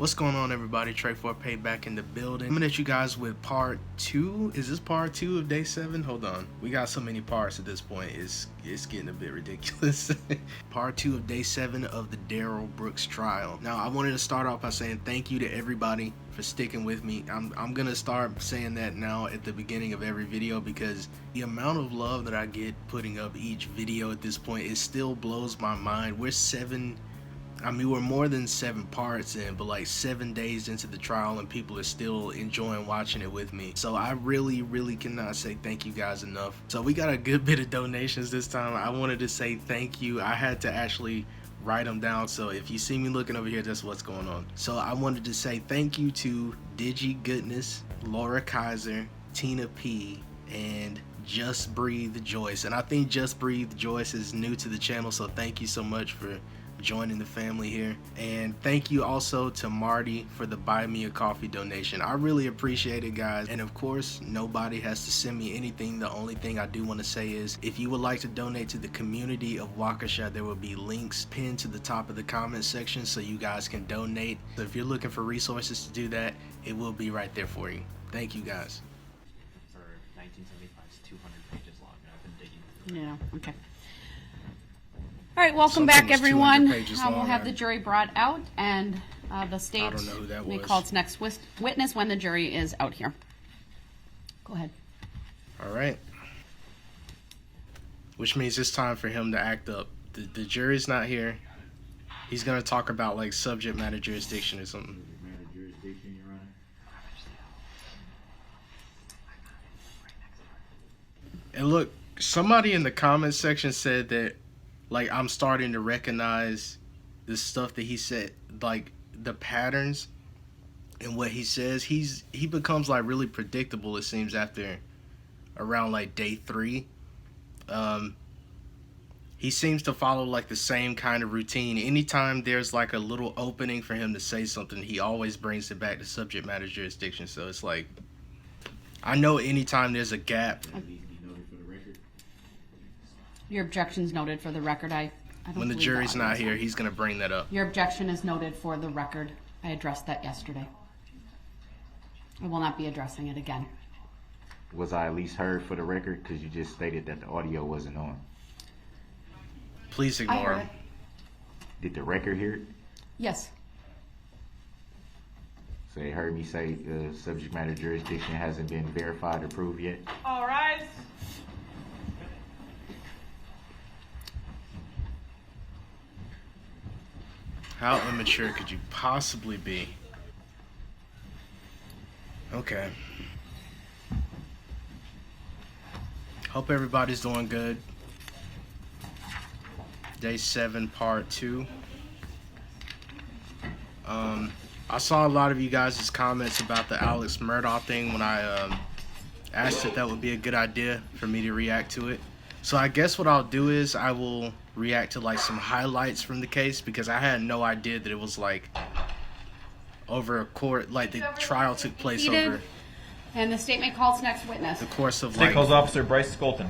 What's going on, everybody? TRAE4PAY back in the building. I'm gonna hit you guys with part 2. Is this part 2 of day 7? Hold on. We got so many parts at this point. It's getting a bit ridiculous. Part 2 of day 7 of the Darrell Brooks trial. Now, I wanted to start off by saying thank you to everybody for sticking with me. I'm gonna start saying that now at the beginning of every video, because the amount of love that I get putting up each video at this point, it still blows my mind. We're more than 7 parts in, but like 7 days into the trial and people are still enjoying watching it with me. So I really cannot say thank you guys enough. So we got a good bit of donations this time. I wanted to say thank you. I had to actually write them down, so if you see me looking over here, that's what's going on. So I wanted to say thank you to Digi Goodness, Laura Kaiser, Tina P, and Just Breathe Joyce. And I think Just Breathe Joyce is new to the channel, so thank you so much for joining the family here. And thank you also to Marty for the buy me a coffee donation. I really appreciate it, guys. And of course, nobody has to send me anything. The only thing I do want to say is, if you would like to donate to the community of Waukesha, there will be links pinned to the top of the comment section so you guys can donate. So if you're looking for resources to do that, it will be right there for you. Thank you, guys. For 1975, it's 200 pages long. I've been digging. Yeah, okay. All right, welcome back, everyone. We'll have the jury brought out, and the state may call its next witness when the jury is out here. Go ahead. All right. Which means it's time for him to act up. The jury's not here. He's going to talk about like subject matter jurisdiction or something. Subject matter jurisdiction, Your Honor. And look, somebody in the comments section said that, like, I'm starting to recognize the stuff that he said, like the patterns and what he says. He becomes like really predictable, it seems, after around like day 3. He seems to follow like the same kind of routine. Anytime there's like a little opening for him to say something, he always brings it back to subject matter jurisdiction. So it's like, I know anytime there's a gap. Your objection's noted for the record. I don't when the jury's not here, he's going to bring that up. Your objection is noted for the record. I addressed that yesterday. I will not be addressing it again. Was I at least heard for the record? Because you just stated that the audio wasn't on. Please ignore him. Did the record hear it? Yes. So they heard me say the subject matter jurisdiction hasn't been verified or proved yet? All rise. How immature could you possibly be? Okay. Hope everybody's doing good. Day 7, part 2. I saw a lot of you guys' comments about the Alex Murdaugh thing when I asked if that would be a good idea for me to react to it. So I guess what I'll do is I will react to like some highlights from the case, because I had no idea that it was like over a court, like the trial took place over. And the state may call its next witness. The course of State like calls Officer Bryce Skolton.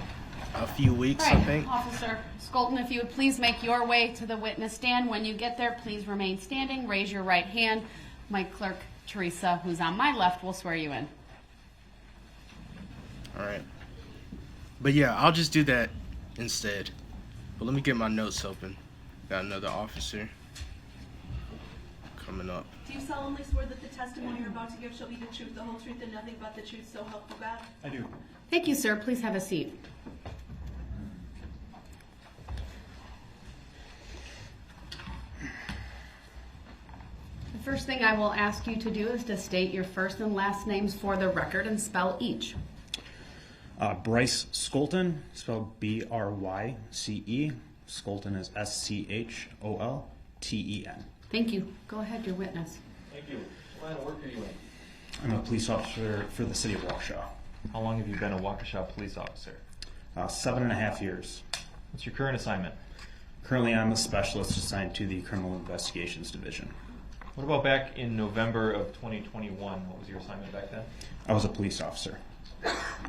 A few weeks, right. I think. Officer Skolton, if you would please make your way to the witness stand. When you get there, please remain standing. Raise your right hand. My clerk, Teresa, who's on my left, will swear you in. All right. But yeah, I'll just do that instead. But let me get my notes open. Got another officer coming up. Do you solemnly swear that the testimony you're about to give shall be the truth, the whole truth, and nothing but the truth, so help you God? I do. Thank you, sir. Please have a seat. The first thing I will ask you to do is to state your first and last names for the record and spell each. Bryce Skolton, spelled B-R-Y-C-E. Skolton is S-C-H-O-L-T-E-N. Thank you. Go ahead, your witness. Thank you. What line of work are you in? I'm a police officer for the city of Waukesha. How long have you been a Waukesha police officer? 7.5 years. What's your current assignment? Currently, I'm a specialist assigned to the Criminal Investigations Division. What about back in November of 2021? What was your assignment back then? I was a police officer.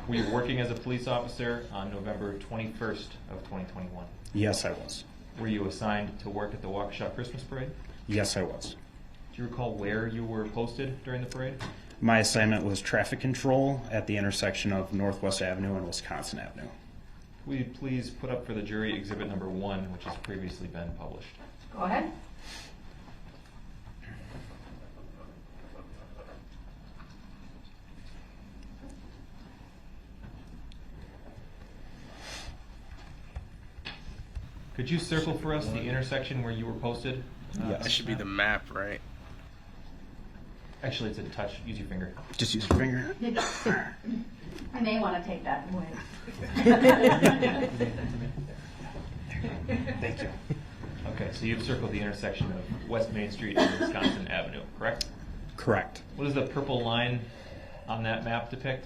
Were you working as a police officer on November 21st of 2021? Yes, I was. Were you assigned to work at the Waukesha Christmas Parade? Yes, I was. Do you recall where you were posted during the parade? My assignment was traffic control at the intersection of Northwest Avenue and Wisconsin Avenue. Will you please put up for the jury exhibit number 1, which has previously been published? Go ahead. Could you circle for us the intersection where you were posted? Yes. That should be the map, right? Actually, it's a touch. Use your finger. Just use your finger. I may want to take that away. Thank you. Okay, so you've circled the intersection of West Main Street and Wisconsin Avenue, correct? Correct. What does the purple line on that map depict?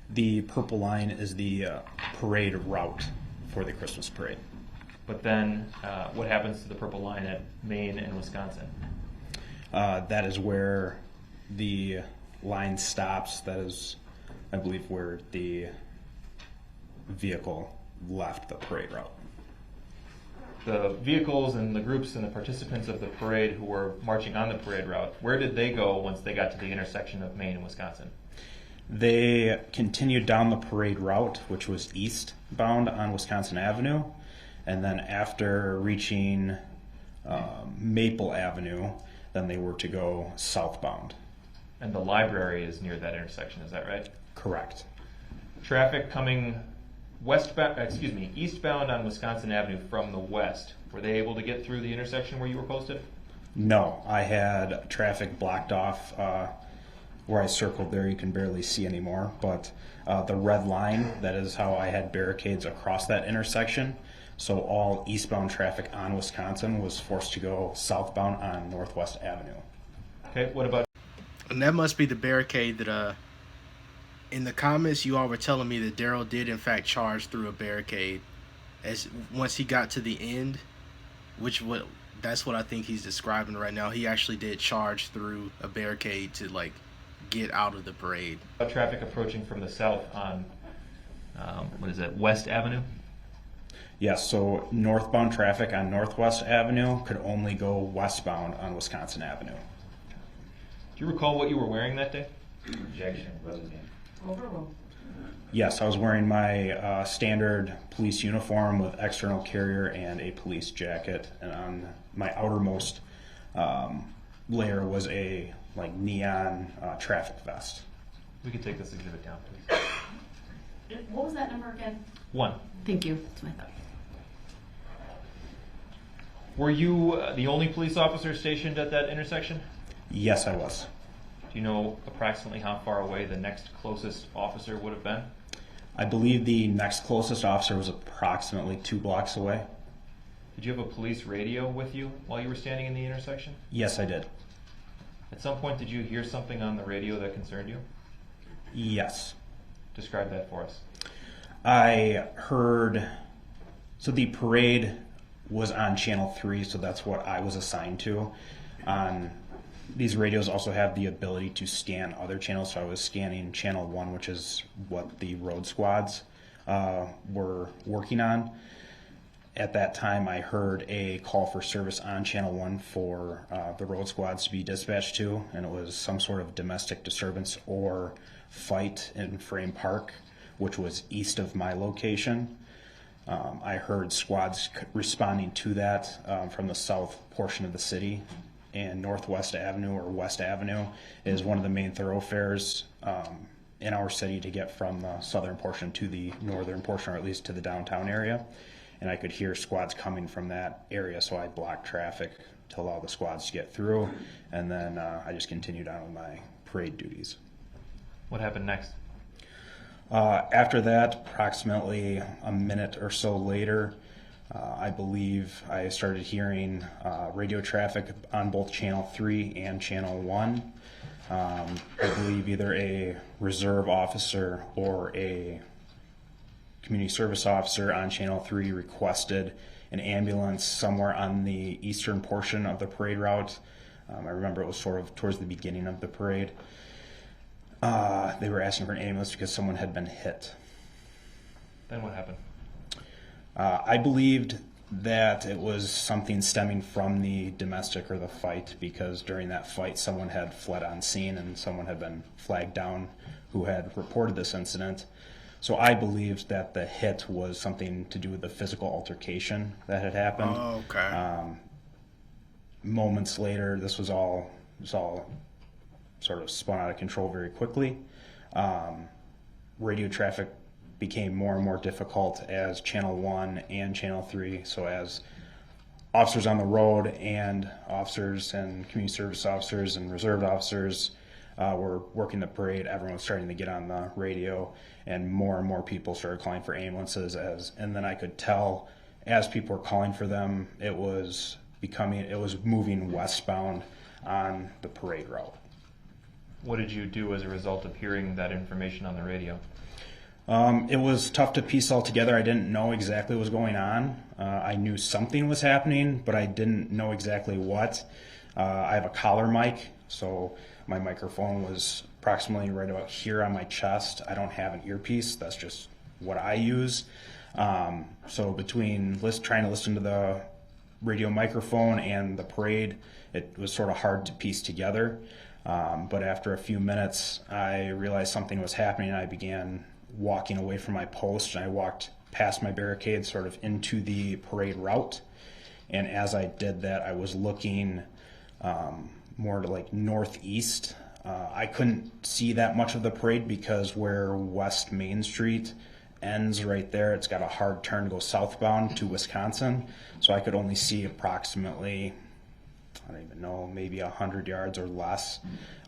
The purple line is the parade route for the Christmas parade. But then, what happens to the purple line at Main and Wisconsin? That is where the line stops. That is, I believe, where the vehicle left the parade route. The vehicles and the groups and the participants of the parade who were marching on the parade route, where did they go once they got to the intersection of Main and Wisconsin? They continued down the parade route, which was eastbound on Wisconsin Avenue, and then after reaching Maple Avenue, then they were to go southbound. And the library is near that intersection, is that right? Correct. Traffic coming eastbound on Wisconsin Avenue from the west, were they able to get through the intersection where you were posted? No, I had traffic blocked off where I circled there. You can barely see anymore, but the red line, that is how I had barricades across that intersection. So all eastbound traffic on Wisconsin was forced to go southbound on Northwest Avenue. Okay, what about... And that must be the barricade that, in the comments, you all were telling me that Darrell did, in fact, charge through a barricade once he got to the end, that's what I think he's describing right now. He actually did charge through a barricade to, like, get out of the parade. Traffic approaching from the south on, West Avenue? Yes, so northbound traffic on Northwest Avenue could only go westbound on Wisconsin Avenue. Do you recall what you were wearing that day? Objection, brother man. Overruled. Yes, I was wearing my standard police uniform with external carrier and a police jacket, and on my outermost layer was a neon traffic vest. We could take this exhibit down, please. What was that number again? 1. Thank you. That's what I thought. Were you the only police officer stationed at that intersection? Yes, I was. Do you know approximately how far away the next closest officer would have been? I believe the next closest officer was approximately 2 blocks away. Did you have a police radio with you while you were standing in the intersection? Yes, I did. At some point, did you hear something on the radio that concerned you? Yes. Describe that for us. I heard, so the parade was on channel 3, so that's what I was assigned to. These radios also have the ability to scan other channels, so I was scanning channel 1, which is what the road squads were working on. At that time, I heard a call for service on channel 1 for the road squads to be dispatched to, and it was some sort of domestic disturbance or fight in Frame Park, which was east of my location. I heard squads responding to that from the south portion of the city, and Northwest Avenue or West Avenue is one of the main thoroughfares in our city to get from the southern portion to the northern portion, or at least to the downtown area. And I could hear squads coming from that area, so I blocked traffic to allow the squads to get through, and then I just continued on with my parade duties. What happened next? After that, approximately a minute or so later, I believe I started hearing radio traffic on both channel 3 and channel 1. I believe either a reserve officer or a community service officer on channel 3 requested an ambulance somewhere on the eastern portion of the parade route. I remember it was sort of towards the beginning of the parade. They were asking for an ambulance because someone had been hit. Then what happened? I believed that it was something stemming from the domestic or the fight, because during that fight someone had fled on scene and someone had been flagged down who had reported this incident. So I believed that the hit was something to do with the physical altercation that had happened. Oh, okay. Moments later, this was all sort of spun out of control very quickly. Radio traffic became more and more difficult as Channel 1 and Channel 3, so as officers on the road and officers and community service officers and reserve officers were working the parade, everyone was starting to get on the radio, and more people started calling for ambulances. And then I could tell as people were calling for them, it was moving westbound on the parade route. What did you do as a result of hearing that information on the radio? It was tough to piece all together. I didn't know exactly what was going on. I knew something was happening, but I didn't know exactly what. I have a collar mic, so my microphone was approximately right about here on my chest. I don't have an earpiece. That's just what I use. So between trying to listen to the radio microphone and the parade, it was sort of hard to piece together. But after a few minutes, I realized something was happening. I began walking away from my post, and I walked past my barricade sort of into the parade route. And as I did that, I was looking more to like northeast. I couldn't see that much of the parade because where West Main Street ends right there, it's got a hard turn to go southbound to Wisconsin. So I could only see approximately, I don't even know, maybe 100 yards or less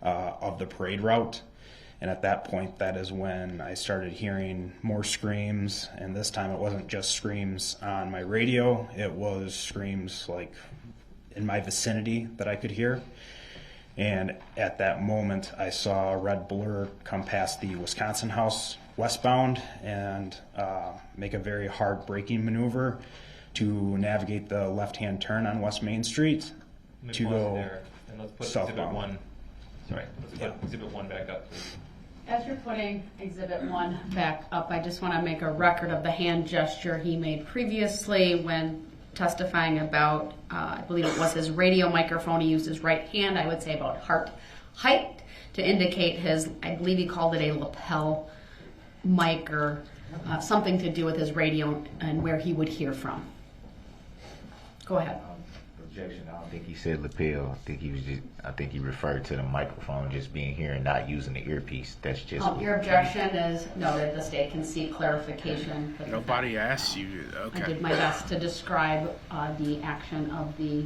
of the parade route. And at that point, that is when I started hearing more screams. And this time it wasn't just screams on my radio, it was screams like in my vicinity that I could hear. And at that moment, I saw a red blur come past the Wisconsin House westbound and make a very hard braking maneuver to navigate the left-hand turn on West Main Street to go there, and let's put southbound. Exhibit 1. Sorry, let's put Exhibit 1 back up, please. As you're putting Exhibit 1 back up, I just want to make a record of the hand gesture he made previously when testifying about, I believe it was his radio microphone. He used his right hand, I would say about heart height, to indicate his, I believe he called it a lapel mic or something to do with his radio and where he would hear from. Go ahead. Objection. I don't think he said lapel. I think he referred to the microphone just being here and not using the earpiece. That's just. Your objection is noted. The state can seek clarification. Nobody asked you. Okay. I did my best to describe the action of the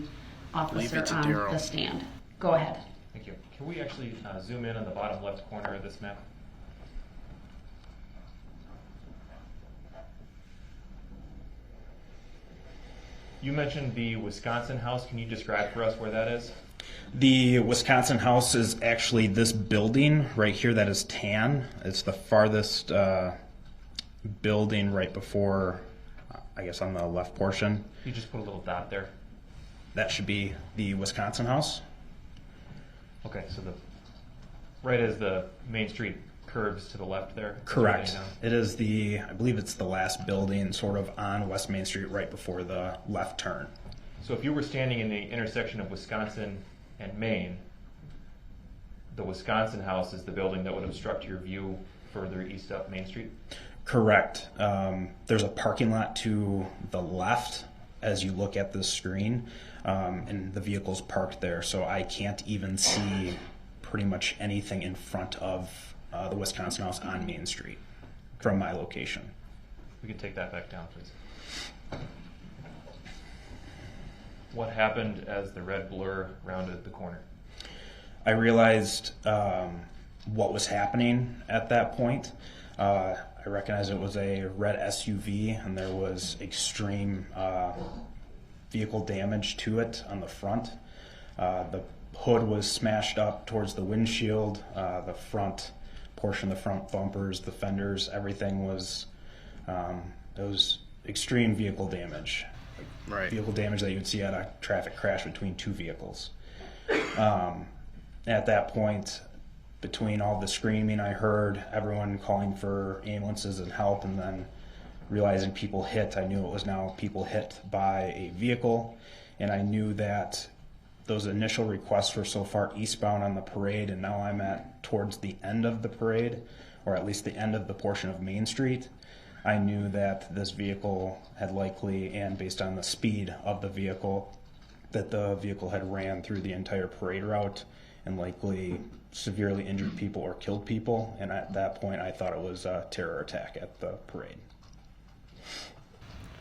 officer on Darrell. the stand. Go ahead. Thank you. Can we actually zoom in on the bottom left corner of this map? You mentioned the Wisconsin House. Can you describe for us where that is? The Wisconsin House is actually this building right here that is tan. It's the farthest building right before, I guess on the left portion. You just put a little dot there. That should be the Wisconsin House. Okay, so right as the Main Street curves to the left there? Correct. It is I believe it's the last building sort of on West Main Street right before the left turn. So if you were standing in the intersection of Wisconsin and Main, the Wisconsin House is the building that would obstruct your view further east up Main Street? Correct. There's a parking lot to the left as you look at the screen, and the vehicle's parked there, so I can't even see pretty much anything in front of the Wisconsin House on Main Street from my location. We can take that back down, please. What happened as the red blur rounded the corner? I realized what was happening at that point. I recognized it was a red SUV, and there was extreme vehicle damage to it on the front. The hood was smashed up towards the windshield, the front portion, the front bumpers, the fenders, everything was, it was extreme vehicle damage. Right. Vehicle damage that you would see at a traffic crash between two vehicles. At that point, between all the screaming I heard, everyone calling for ambulances and help, and then realizing people hit, I knew it was now people hit by a vehicle, and I knew that those initial requests were so far eastbound on the parade, and now I'm towards the end of the parade, or at least the end of the portion of Main Street. I knew that this vehicle had likely, and based on the speed of the vehicle, that the vehicle had ran through the entire parade route and likely severely injured people or killed people. And at that point, I thought it was a terror attack at the parade.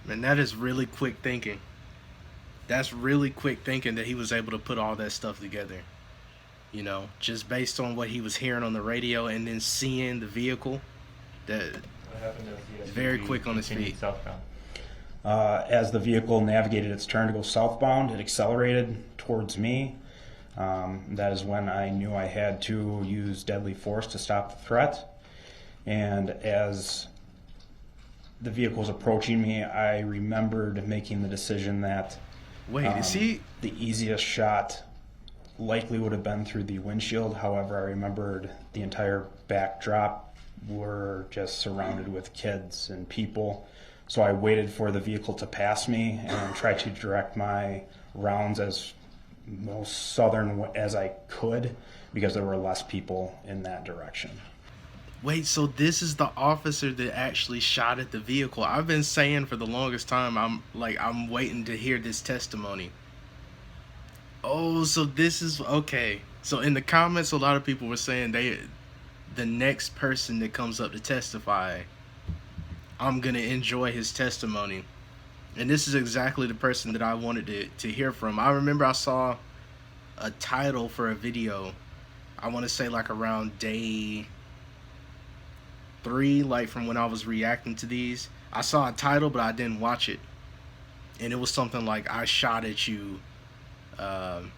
Man, that is really quick thinking. That's really quick thinking that he was able to put all that stuff together. You know, just based on what he was hearing on the radio and then seeing the vehicle. That very quick on his feet. Southbound. As the vehicle navigated its turn to go southbound, it accelerated towards me. That is when I knew I had to use deadly force to stop the threat. And as the vehicle was approaching me, I remembered making the decision that the easiest shot likely would have been through the windshield. However, I remembered the entire backdrop were just surrounded with kids and people. So I waited for the vehicle to pass me and tried to direct my rounds as most southern as I could, because there were less people in that direction. Wait, so this is the officer that actually shot at the vehicle? I've been saying for the longest time, I'm waiting to hear this testimony. Oh, so this is okay. So in the comments, a lot of people were saying the next person that comes up to testify, I'm gonna enjoy his testimony. And this is exactly the person that I wanted to hear from. I remember I saw a title for a video, I want to say like around day 3, like from when I was reacting to these. I saw a title, but I didn't watch it. And it was something like, I shot at you as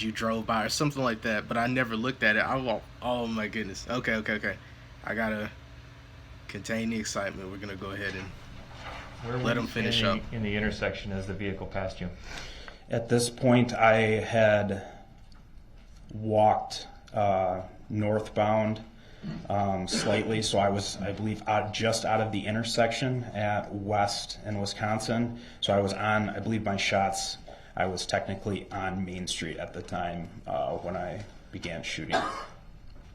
you drove by, or something like that, but I never looked at it. Oh my goodness. Okay. I gotta contain the excitement. We're gonna go ahead and let him finish up. In the intersection as the vehicle passed you? At this point, I had walked northbound slightly, so I was, I believe, just out of the intersection at West in Wisconsin. So I was on, I believe my shots, I was technically on Main Street at the time when I began shooting.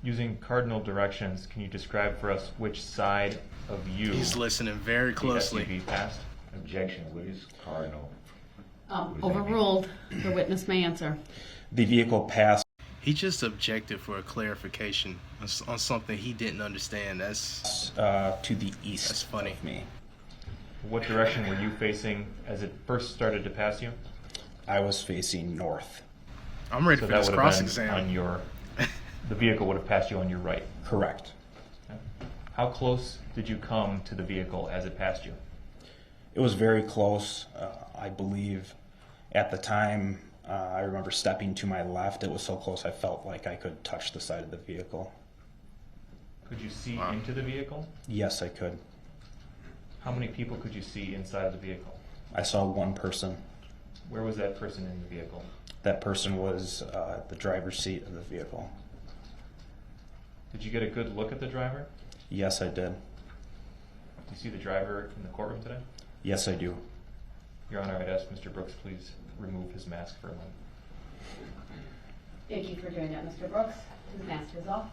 Using cardinal directions, can you describe for us which side of you? He's listening very closely. The SUV passed? Objection. What is cardinal? Overruled. The witness may answer. The vehicle passed. He just objected for a clarification on something he didn't understand. That's to the east. That's funny. Of me. What direction were you facing as it first started to pass you? I was facing north. I'm ready for this cross-exam. On your, the vehicle would have passed you on your right. Correct. Okay. How close did you come to the vehicle as it passed you? It was very close. I believe at the time, I remember stepping to my left. It was so close I felt like I could touch the side of the vehicle. Could you see into the vehicle? Yes, I could. How many people could you see inside of the vehicle? I saw one person. Where was that person in the vehicle? That person was the driver's seat of the vehicle. Did you get a good look at the driver? Yes, I did. Do you see the driver in the courtroom today? Yes, I do. Your Honor, I'd ask Mr. Brooks please remove his mask for a moment. Thank you for doing that, Mr. Brooks. His mask is off.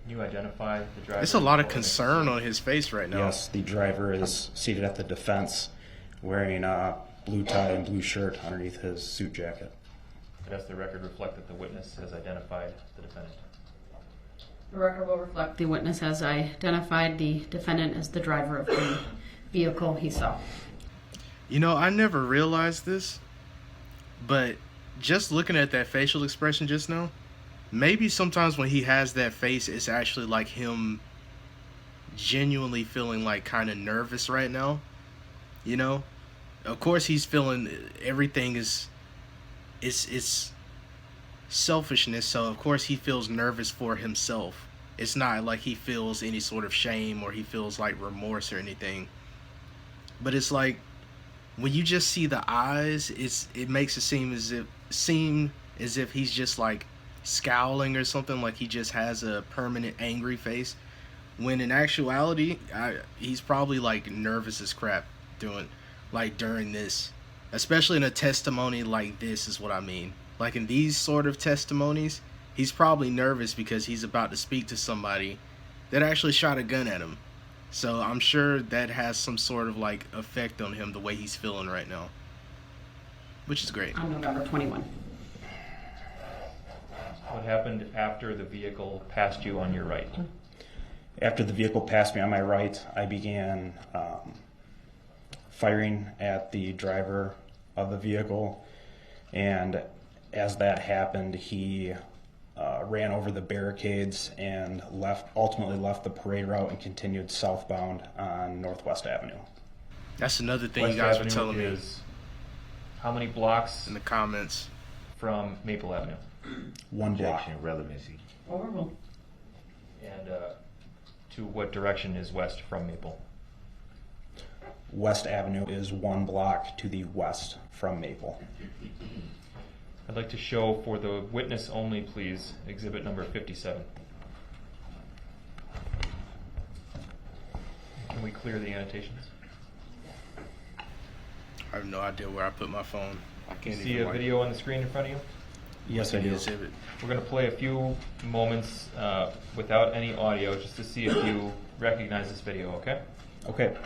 Can you identify the driver? There's a lot of concern on his face right now. Yes, the driver is seated at the defense wearing a blue tie and blue shirt underneath his suit jacket. Does the record reflect that the witness has identified the defendant? The record will reflect the witness has identified the defendant as the driver of the vehicle he saw. You know, I never realized this, but just looking at that facial expression just now, maybe sometimes when he has that face, it's actually like him genuinely feeling like kind of nervous right now. You know, of course he's feeling everything is selfishness, so of course he feels nervous for himself. It's not like he feels any sort of shame or he feels like remorse or anything. But it's like when you just see the eyes, it makes it seem as if he's just like scowling or something, like he just has a permanent angry face. when in actuality, he's probably like nervous as crap during this, especially in a testimony like this is what I mean. Like in these sort of testimonies, he's probably nervous because he's about to speak to somebody that actually shot a gun at him. So I'm sure that has some sort of like effect on him, the way he's feeling right now, which is great. On November 21. What happened after the vehicle passed you on your right? After the vehicle passed me on my right, I began firing at the driver of the vehicle, and as that happened, he ran over the barricades and ultimately left the parade route and continued southbound on Northwest Avenue. That's another thing West you guys Avenue were telling me is how many blocks in the comments from Maple Avenue? 1 block. Objection, relevancy. Overruled. And to what direction is west from Maple? West Avenue is 1 block to the west from Maple. I'd like to show for the witness only, please, exhibit number 57. Can we clear the annotations? I have no idea where I put my phone. I can't See even a video on the screen in front of you? Yes, I do. Exhibit. We're going to play a few moments without any audio just to see if you recognize this video, okay? Okay.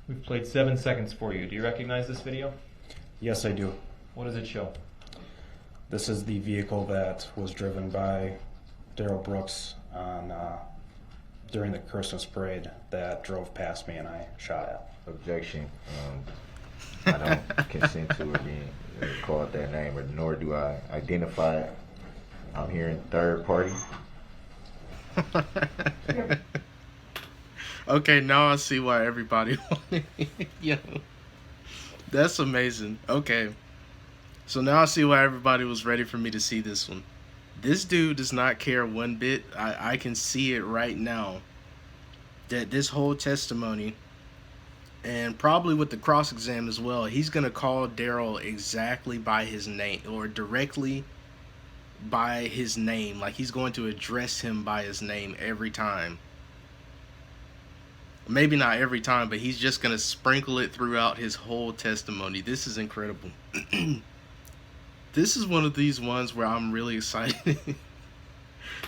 We've played 7 seconds for you. Do you recognize this video? Yes, I do. What does it show? This is the vehicle that was driven by Darrell Brooks on during the Christmas parade that drove past me and I shot at. Objection. I don't consent to it being called that name, or nor do I identify it. I'm hearing third party. Okay, now I see why everybody wanted it. Yo, that's amazing. Okay, so now I see why everybody was ready for me to see this one. This dude does not care one bit. I can see it right now that this whole testimony, and probably with the cross-exam as well, he's going to call Darrell exactly by his name, or directly by his name. Like he's going to address him by his name every time. Maybe not every time, but he's just going to sprinkle it throughout his whole testimony. This is incredible. This is one of these ones where I'm really excited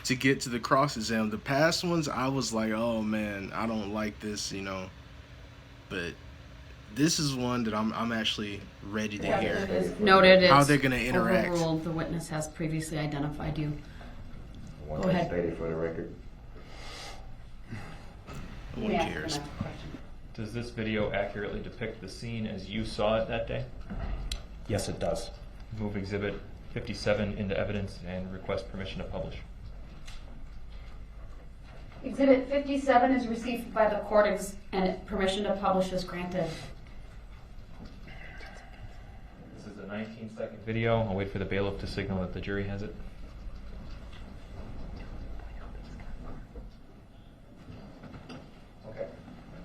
to get to the cross-exam. The past ones, I was like, oh man, I don't like this, you know. But this is one that I'm actually ready to hear. Noted. How they're going to interact. Overruled. The witness has previously identified you. One Go ahead. stated for the record. No one cares. Does this video accurately depict the scene as you saw it that day? Yes, it does. Move exhibit 57 into evidence and request permission to publish. Exhibit 57 is received by the court and permission to publish is granted. This is a 19-second video. I'll wait for the bailiff to signal that the jury has it. Okay.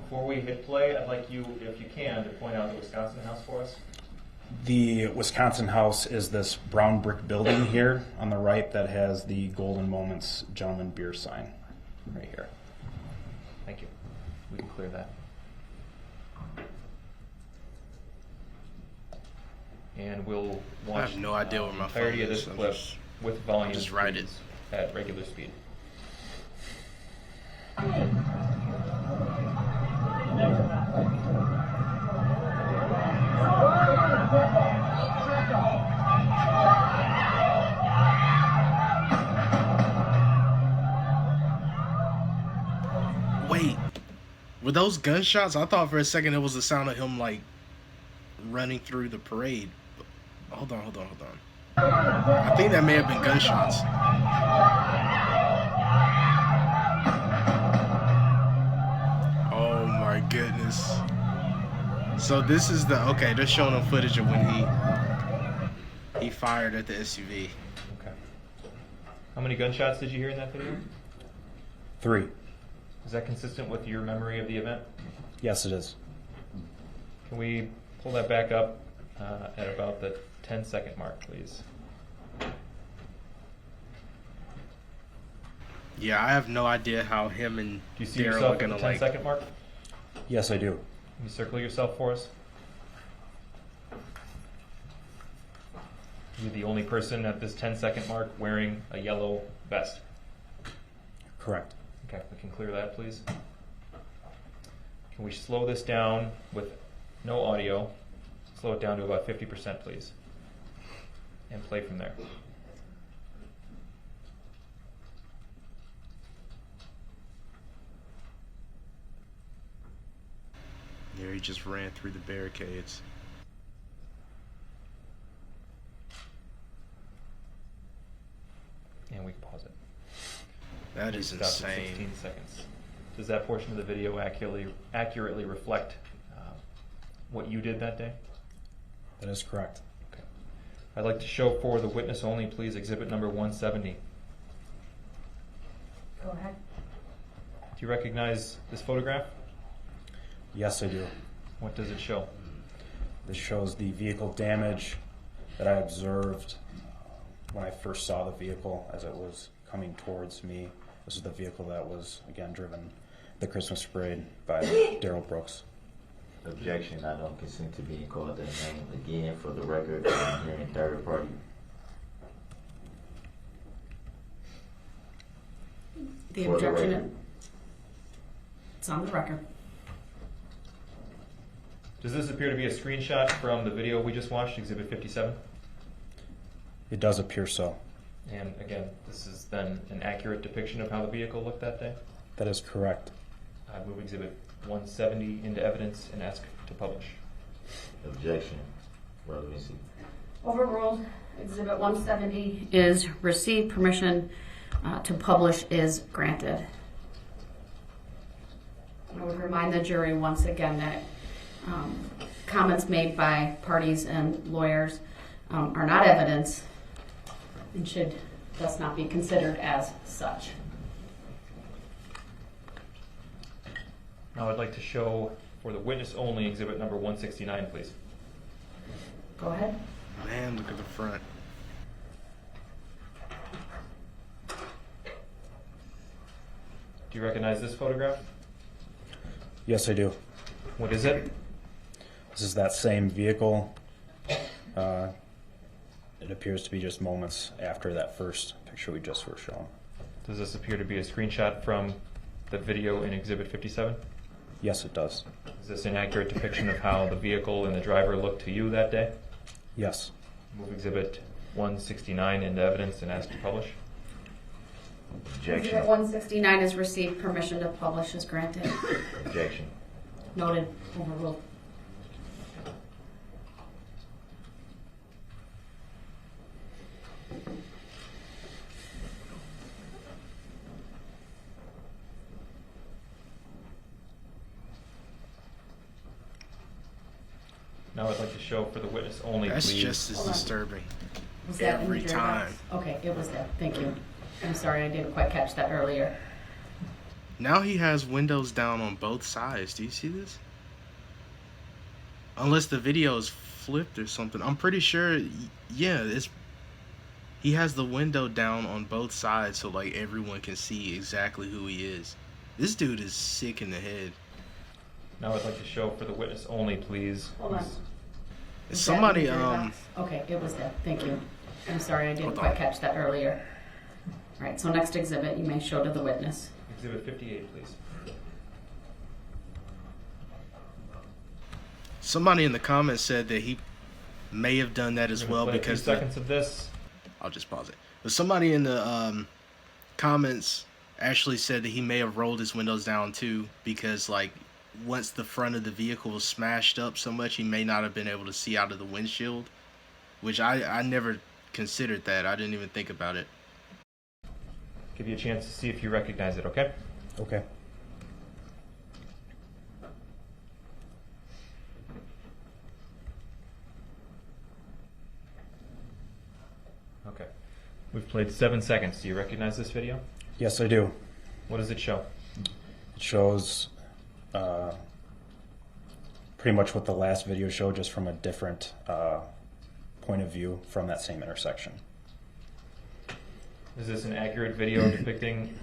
Before we hit play, I'd like you, if you can, to point out the Wisconsin house for us. The Wisconsin house is this brown brick building here on the right that has the Golden Moments Gentleman Beer sign right here. Thank you. We can clear that. And we'll I watch have no idea where my phone entirety of is. this clip with volume just write it. at regular speed. Wait, were those gunshots? I thought for a second it was the sound of him like running through the parade. Hold on. I think that may have been gunshots. Oh my goodness. So this is the, okay, they're showing them footage of when he fired at the SUV. Okay. How many gunshots did you hear in that video? 3. Is that consistent with your memory of the event? Yes, it is. Can we pull that back up at about the 10-second mark, please. Yeah, I have no idea how him and Do you see Darrell yourself are at the gonna 10-second mark? Yes, I do. Can you circle yourself for us? You're the only person at this 10-second mark wearing a yellow vest. Correct. Okay, we can clear that, please. Can we slow this down with no audio? Slow it down to about 50%, please. And play from there. Yeah, he just ran through the barricades. And we can pause it. That is Stop at 16 insane. seconds. Does that portion of the video accurately reflect what you did that day? That is correct. Okay. I'd like to show for the witness only, please, exhibit number 170. Go ahead. Do you recognize this photograph? Yes, I do. What does it show? This shows the vehicle damage that I observed when I first saw the vehicle as it was coming towards me. This is the vehicle that was, again, driven the Christmas parade by Darrell Brooks. Objection, I don't consent to being called that name. Again, for the record, I'm hearing third party. The For the objection, record. it's on the record. Does this appear to be a screenshot from the video we just watched, exhibit 57? It does appear so. And again, this is then an accurate depiction of how the vehicle looked that day? That is correct. I move exhibit 170 into evidence and ask to publish. Objection, relevancy. Overruled. Exhibit 170 is received. Permission to publish is granted. I would remind the jury once again that comments made by parties and lawyers are not evidence and should thus not be considered as such. Now I'd like to show for the witness only exhibit number 169, please. Go ahead. Man, look at the front. Do you recognize this photograph? Yes, I do. What is it? This is that same vehicle. It appears to be just moments after that first picture we just were shown. Does this appear to be a screenshot from the video in exhibit 57? Yes, it does. Is this an accurate depiction of how the vehicle and the driver looked to you that day? Yes. Move exhibit 169 into evidence and ask to publish. Objection. Exhibit 169 is received. Permission to publish is granted. Objection. Noted. Overruled. Now I'd like to show for the witness only, That's please. just as Hold on. disturbing. Was that in Every the jury time. box? Okay, it was there. Thank you. I'm sorry, I didn't quite catch that earlier. Now he has windows down on both sides. Do you see this? Unless the video is flipped or something. I'm pretty sure, yeah, he has the window down on both sides so like everyone can see exactly who he is. This dude is sick in the head. Now I'd like to show for the witness only, please. Hold on. Was Somebody, that in the jury box? Okay, it was there. Thank you. I'm sorry, I didn't Hold quite on. catch that earlier. All right, so next exhibit you may show to the witness. Exhibit 58, please. Somebody in the comments said that he may have done that as We're gonna well play a few because seconds of this. I'll just pause it. But somebody in the comments actually said that he may have rolled his windows down too because like once the front of the vehicle was smashed up so much he may not have been able to see out of the windshield, which I never considered that. I didn't even think about it. Give you a chance to see if you recognize it, okay? Okay. Okay. We've played 7 seconds. Do you recognize this video? Yes, I do. What does it show? It shows pretty much what the last video showed, just from a different point of view from that same intersection. Is this an accurate video depicting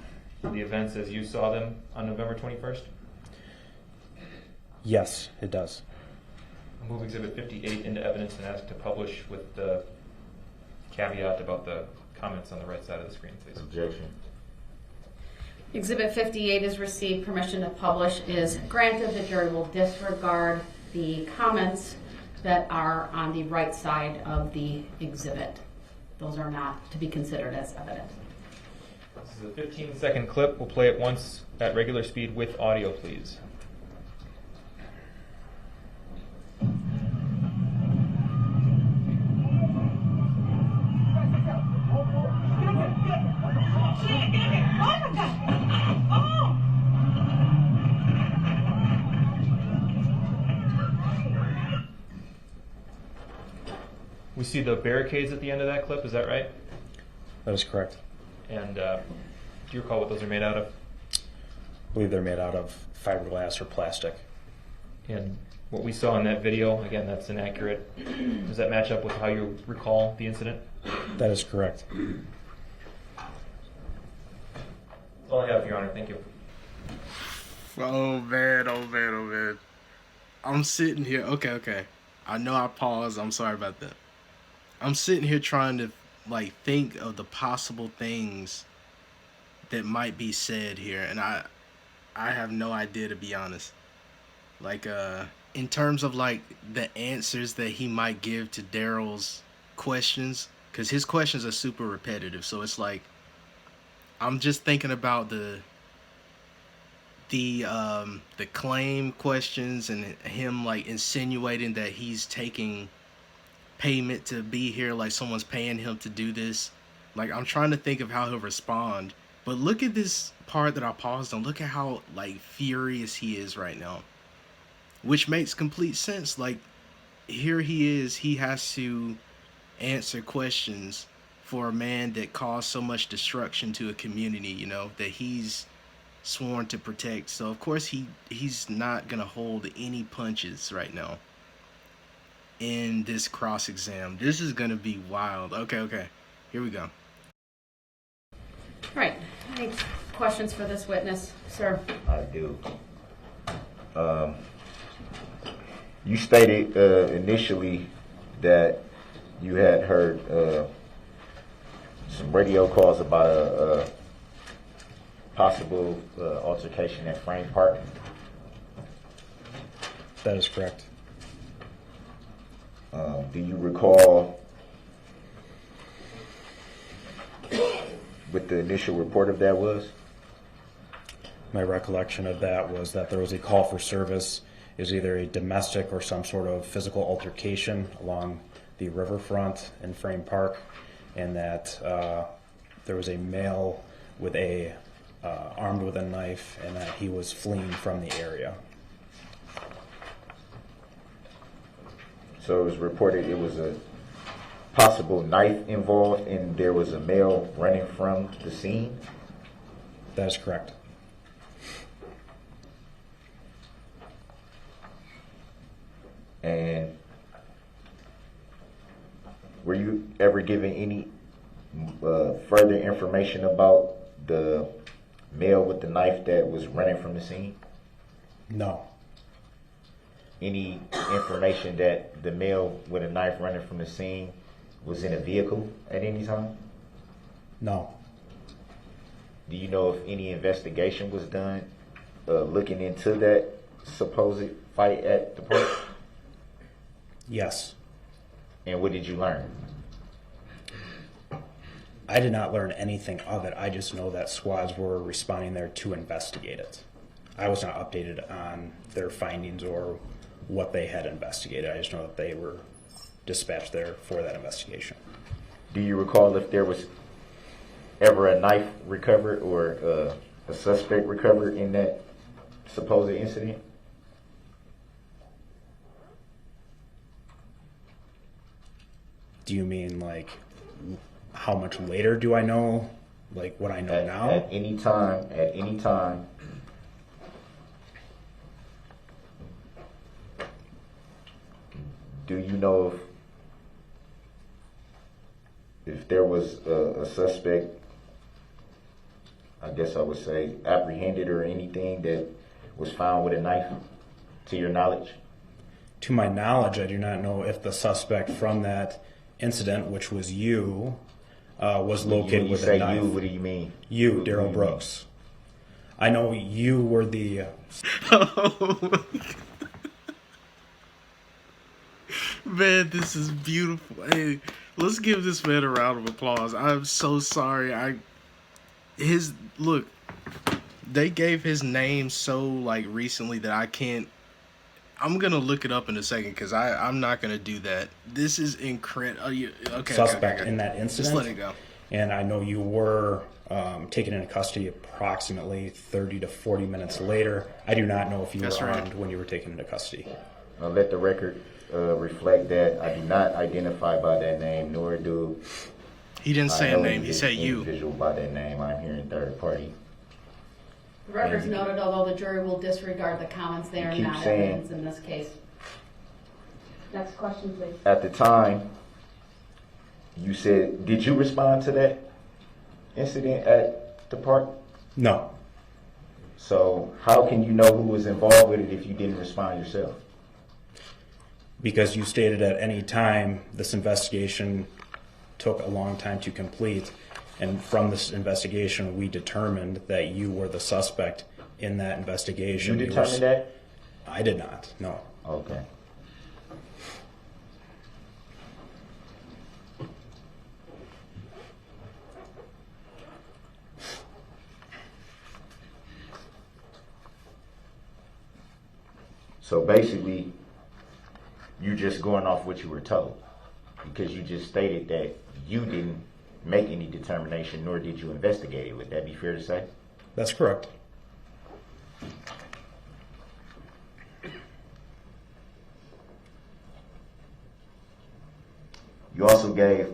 the events as you saw them on November 21st? Yes, it does. I'll move Exhibit 58 into evidence and ask to publish with the caveat about the comments on the right side of the screen, please. Objection. Exhibit 58 is received. Permission to publish is granted. The jury will disregard the comments that are on the right side of the exhibit. Those are not to be considered as evidence. This is a 15-second clip. We'll play it once at regular speed with audio, please. We see the barricades at the end of that clip, is that right? That is correct. And do you recall what those are made out of? I believe they're made out of fiberglass or plastic. And what we saw in that video, again, that's inaccurate. Does that match up with how you recall the incident? That is correct. That's all I have, Your Honor. Thank you. Oh man, oh man, oh man. I'm sitting here. Okay. I know I paused. I'm sorry about that. I'm sitting here trying to like think of the possible things that might be said here, and I have no idea, to be honest. Like in terms of like the answers that he might give to Darrell's questions, because his questions are super repetitive. So it's like I'm just thinking about the claim questions and him like insinuating that he's taking payment to be here, like someone's paying him to do this. Like I'm trying to think of how he'll respond. But look at this part that I paused on. Look at how like furious he is right now, which makes complete sense. Like here he is, he has to answer questions for a man that caused so much destruction to a community, you know, that he's sworn to protect. So of course he's not gonna hold any punches right now in this cross exam. This is gonna be wild. Okay, here we go. Right. Any questions for this witness, sir? I do. You stated initially that you had heard some radio calls about a possible altercation at Frame Park. That is correct. Do you recall what the initial report of that was? My recollection of that was that there was a call for service. It was either a domestic or some sort of physical altercation along the riverfront in Frame Park, and that there was a male with a armed with a knife, and that he was fleeing from the area. So it was reported it was a possible knife involved, and there was a male running from the scene? That is correct. And were you ever given any further information about the male with the knife that was running from the scene? No. Any information that the male with a knife running from the scene was in a vehicle at any time? No. Do you know if any investigation was done looking into that supposed fight at the park? Yes. And what did you learn? I did not learn anything of it. I just know that squads were responding there to investigate it. I was not updated on their findings or what they had investigated. I just know that they were dispatched there for that investigation. Do you recall if there was ever a knife recovered or a suspect recovered in that supposed incident? Do you mean like how much later do I know? Like what I know now? At any time. do you know if there was a suspect, I guess I would say, apprehended or anything that was found with a knife, to your knowledge? To my knowledge, I do not know if the suspect from that incident, which was you, was located with a knife. You, what do you mean? You, Darrell Brooks. I know you were the... Oh my God. Man, this is beautiful. Hey, let's give this man a round of applause. I'm so sorry. Look, they gave his name so like recently that I can't. I'm gonna look it up in a second because I'm not gonna do that. This is incredible. Okay, suspect in that incident. Just let it go. And I know you were taken into custody approximately 30 to 40 minutes later. I do not know if you were armed when you were taken into custody. I'll let the record reflect that I do not identify by that name, nor do he didn't say a name. He said you. Individual by that name. I'm here in third party. The record's noted, although the jury will disregard the comments, they are not evidence in this case. Next question, please. At the time, you said, did you respond to that incident at the park? No. So how can you know who was involved with it if you didn't respond yourself? Because you stated at any time this investigation took a long time to complete, and from this investigation we determined that you were the suspect in that investigation. You determined that? I did not, no. Okay. So basically, you're just going off what you were told, because you just stated that you didn't make any determination, nor did you investigate it. Would that be fair to say? That's correct. You also gave,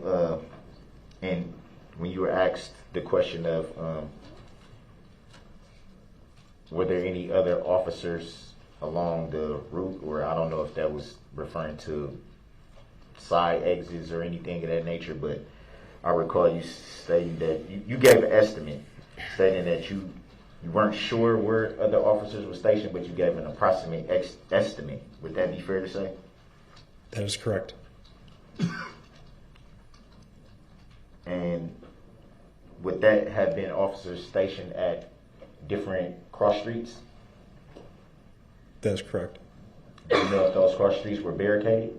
and when you were asked the question of, were there any other officers along the route, or I don't know if that was referring to side exits or anything of that nature, but I recall you stating that you gave an estimate, stating that you weren't sure where other officers were stationed, but you gave an approximate estimate. Would that be fair to say? That is correct. And would that have been officers stationed at different cross streets? That is correct. Do you know if those cross streets were barricaded?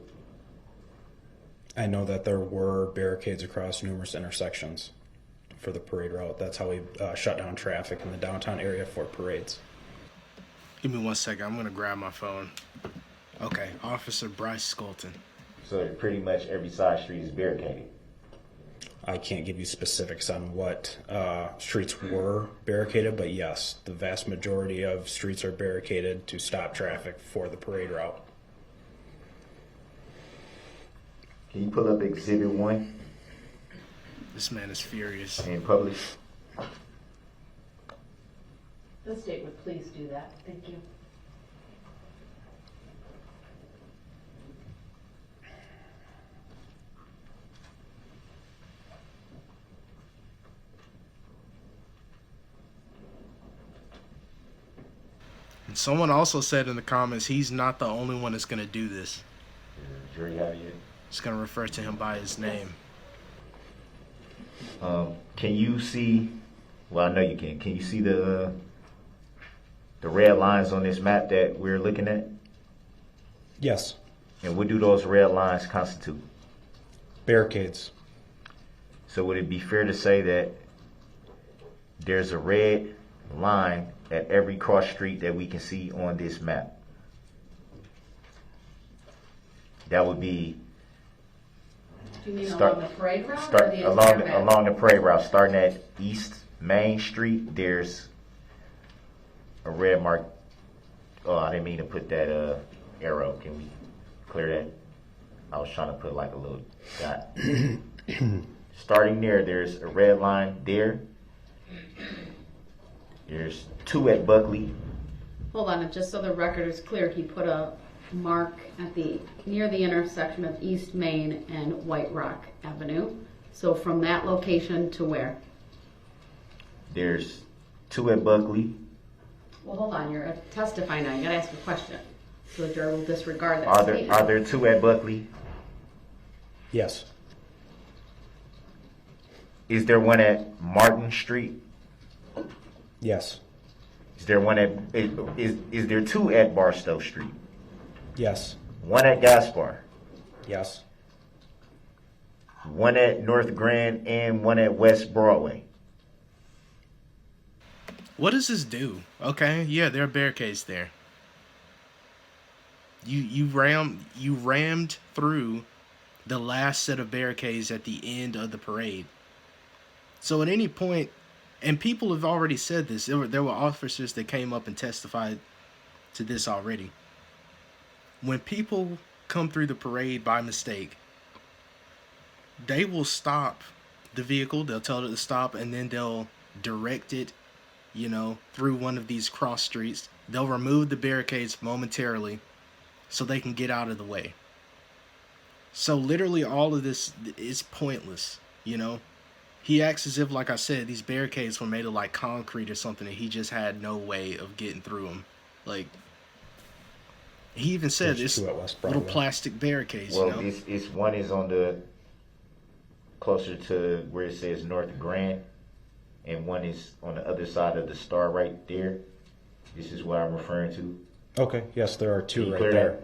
I know that there were barricades across numerous intersections for the parade route. That's how we shut down traffic in the downtown area for parades. Give me 1 second. I'm going to grab my phone. Okay, Officer Bryce Skolton. So pretty much every side street is barricaded? I can't give you specifics on what streets were barricaded, but yes, the vast majority of streets are barricaded to stop traffic for the parade route. Can you pull up Exhibit 1? This man is furious. In public? The state would please do that. Thank you. And someone also said in the comments he's not the only one that's going to do this. Jury have you? It's going to refer to him by his name. Can you see, well, I know you can. Can you see the red lines on this map that we're looking at? Yes. And what do those red lines constitute? Barricades. So would it be fair to say that there's a red line at every cross street that we can see on this map? That would be Do you mean along the parade route or the along the parade route, starting at East Main Street. There's a red mark. Oh, I didn't mean to put that arrow. Can we clear that? I was trying to put like a little dot. Starting there, there's a red line there. There's 2 at Buckley. Hold on, just so the record is clear, he put a mark at near the intersection of East Main and White Rock Avenue. So from that location to where? There's 2 at Buckley. Well, hold on, you're testifying now. You gotta ask a question. So the jury will disregard that Are statement. there 2 at Buckley? Yes. Is there one at Martin Street? Yes. Is there one at is there 2 at Barstow Street? Yes. One at Gaspar, Yes. one at North Grand, and one at West Broadway. What does this do? Okay, yeah, there are barricades there. You rammed through the last set of barricades at the end of the parade. So at any point, and people have already said this, there were officers that came up and testified to this already. When people come through the parade by mistake, they will stop the vehicle, they'll tell it to stop, and then they'll direct it, you know, through one of these cross streets. They'll remove the barricades momentarily so they can get out of the way. So literally all of this is pointless, you know. He acts as if, like I said, these barricades were made of like concrete or something, and he just had no way of getting through them. Like, he even said There's it's 2 at West little Broadway. plastic barricades, Well, you know. this one is on the closer to where it says North Grand, and one is on the other side of the star right there. This is what I'm referring to. Okay. Yes, there are Can 2 you right clear there. that?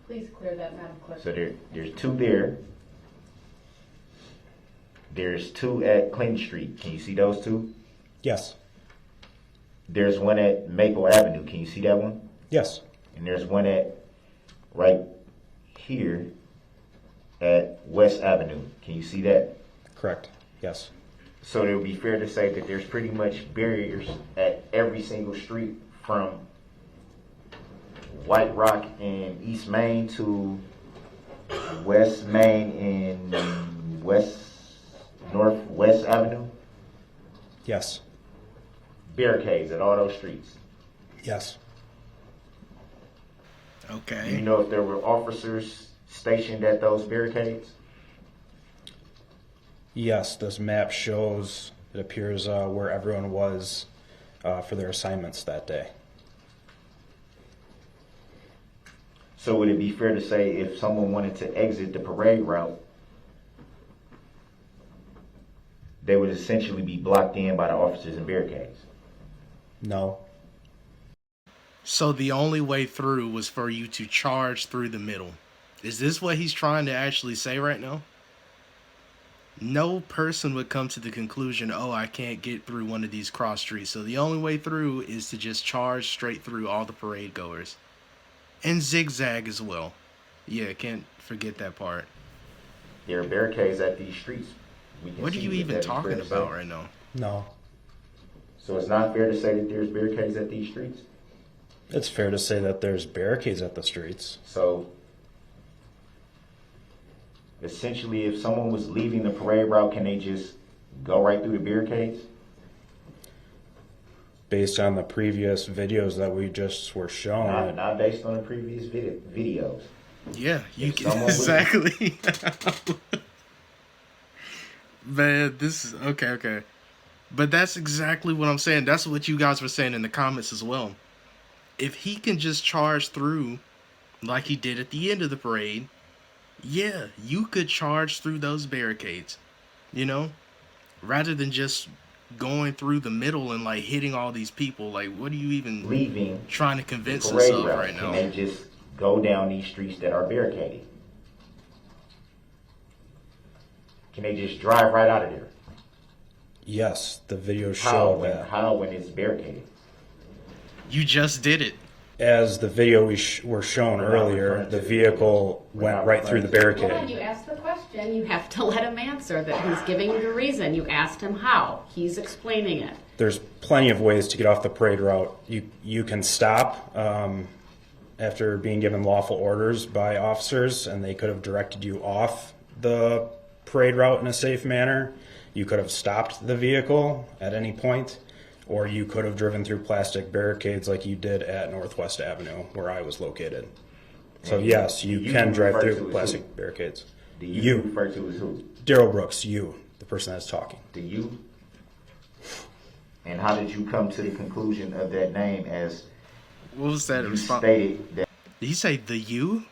Please clear that, Madam Clerk. So there's 2 there. There's 2 at Clinton Street. Can you see those 2? Yes. There's one at Maple Avenue. Can you see that one? Yes. And there's one at right here at West Avenue. Can you see that? Correct. Yes. So it would be fair to say that there's pretty much barriers at every single street from White Rock and East Main to West Main and Northwest Avenue. Yes. Barricades at all those streets. Yes. Do Okay. you know if there were officers stationed at those barricades? Yes. This map shows, it appears, where everyone was for their assignments that day. So would it be fair to say if someone wanted to exit the parade route, they would essentially be blocked in by the officers and barricades? No. So the only way through was for you to charge through the middle. Is this what he's trying to actually say right now? No person would come to the conclusion, oh, I can't get through one of these cross streets. So the only way through is to just charge straight through all the parade goers. And zigzag as well. Yeah, can't forget that part. There are barricades at these streets. We can What are see you that even that is fair talking to say. about right now? No. So it's not fair to say that there's barricades at these streets? It's fair to say that there's barricades at the streets. So essentially, if someone was leaving the parade route, can they just go right through the barricades? Based on the previous videos that we just were shown. Not based on the previous videos. Yeah, you If can someone was- exactly. Man, this is okay. But that's exactly what I'm saying. That's what you guys were saying in the comments as well. If he can just charge through like he did at the end of the parade, yeah, you could charge through those barricades, you know, rather than just going through the middle and like hitting all these people. Like, what are you even Leaving trying to the convince us parade of route, right can now? they just go down these streets that are barricaded? Can they just drive right out of there? Yes, the video How showed that. when it's barricaded? You just did it. As the video were shown We're not earlier, referring the to- vehicle we're went not right through the referring to- Hold on, barricade. you asked the question. You have to let him answer that. He's giving you the reason. You asked him how. He's explaining it. There's plenty of ways to get off the parade route. You can stop after being given lawful orders by officers, and they could have directed you off the parade route in a safe manner. You could have stopped the vehicle at any point, or you could have driven through plastic barricades like you did at Northwest Avenue, where I was located. So yes, you can drive through plastic barricades. The you refer to as who? Darrell Brooks, you, the person that's talking. The you? And how did you come to the conclusion of that name as what was that you response? Stated that Did he say the you?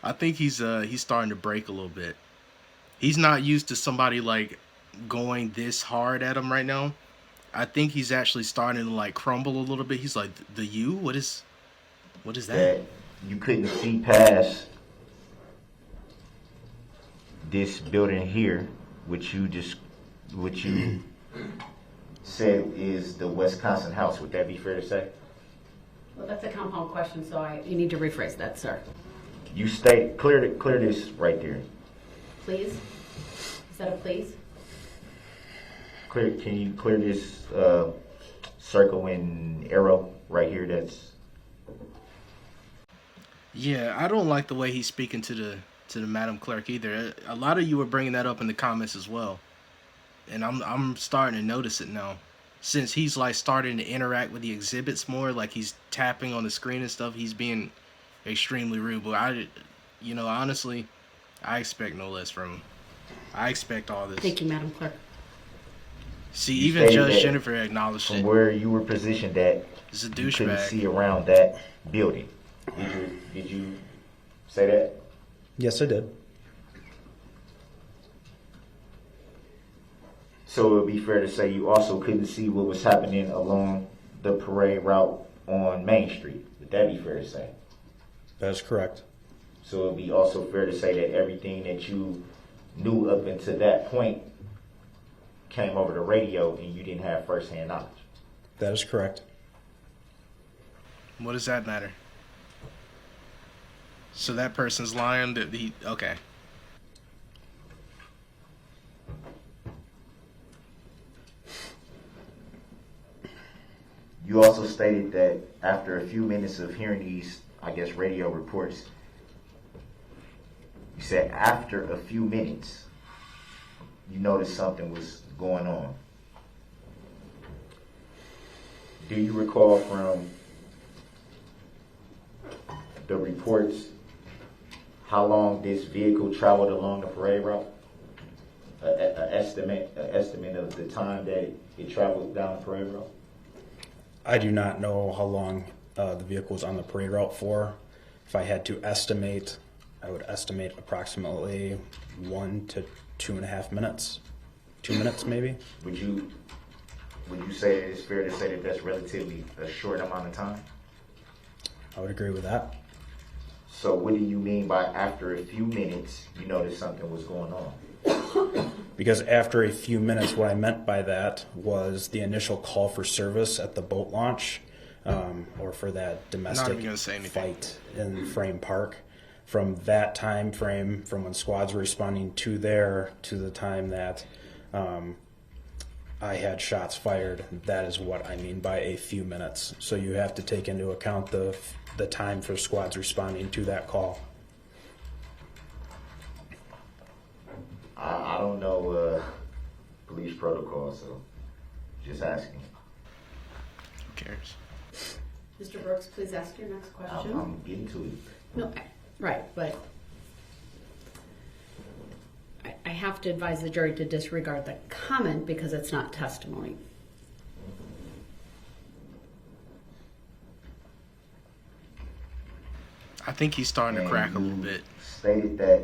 I think he's starting to break a little bit. He's not used to somebody like going this hard at him right now. I think he's actually starting to like crumble a little bit. He's like, the you? What is that? that you couldn't see past this building here, which you said is the Wisconsin house. Would that be fair to say? Well, that's a compound question, so you need to rephrase that, sir. You state clear this right there. Please? Is that a please? Can you clear this circle and arrow right here? That's Yeah, I don't like the way he's speaking to the Madam Clerk either. A lot of you were bringing that up in the comments as well, and I'm starting to notice it now. Since he's like starting to interact with the exhibits more, like he's tapping on the screen and stuff, he's being extremely rude. But honestly, I expect no less from him. I expect all this. Thank you, Madam Clerk. See, even Judge Jennifer acknowledged from it. where you were positioned at. It's a You couldn't douchebag. see around that building. Did you say that? Yes, I did. So it would be fair to say you also couldn't see what was happening along the parade route on Main Street. Would that be fair to say? That is correct. So it would be also fair to say that everything that you knew up until that point came over the radio and you didn't have first-hand knowledge. That is correct. What does that matter? So that person's lying. Okay. You also stated that after a few minutes of hearing these, I guess, radio reports, you said after a few minutes, you noticed something was going on. Do you recall from the reports how long this vehicle traveled along the parade route? An estimate of the time that it traveled down the parade route? I do not know how long the vehicle was on the parade route for. If I had to estimate, I would estimate approximately 1 to 2.5 minutes. 2 minutes, maybe. Would you say it's fair to say that that's relatively a short amount of time? I would agree with that. So what do you mean by after a few minutes you noticed something was going on? Because after a few minutes, what I meant by that was the initial call for service at the boat launch, or for that domestic fight in Frame Park. From that time frame, from when squads were responding to there to the time that I had shots fired, that is what I mean by a few minutes. So you have to take into account the time for squads responding to that call. I don't know police protocol, so just asking. Who cares? Mr. Brooks, please ask your next question. I'm getting to it. No, right, but I have to advise the jury to disregard the comment because it's not testimony. I think he's starting to crack a little bit. Stated that.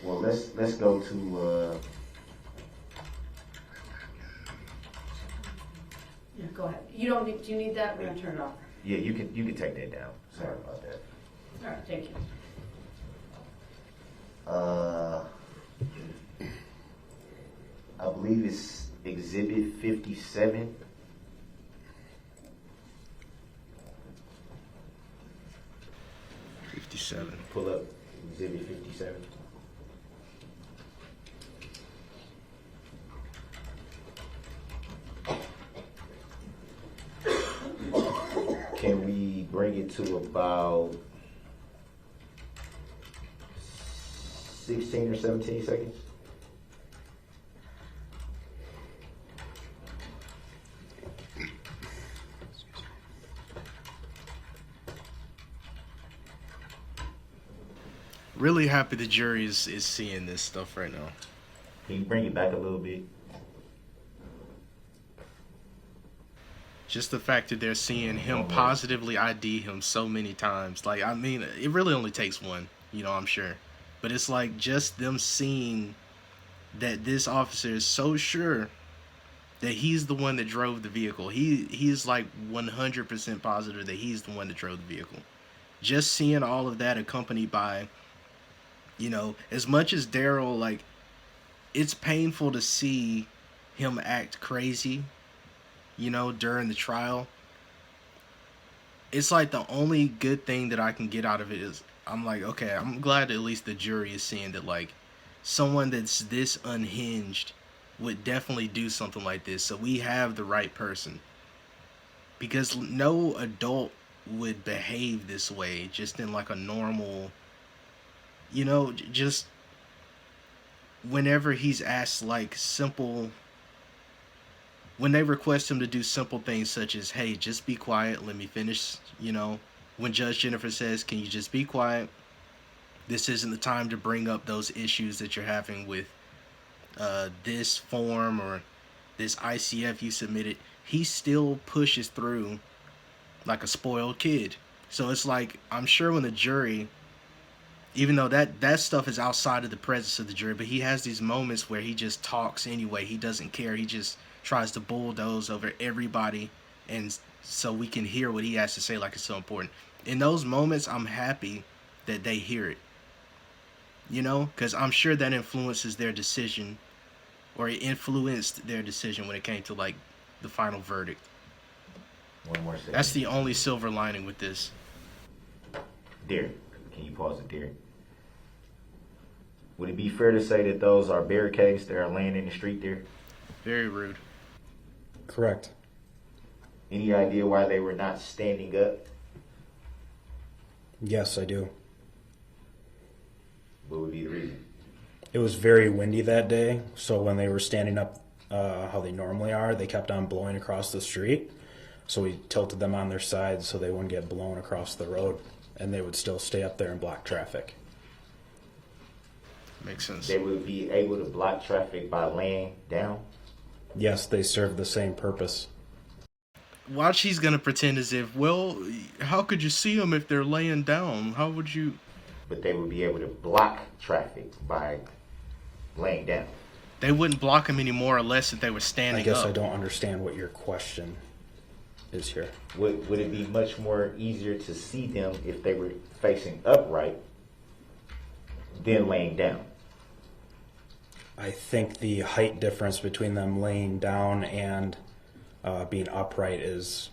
Well, let's go to. Yeah, go ahead. You don't need. Do you need that? We're gonna turn it off. Yeah, you can take that down. Sorry about that. All right, thank you. I believe it's Exhibit 57. Pull up Exhibit 57. Can we bring it to about 16 or 17 seconds? Really happy the jury is seeing this stuff right now. Can you bring it back a little bit? Just the fact that they're seeing him positively ID him so many times. Like, I mean, it really only takes one, you know, I'm sure. But it's like just them seeing that this officer is so sure that he's the one that drove the vehicle. He's like 100% positive that he's the one that drove the vehicle. Just seeing all of that accompanied by, you know, as much as Darrell, like, it's painful to see him act crazy, you know, during the trial. It's like the only good thing that I can get out of it is I'm like, okay, I'm glad at least the jury is seeing that, like, someone that's this unhinged would definitely do something like this. So we have the right person. Because no adult would behave this way just in like a normal, you know, just whenever he's asked like simple, when they request him to do simple things such as, hey, just be quiet, let me finish, you know, when Judge Jennifer says, can you just be quiet? This isn't the time to bring up those issues that you're having with this form or this ICF you submitted. He still pushes through like a spoiled kid. So it's like, I'm sure when the jury, even though that stuff is outside of the presence of the jury, but he has these moments where he just talks anyway. He doesn't care. He just tries to bulldoze over everybody, and so we can hear what he has to say like it's so important. In those moments, I'm happy that they hear it, you know, because I'm sure that influences their decision, or it influenced their decision when it came to like the final verdict. One more second. That's the only silver lining with this. Derek, can you pause it, Derek? Would it be fair to say that those are barricades that are laying in the street there? Very rude. Correct. Any idea why they were not standing up? Yes, I do. What would be the reason? It was very windy that day, so when they were standing up how they normally are, they kept on blowing across the street. So we tilted them on their sides so they wouldn't get blown across the road, and they would still stay up there and block traffic. Makes sense. They would be able to block traffic by laying down? Yes, they serve the same purpose. Watch, he's gonna pretend as if, well, how could you see them if they're laying down? How would you? But they would be able to block traffic by laying down. They wouldn't block them anymore unless if they were standing I guess up. I don't understand what your question is here. Would it be much more easier to see them if they were facing upright than laying down? I think the height difference between them laying down and being upright is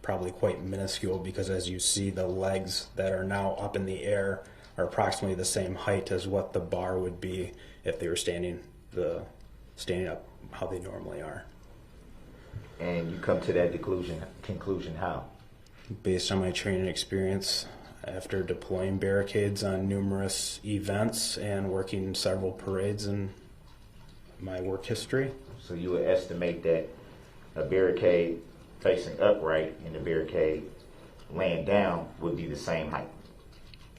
probably quite minuscule, because as you see, the legs that are now up in the air are approximately the same height as what the bar would be if they were standing up how they normally are. And you come to that conclusion how? Based on my training experience after deploying barricades on numerous events and working several parades in my work history. So you would estimate that a barricade facing upright and a barricade laying down would be the same height?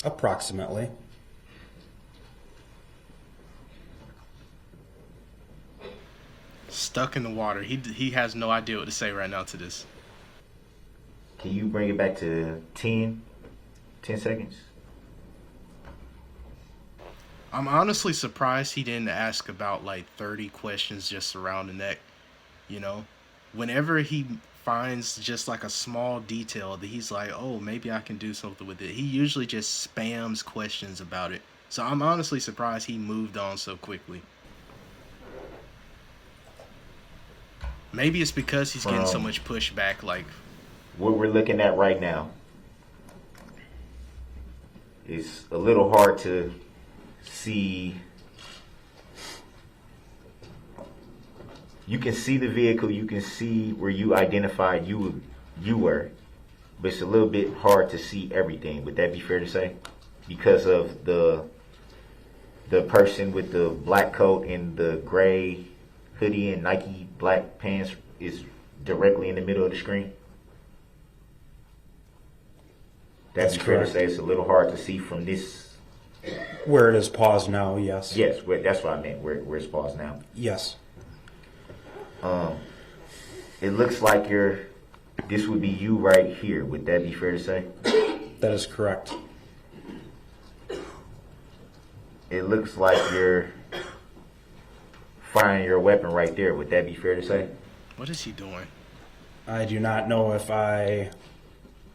Approximately. Stuck in the water. He has no idea what to say right now to this. Can you bring it back to 10 seconds? I'm honestly surprised he didn't ask about like 30 questions just surrounding that, you know? Whenever he finds just like a small detail that he's like, oh, maybe I can do something with it, he usually just spams questions about it. So I'm honestly surprised he moved on so quickly. Maybe it's because he's getting so much pushback, like... What we're looking at right now is a little hard to see. You can see the vehicle, you can see where you identified you were, but it's a little bit hard to see everything. Would that be fair to say? Because of the person with the black coat and the gray hoodie and Nike black pants is directly in the middle of the screen? That'd be fair to say it's a little hard to see from this. Where it is paused now, yes. Yes, that's what I meant, where it's paused now. Yes. It looks like this would be you right here. Would that be fair to say? That is correct. It looks like you're firing your weapon right there. Would that be fair to say? What is he doing? I do not know if I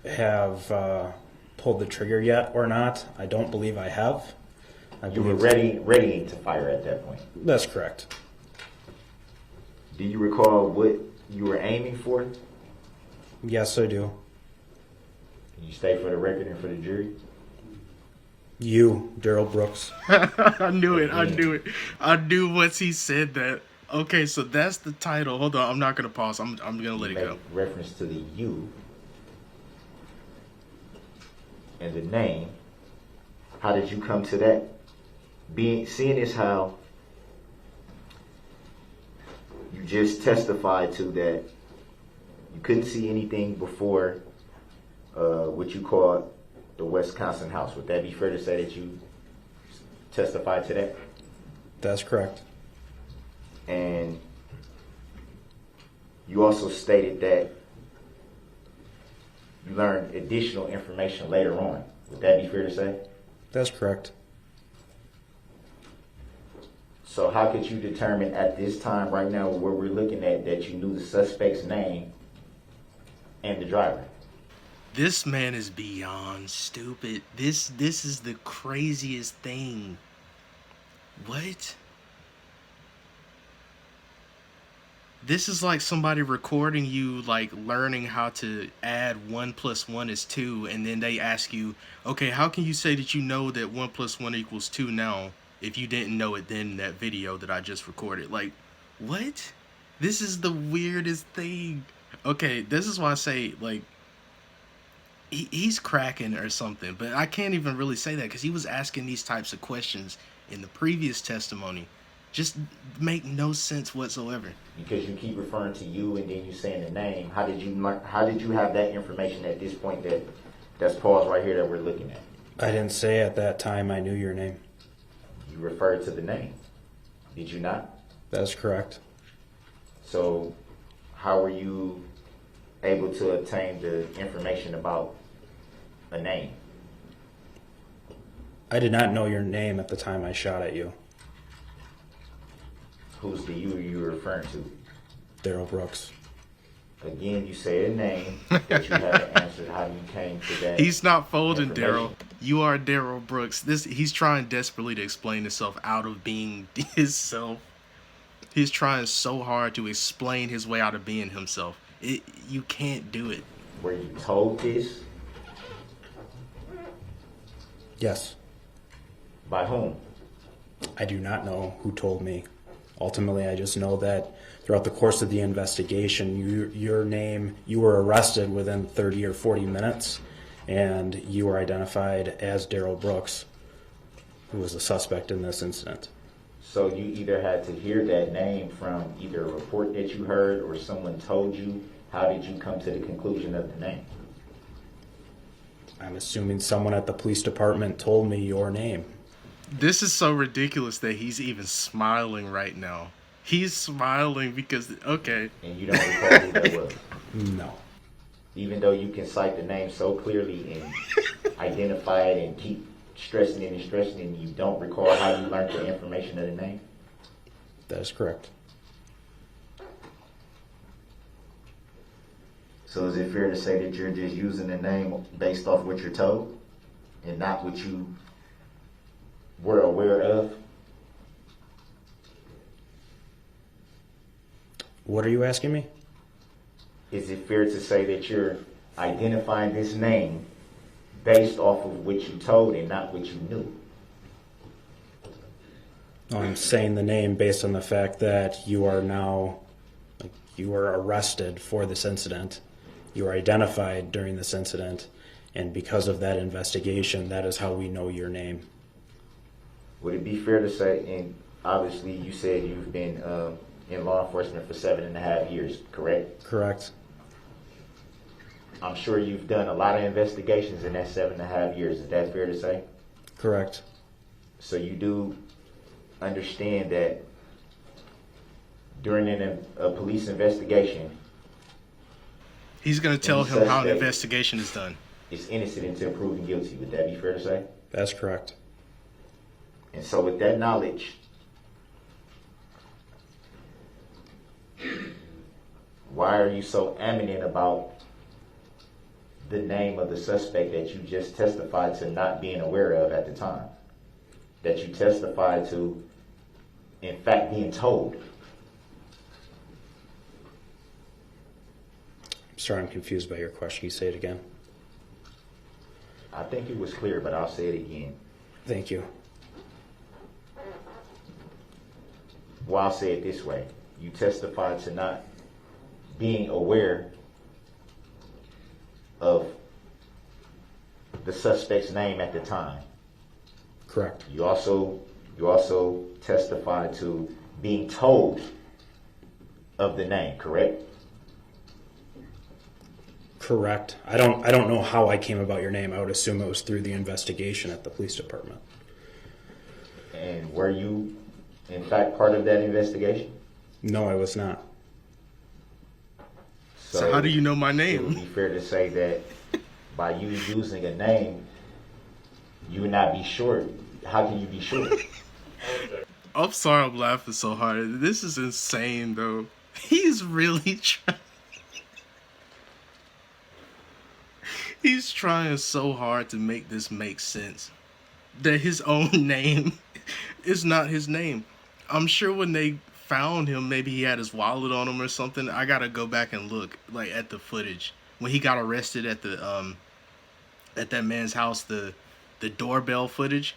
have pulled the trigger yet or not. I don't believe I have. You were ready to fire at that point. That's correct. Do you recall what you were aiming for? Yes, I do. Can you state for the record and for the jury? You, Darrell Brooks. I knew it. I knew once he said that. Okay, so that's the title. Hold on, I'm not gonna pause. I'm gonna let it go. Reference to the you and the name. How did you come to that? Seeing as how you just testified to that you couldn't see anything before what you call the Wisconsin house. Would that be fair to say that you testified to that? That's correct. And you also stated that you learned additional information later on. Would that be fair to say? That's correct. So how could you determine at this time right now where we're looking at that you knew the suspect's name and the driver? This man is beyond stupid. This is the craziest thing. What? This is like somebody recording you, like learning how to add 1 + 1 is 2, and then they ask you, okay, how can you say that you know that 1 + 1 = 2 now if you didn't know it then in that video that I just recorded? Like, what? This is the weirdest thing. Okay, this is why I say, like, he's cracking or something, but I can't even really say that because he was asking these types of questions in the previous testimony. Just make no sense whatsoever. Because you keep referring to you and then you saying the name. How did you have that information at this point that's paused right here that we're looking at? I didn't say at that time I knew your name. You referred to the name. Did you not? That's correct. So how were you able to obtain the information about a name? I did not know your name at the time I shot at you. Who's the you were referring to? Darrell Brooks. Again, you say a name that you haven't answered how you came to that. He's not folding, Darrell. You are Darrell Brooks. He's trying desperately to explain himself out of being himself. He's trying so hard to explain his way out of being himself. You can't do it. Were you told this? Yes. By whom? I do not know who told me. Ultimately, I just know that throughout the course of the investigation, you were arrested within 30 or 40 minutes, and you were identified as Darrell Brooks, who was the suspect in this incident. So you either had to hear that name from either a report that you heard or someone told you. How did you come to the conclusion of the name? I'm assuming someone at the police department told me your name. This is so ridiculous that he's even smiling right now. He's smiling because, okay. And you don't recall who that was? No. Even though you can cite the name so clearly and identify it and keep stressing it and stressing it, and you don't recall how you learned the information of the name? That is correct. So is it fair to say that you're just using the name based off what you're told and not what you were aware of? What are you asking me? Is it fair to say that you're identifying this name based off of what you told and not what you knew? I'm saying the name based on the fact that you are now, you were arrested for this incident. You were identified during this incident, and because of that investigation, that is how we know your name. Would it be fair to say, and obviously you said you've been in law enforcement for 7.5 years, correct? Correct. I'm sure you've done a lot of investigations in that 7.5 years. Is that fair to say? Correct. So you do understand that during a police investigation, he's going to tell him how an suspect investigation is done. Is innocent until proven guilty. Would that be fair to say? That's correct. And so with that knowledge, why are you so adamant about the name of the suspect that you just testified to not being aware of at the time? That you testified to, in fact, being told? I'm sorry, I'm confused by your question. Can you say it again? I think it was clear, but I'll say it again. Thank you. Well, I'll say it this way. You testified to not being aware of the suspect's name at the time. Correct. You also testified to being told of the name, correct? Correct. I don't know how I came about your name. I would assume it was through the investigation at the police department. And were you, in fact, part of that investigation? No, I was not. So how do you know my name? It would be fair to say that by you using a name, you would not be sure. How can you be sure? I'm sorry I'm laughing so hard. This is insane, though. He's really trying. He's trying so hard to make this make sense. That his own name is not his name. I'm sure when they found him, maybe he had his wallet on him or something. I gotta go back and look like at the footage when he got arrested at the at that man's house, the doorbell footage.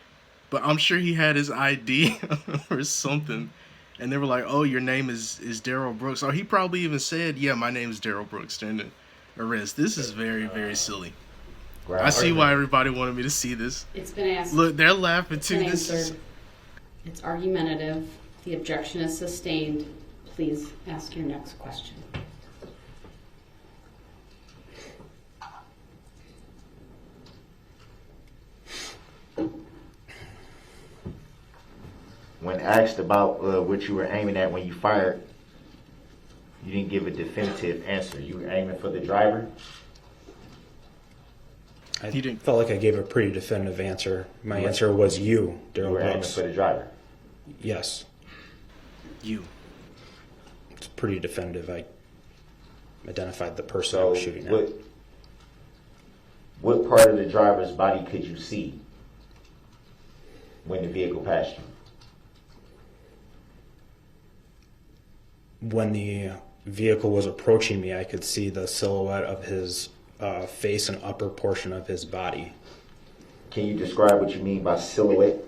But I'm sure he had his ID or something, and they were like, "Oh, your name is Darrell Brooks," or he probably even said, "Yeah, my name is Darrell Brooks." During the arrest. This is very, very silly. I see why everybody wanted me to see this. It's been asked. Look, they're laughing too. It's been answered. It's argumentative. The objection is sustained. Please ask your next question. When asked about what you were aiming at when you fired, you didn't give a definitive answer. You were aiming for the driver? I felt like I gave a pretty definitive answer. My answer was you, Darrell You were aiming Brooks. for the driver? Yes. You. It's pretty definitive. I identified the person I was shooting at. What part of the driver's body could you see when the vehicle passed you? When the vehicle was approaching me, I could see the silhouette of his face and upper portion of his body. Can you describe what you mean by silhouette?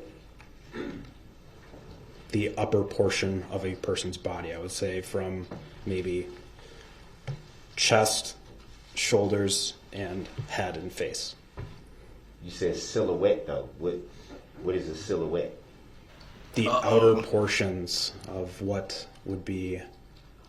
The upper portion of a person's body, I would say, from maybe chest, shoulders, and head and face. You said silhouette, though. What is a silhouette? The outer portions of what would be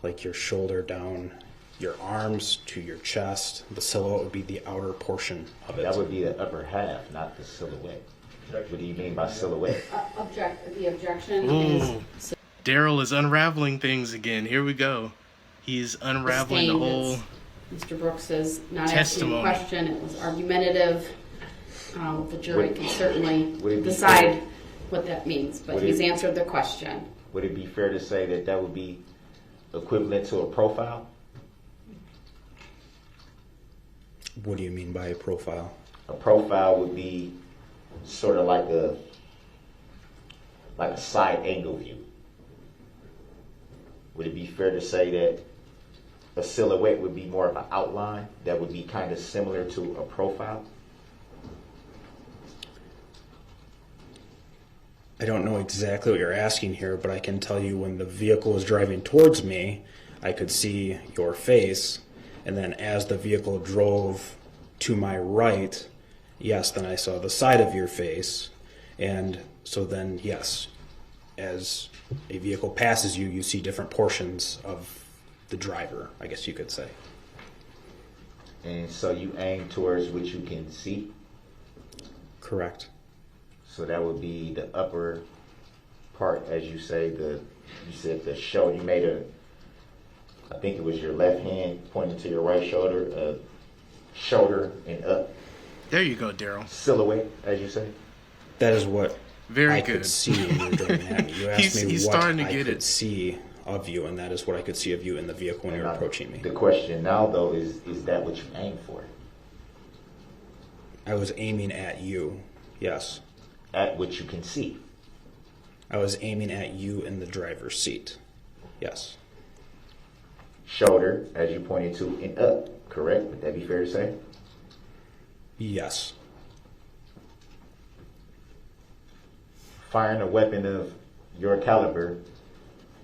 like your shoulder down, your arms to your chest. The silhouette would be the outer portion of it. That would be the upper half, not the silhouette. What do you mean by silhouette? The objection is... Darrell is unraveling things again. Here we go. He's unraveling the whole Mr. Brooks is not testimony. asking a question. It was argumentative. The jury can certainly decide what that means, but he's answered the question. Would it be fair to say that that would be equivalent to a profile? What do you mean by a profile? A profile would be sort of like a side angle view. Would it be fair to say that a silhouette would be more of an outline that would be kind of similar to a profile? I don't know exactly what you're asking here, but I can tell you when the vehicle was driving towards me, I could see your face, and then as the vehicle drove to my right, yes, then I saw the side of your face, and so then, yes, as a vehicle passes you, you see different portions of the driver, I guess you could say. And so you aim towards what you can see? Correct. So that would be the upper part, as you say, you said the shoulder, you made I think it was your left hand pointing to your right shoulder, shoulder and up. There you go, Darrell. Silhouette, as you say. That is what Very I good. could see when you were driving at me. You asked me He's what starting to I get could it. see of you, and that is what I could see of you in the vehicle when you were approaching me. The question now, though, is that what you aim for? I was aiming at you, yes. At what you can see? I was aiming at you in the driver's seat, yes. Shoulder, as you pointed to, and up, correct? Would that be fair to say? Yes. Firing a weapon of your caliber,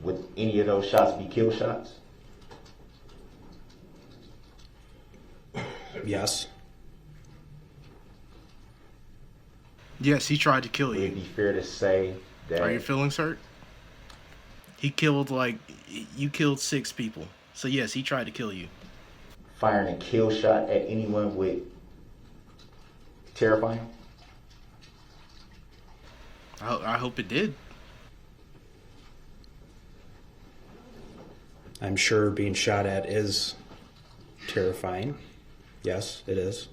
would any of those shots be kill shots? Yes. Yes, he tried to kill Would it you. be fair to say that... Are your feelings hurt? You killed 6 people. So yes, he tried to kill you. firing a kill shot at anyone would terrify him? I hope it did. I'm sure being shot at is terrifying. Yes, it is.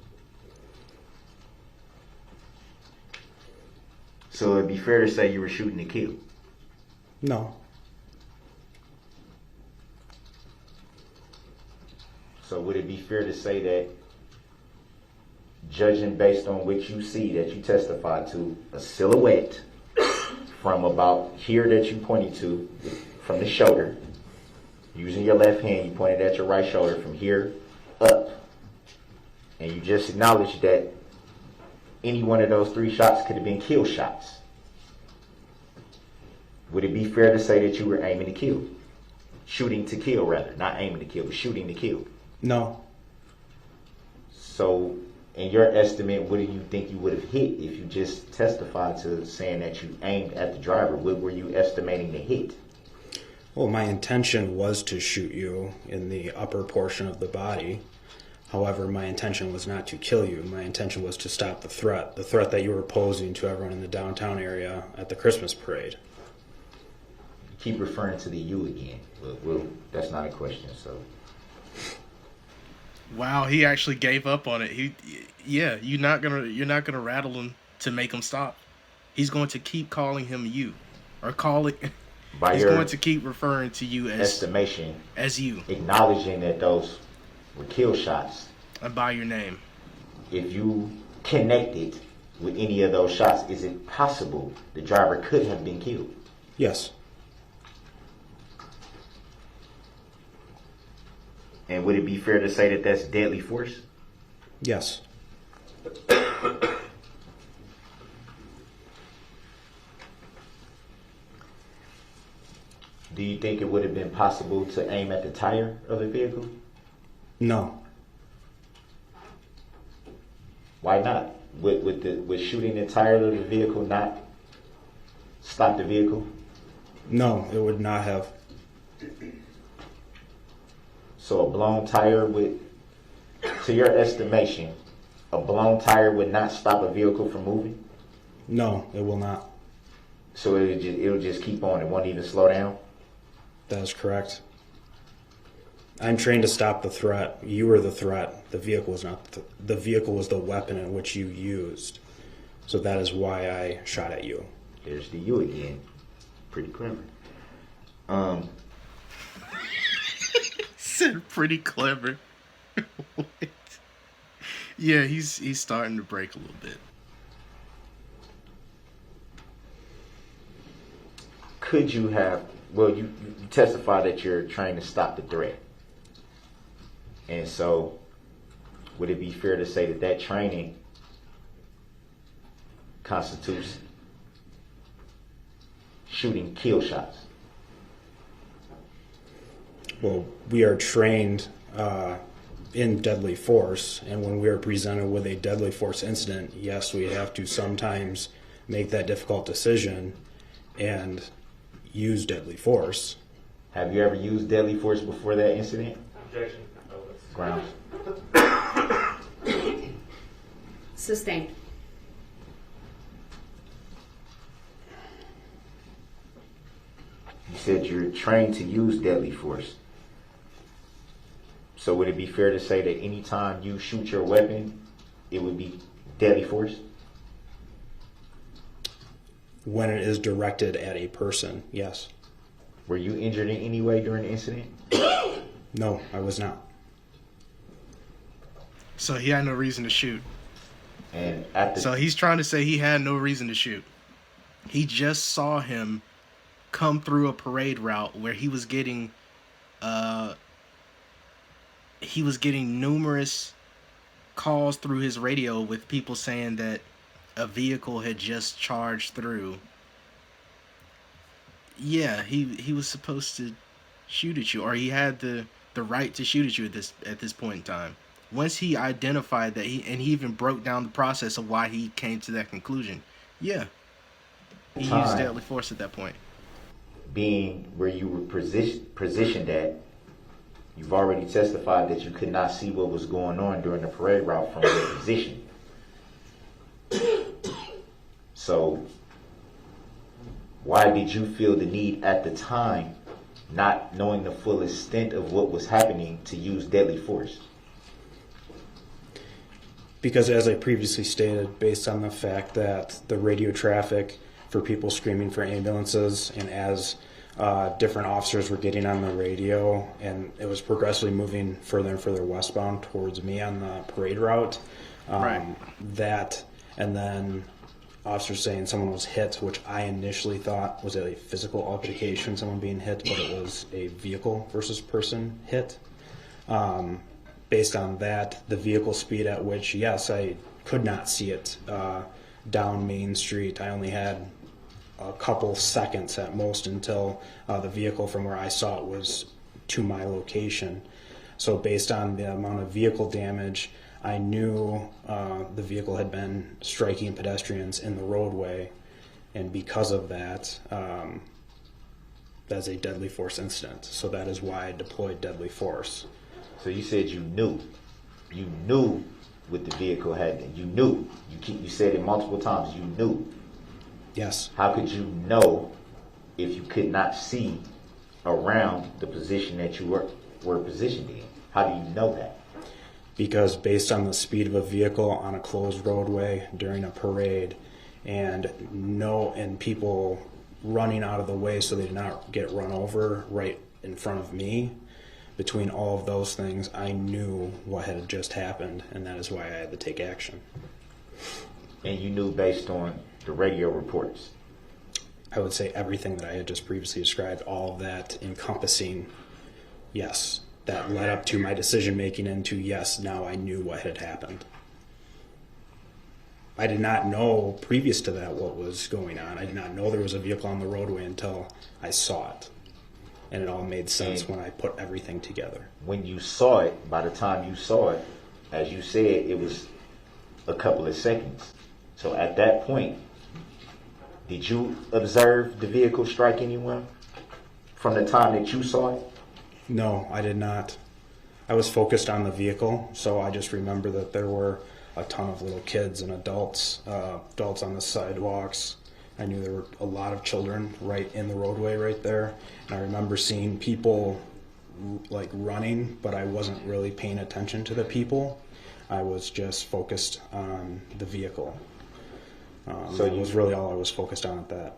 So it'd be fair to say you were shooting to kill? No. So would it be fair to say that, judging based on what you see, that you testified to, a silhouette from about here that you pointed to, from the shoulder, using your left hand, you pointed at your right shoulder from here up, and you just acknowledged that any one of those 3 shots could have been kill shots? Would it be fair to say that you were aiming to kill? Shooting to kill, rather. Not aiming to kill, but shooting to kill. No. So, in your estimate, what do you think you would have hit if you just testified to saying that you aimed at the driver? What were you estimating to hit? Well, my intention was to shoot you in the upper portion of the body. However, my intention was not to kill you. My intention was to stop the threat that you were posing to everyone in the downtown area at the Christmas parade. You keep referring to the you again. Well, that's not a question, so. Wow, he actually gave up on it. You're not gonna rattle him to make him stop. He's going to keep calling him you, or he's going to keep referring to you as estimation, as you, acknowledging that those were kill shots. and by your name. If you connected with any of those shots, is it possible the driver could have been killed? Yes. And would it be fair to say that that's deadly force? Yes. Do you think it would have been possible to aim at the tire of the vehicle? No. Why not? Would shooting the tire of the vehicle not stop the vehicle? No, it would not have. So a blown tire would, to your estimation, a blown tire would not stop a vehicle from moving? No, it will not. So it'll just keep on. It won't even slow down? That is correct. I'm trained to stop the threat. You were the threat. The vehicle was not. The vehicle was the weapon in which you used. So that is why I shot at you. There's the you again. Pretty clever. Said pretty clever. What? Yeah, he's starting to break a little bit. Could you have, well, you testify that you're trying to stop the threat. And so, would it be fair to say that training constitutes shooting kill shots? Well, we are trained in deadly force, and when we are presented with a deadly force incident, yes, we have to sometimes make that difficult decision and use deadly force. Have you ever used deadly force before that incident? Objection. Grounds. Sustained. You said you're trained to use deadly force. So would it be fair to say that anytime you shoot your weapon, it would be deadly force? When it is directed at a person, yes. Were you injured in any way during the incident? No, I was not. So he had no reason to shoot. And so he's trying to say he had no reason to shoot. He just saw him come through a parade route where he was getting numerous calls through his radio with people saying that a vehicle had just charged through. Yeah, he was supposed to shoot at you, or he had the right to shoot at you at this point in time. Once he identified that, he even broke down the process of why he came to that conclusion. Yeah, he used deadly force at that point. Being where you were positioned at, you've already testified that you could not see what was going on during the parade route from your position. So why did you feel the need at the time, not knowing the full extent of what was happening, to use deadly force? Because as I previously stated, based on the fact that the radio traffic for people screaming for ambulances, and as different officers were getting on the radio, and it was progressively moving further and further westbound towards me on the parade route, that, and then officers saying someone was hit, which I initially thought was a physical altercation, someone being hit, but it was a vehicle versus person hit. Based on that, the vehicle speed at which, yes, I could not see it down Main Street. I only had a couple seconds at most until the vehicle from where I saw it was to my location. So based on the amount of vehicle damage, I knew the vehicle had been striking pedestrians in the roadway, and because of that, that's a deadly force incident. So that is why I deployed deadly force. So you said you knew what the vehicle had. You knew. You said it multiple times. You knew. Yes. How could you know if you could not see around the position that you were positioned in? How do you know that? Because based on the speed of a vehicle on a closed roadway during a parade, and people running out of the way so they did not get run over right in front of me, between all of those things, I knew what had just happened, and that is why I had to take action. And you knew based on the radio reports? I would say everything that I had just previously described, all of that encompassing, yes, that led up to my decision making into, yes, now I knew what had happened. I did not know previous to that what was going on. I did not know there was a vehicle on the roadway until I saw it. And it all made sense when I put everything together. When you saw it, by the time you saw it, as you said, it was a couple of seconds. So at that point, did you observe the vehicle strike anyone from the time that you saw it? No, I did not. I was focused on the vehicle, so I just remember that there were a ton of little kids and adults on the sidewalks. I knew there were a lot of children right in the roadway right there. And I remember seeing people like running, but I wasn't really paying attention to the people. I was just focused on the vehicle. So it was really all I was focused on at that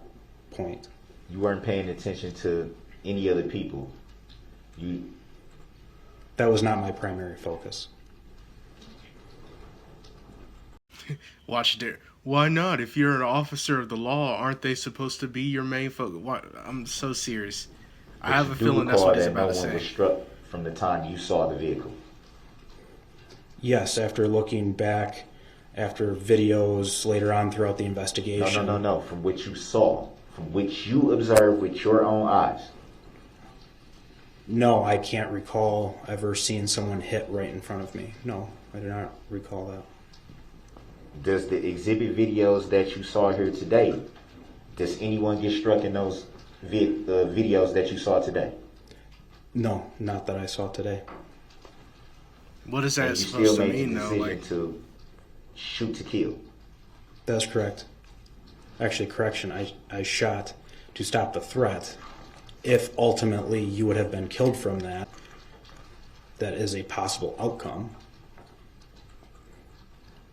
point. You weren't paying attention to any other people? That was not my primary focus. Watch there. Why not? If you're an officer of the law, aren't they supposed to be your main focus? I'm so serious. I have a feeling that's what he's about to say. No one was struck from the time you saw the vehicle? Yes, after looking back, after videos later on throughout the investigation. No. From which you saw, from which you observed with your own eyes. No, I can't recall ever seeing someone hit right in front of me. No, I do not recall that. Does the exhibit videos that you saw here today, does anyone get struck in those videos that you saw today? No, not that I saw today. What is that supposed to mean, though? shoot to kill. That's correct. Actually, correction, I shot to stop the threat. If ultimately you would have been killed from that, that is a possible outcome.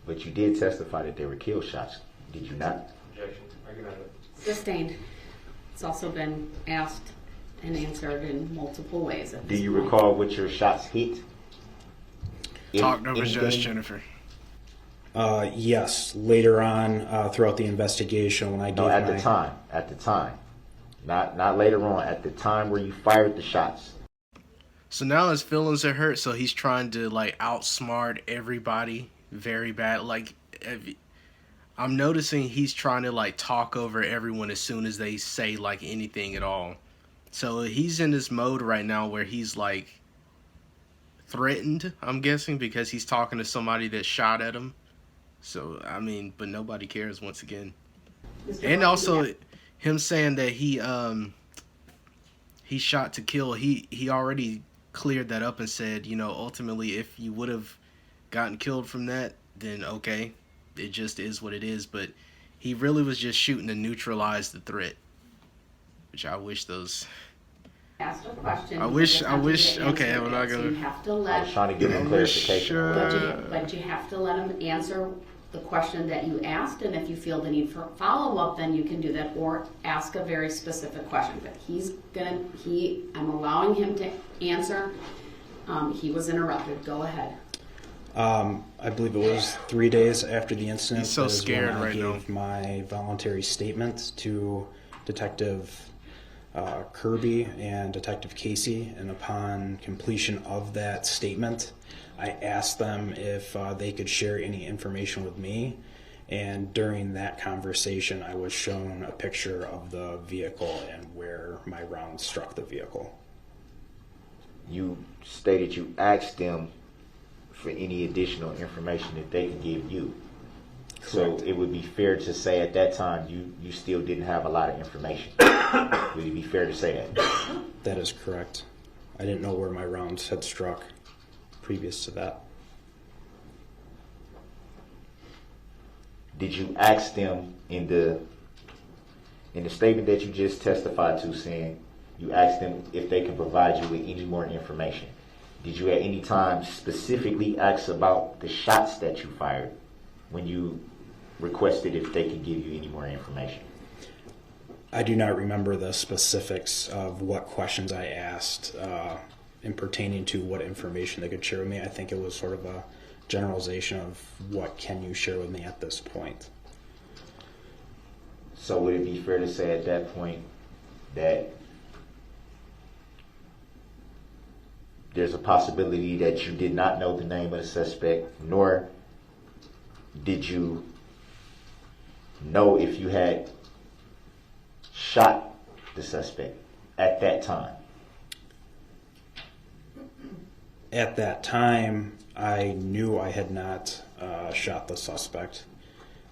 But you did testify that there were kill shots, did you not? Objection. Argumentative. Sustained. It's also been asked and answered in multiple ways. Do you recall what your shots hit? Talked over Judge Jennifer. Yes, later on throughout the investigation when I gave at the time. Not later on, at the time where you fired the shots. So now his feelings are hurt, so he's trying to like outsmart everybody very bad. Like, I'm noticing he's trying to like talk over everyone as soon as they say like anything at all. So he's in this mode right now where he's like threatened, I'm guessing, because he's talking to somebody that shot at him. So, I mean, but nobody cares once again. And also him saying that he shot to kill, he already cleared that up and said, you know, ultimately if you would have gotten killed from that, then okay, it just is what it is. But he really was just shooting to neutralize the threat, which I wish those... Asked a question. I wish, okay, I'm not gonna... So you have to I let... was trying to give him clarification. But you have to let him answer the question that you asked, and if you feel the need for follow-up, then you can do that, or ask a very specific question. But I'm allowing him to answer. He was interrupted. Go ahead. I believe it was 3 days after the incident. He's so scared right now. I gave my voluntary statement to Detective Kirby and Detective Casey, and upon completion of that statement, I asked them if they could share any information with me, and during that conversation I was shown a picture of the vehicle and where my round struck the vehicle. You stated you asked them for any additional information that they could give you. Correct. So it would be fair to say at that time you still didn't have a lot of information. Would it be fair to say that? That is correct. I didn't know where my rounds had struck previous to that. Did you ask them in the statement that you just testified to, saying you asked them if they can provide you with any more information? Did you at any time specifically ask about the shots that you fired when you requested if they could give you any more information? I do not remember the specifics of what questions I asked in pertaining to what information they could share with me. I think it was sort of a generalization of what can you share with me at this point. So would it be fair to say at that point that there's a possibility that you did not know the name of the suspect, nor did you know if you had shot the suspect at that time? At that time, I knew I had not shot the suspect,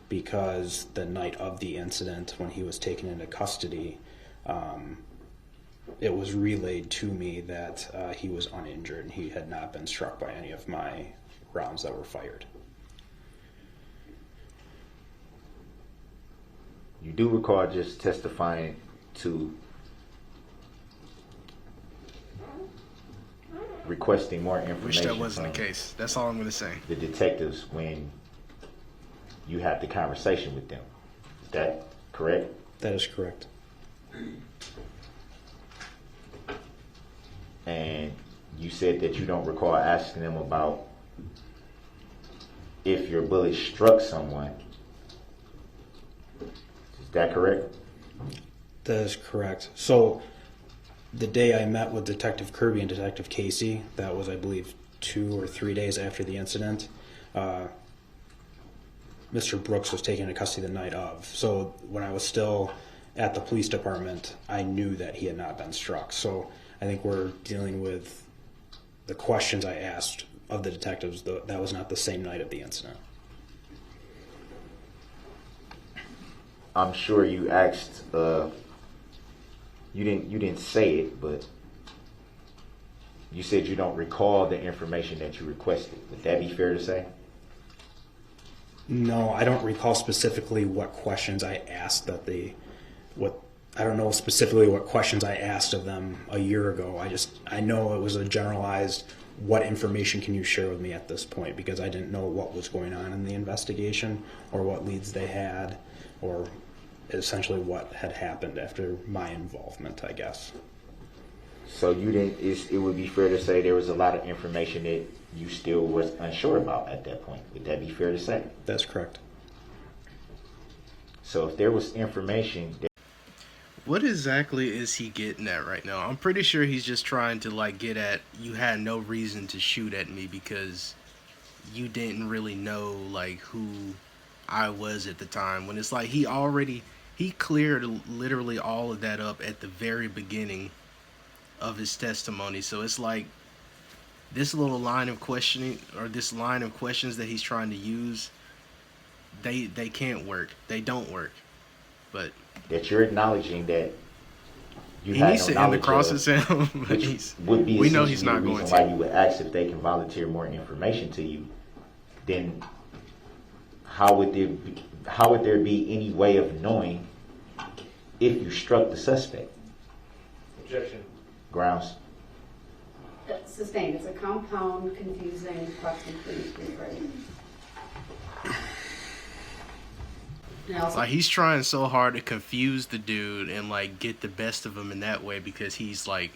because the night of the incident, when he was taken into custody, it was relayed to me that he was uninjured and he had not been struck by any of my rounds that were fired. You do recall just testifying to requesting more information. Wish that wasn't the case. That's all I'm going to say. The detectives when you had the conversation with them. Is that correct? That is correct. And you said that you don't recall asking them about if your bullet struck someone. Is that correct? That is correct. So the day I met with Detective Kirby and Detective Casey, that was, I believe, 2 or 3 days after the incident, Mr. Brooks was taken into custody the night of. So when I was still at the police department, I knew that he had not been struck. So I think we're dealing with the questions I asked of the detectives. That was not the same night of the incident. I'm sure you asked, you didn't say it, but you said you don't recall the information that you requested. Would that be fair to say? No, I don't recall specifically what questions I asked I don't know specifically what questions I asked of them a year ago. I know it was a generalized, what information can you share with me at this point? Because I didn't know what was going on in the investigation or what leads they had or essentially what had happened after my involvement, I guess. So it would be fair to say there was a lot of information that you still was unsure about at that point. Would that be fair to say? That's correct. So if there was information that... What exactly is he getting at right now? I'm pretty sure he's just trying to like get at, you had no reason to shoot at me because you didn't really know like who I was at the time. When it's like he cleared literally all of that up at the very beginning of his testimony. So it's like this little line of questioning or this line of questions that he's trying to use, they can't work. They don't work. But that you're acknowledging that you he had needs no to end the knowledge cross of, exam. which would be we know he's essentially not the going reason to. why you would ask if they can volunteer more information to you. Then how would there be any way of knowing if you struck the suspect? Objection. Grounds. Sustained. It's a compound, confusing question. Please rephrase. Like he's trying so hard to confuse the dude and like get the best of him in that way because he's like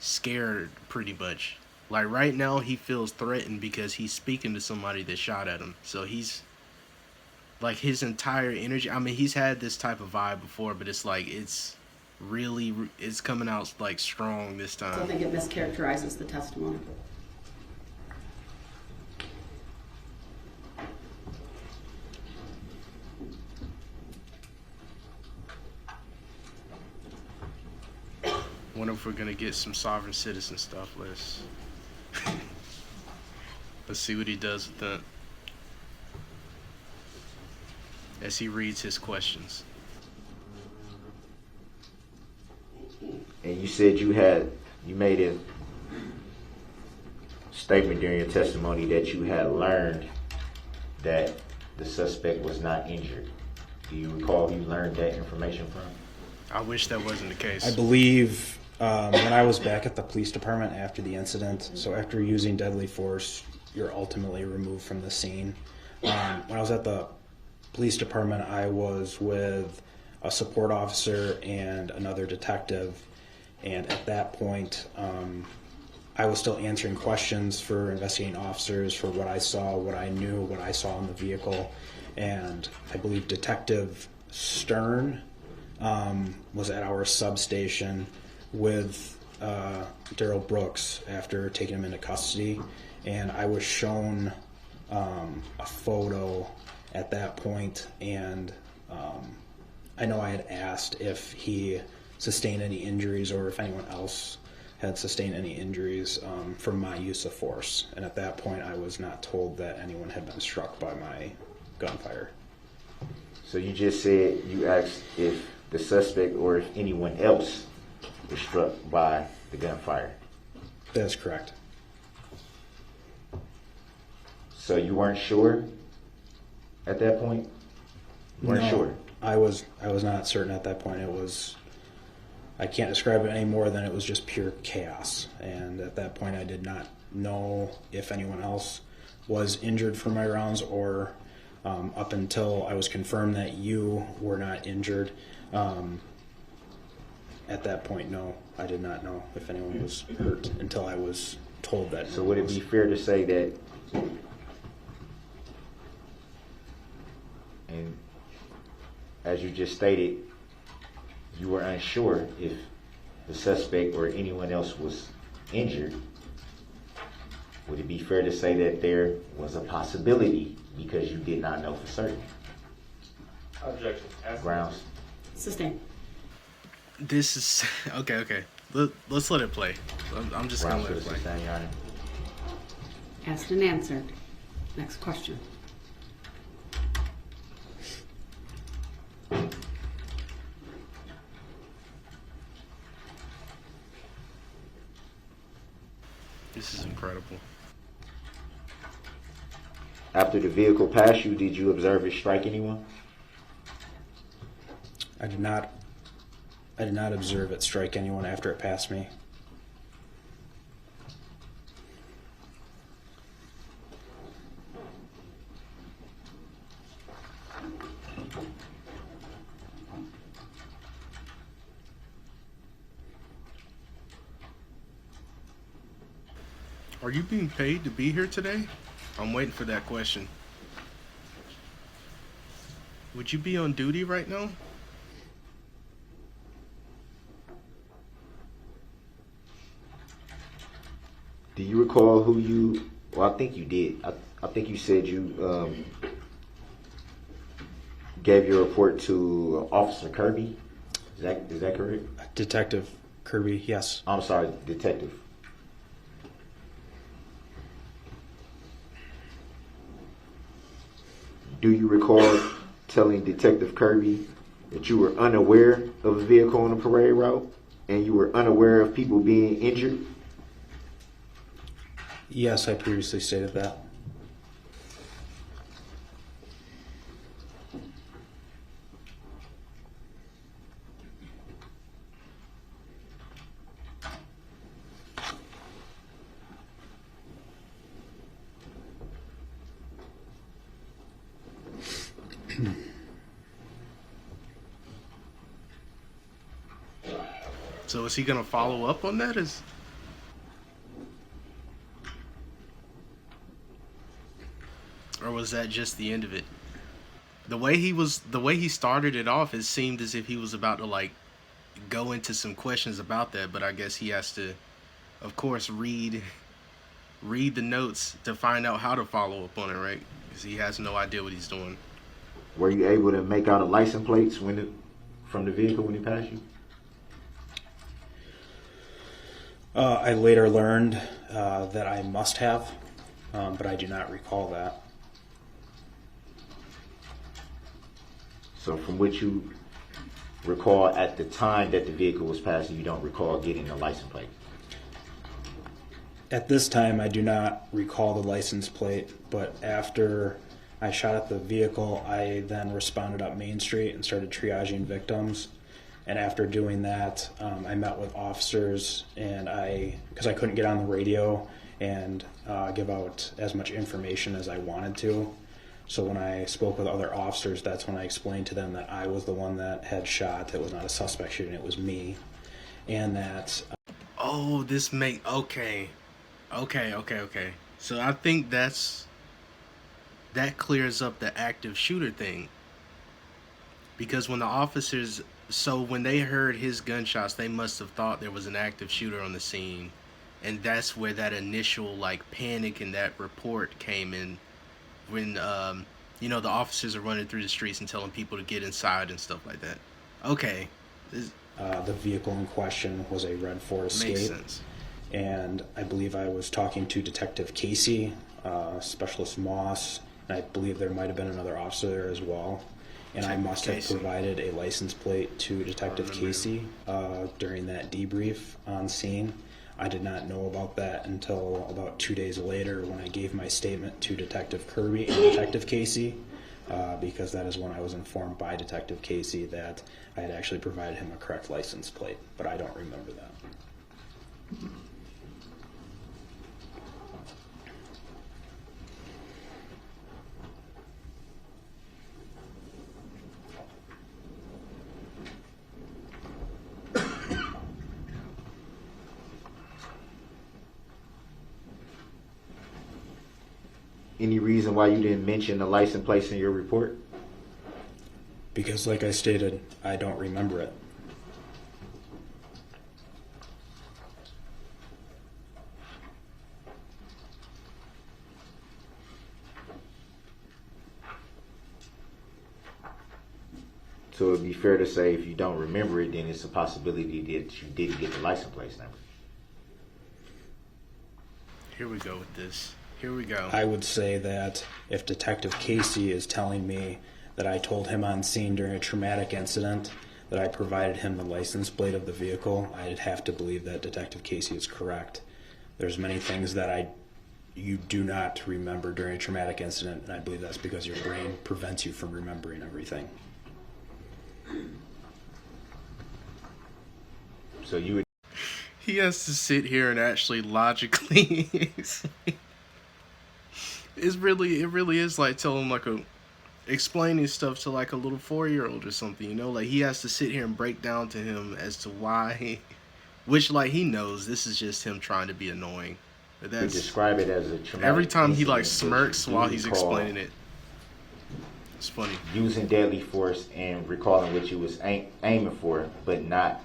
scared pretty much. Like right now he feels threatened because he's speaking to somebody that shot at him. So he's like his entire energy. I mean, he's had this type of vibe before, but it's like it's coming out like strong this time. I think it mischaracterizes the testimony. Wonder if we're gonna get some sovereign citizen stuff. Let's see what he does with that as he reads his questions. And you said you made a statement during your testimony that you had learned that the suspect was not injured. Do you recall who you learned that information from? I wish that wasn't the case. I believe when I was back at the police department after the incident, so after using deadly force, you're ultimately removed from the scene. When I was at the police department, I was with a support officer and another detective, and at that point, I was still answering questions for investigating officers for what I saw, what I knew, what I saw in the vehicle, and I believe Detective Stern was at our substation with Darrell Brooks after taking him into custody, and I was shown a photo at that point, and I know I had asked if he sustained any injuries or if anyone else had sustained any injuries from my use of force, and at that point I was not told that anyone had been struck by my gunfire. So you just said you asked if the suspect or if anyone else was struck by the gunfire. That is correct. So you weren't sure at that point? You weren't sure? I was not certain at that point. I can't describe it any more than it was just pure chaos. And at that point I did not know if anyone else was injured from my rounds or up until I was confirmed that you were not injured. At that point, no, I did not know if anyone was hurt until I was told that. So would it be fair to say that, and as you just stated, you were unsure if the suspect or anyone else was injured? Would it be fair to say that there was a possibility because you did not know for certain? Objection. Grounds. Sustained. This is okay. Let's let it play. I'm just gonna let it play. Asked and answered. Next question. This is incredible. After the vehicle passed you, did you observe it strike anyone? I did not observe it strike anyone after it passed me. Are you being paid to be here today? I'm waiting for that question. Would you be on duty right now? Do you recall who you, well, I think you did. I think you said you gave your report to Officer Kirby. Is that correct? Detective Kirby, yes. I'm sorry, Detective. Do you recall telling Detective Kirby that you were unaware of a vehicle on the parade route and you were unaware of people being injured? Yes, I previously stated that. So is he gonna follow up on that? Or was that just the end of it? The way he started it off, it seemed as if he was about to like go into some questions about that, but I guess he has to, of course, read the notes to find out how to follow up on it, right? Because he has no idea what he's doing. Were you able to make out a license plates from the vehicle when he passed you? I later learned that I must have, but I do not recall that. So from what you recall at the time that the vehicle was passing, you don't recall getting a license plate? At this time, I do not recall the license plate, but after I shot at the vehicle, I then responded up Main Street and started triaging victims. And after doing that, I met with officers, and because I couldn't get on the radio and give out as much information as I wanted to. So when I spoke with other officers, that's when I explained to them that I was the one that had shot. It was not a suspect shooting, it was me. And that... Oh, okay. So I think that clears up the active shooter thing. Because when the officers... So when they heard his gunshots, they must have thought there was an active shooter on the scene. And that's where that initial like panic and that report came in. When, the officers are running through the streets and telling people to get inside and stuff like that. Okay. The vehicle in question was a red Ford Escape. Makes sense. And I believe I was talking to Detective Casey, Specialist Moss, and I believe there might have been another officer there as well. And I must have provided a license plate to Detective Casey during that debrief on scene. I did not know about that until about 2 days later when I gave my statement to Detective Kirby and Detective Casey, because that is when I was informed by Detective Casey that I had actually provided him a correct license plate, but I don't remember that. Any reason why you didn't mention the license plate in your report? Because, like I stated, I don't remember it. So it'd be fair to say if you don't remember it, then it's a possibility that you didn't get the license plate number. Here we go with this. Here we go. I would say that if Detective Casey is telling me that I told him on scene during a traumatic incident that I provided him the license plate of the vehicle, I'd have to believe that Detective Casey is correct. There's many things that I you do not remember during a traumatic incident, and I believe that's because your brain prevents you from remembering everything. So you would. He has to sit here and actually logically. It really is like telling like explaining stuff to like a little 4-year-old or something, you know, like he has to sit here and break down to him as to why, which like he knows this is just him trying to be annoying. But that's, describe it as a traumatic every time he like incident, smirks you while he's recall explaining it. It's funny. using deadly force and recalling what you was aiming for, but not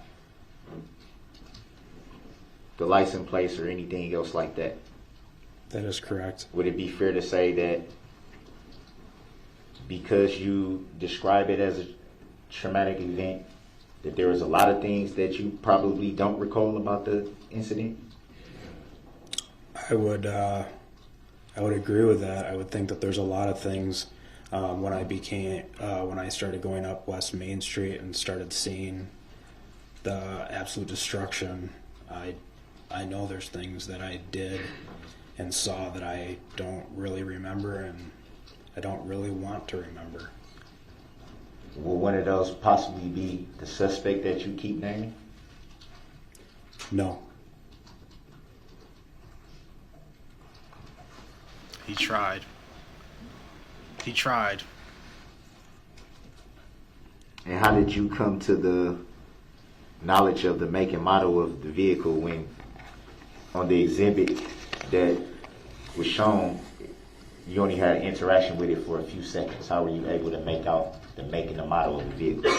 the license plates or anything else like that. That is correct. Would it be fair to say that because you describe it as a traumatic event, that there was a lot of things that you probably don't recall about the incident? I would agree with that. I would think that there's a lot of things when I started going up West Main Street and started seeing the absolute destruction. I know there's things that I did and saw that I don't really remember, and I don't really want to remember. Will one of those possibly be the suspect that you keep naming? No. He tried. He tried. And how did you come to the knowledge of the make and model of the vehicle when on the exhibit that was shown, you only had interaction with it for a few seconds? How were you able to make out the make and the model of the vehicle?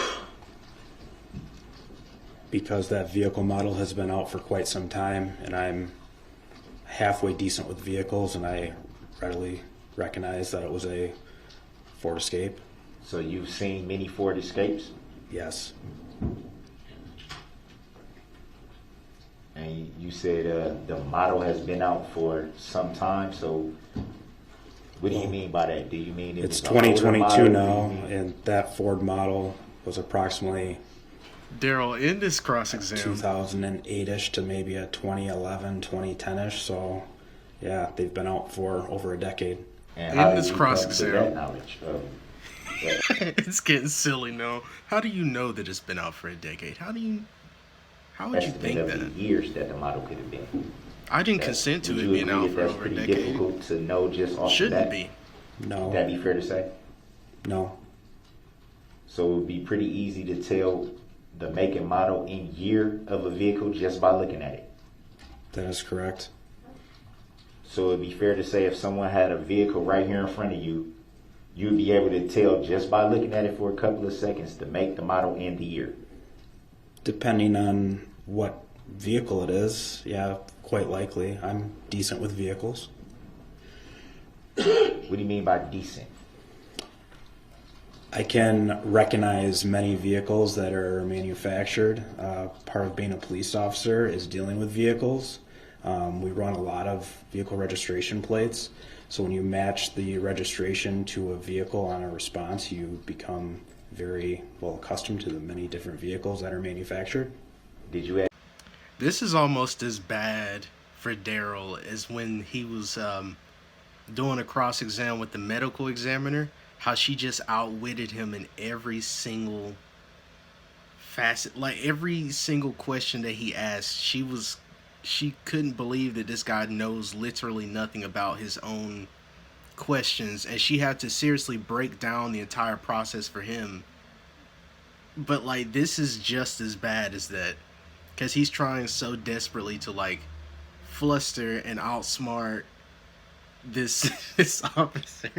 Because that vehicle model has been out for quite some time, and I'm halfway decent with vehicles, and I readily recognize that it was a Ford Escape. So you've seen many Ford Escapes? Yes. And you said the model has been out for some time, so what do you mean by that? Do you mean It's was an older 2022 model? now, and that Ford model was approximately Darrell, in this cross-exam, 2008-ish to maybe a 2011, 2010-ish, so yeah, they've been out for over a decade. And how in did this you come to cross-exam, that knowledge of that? it's getting silly now. How do you know that it's been out for a decade? How would you Estimate think of that? the years that the model could have been. I didn't consent to Would it you being agree out that for that's over a pretty decade. difficult to know just off the Shouldn't bat? be. No. Would that be fair to say? No. So it would be pretty easy to tell the make and model and year of a vehicle just by looking at it. That is correct. So it'd be fair to say if someone had a vehicle right here in front of you, you'd be able to tell just by looking at it for a couple of seconds the make, the model, and the year. Depending on what vehicle it is, yeah, quite likely. I'm decent with vehicles. What do you mean by decent? I can recognize many vehicles that are manufactured. Part of being a police officer is dealing with vehicles. We run a lot of vehicle registration plates. So when you match the registration to a vehicle on a response, you become very well accustomed to the many different vehicles that are manufactured. Did you ask? This is almost as bad for Darrell as when he was doing a cross-exam with the medical examiner, how she just outwitted him in every single facet. Like every single question that he asked, she couldn't believe that this guy knows literally nothing about his own questions, and she had to seriously break down the entire process for him. But like, this is just as bad as that, because he's trying so desperately to like fluster and outsmart this officer,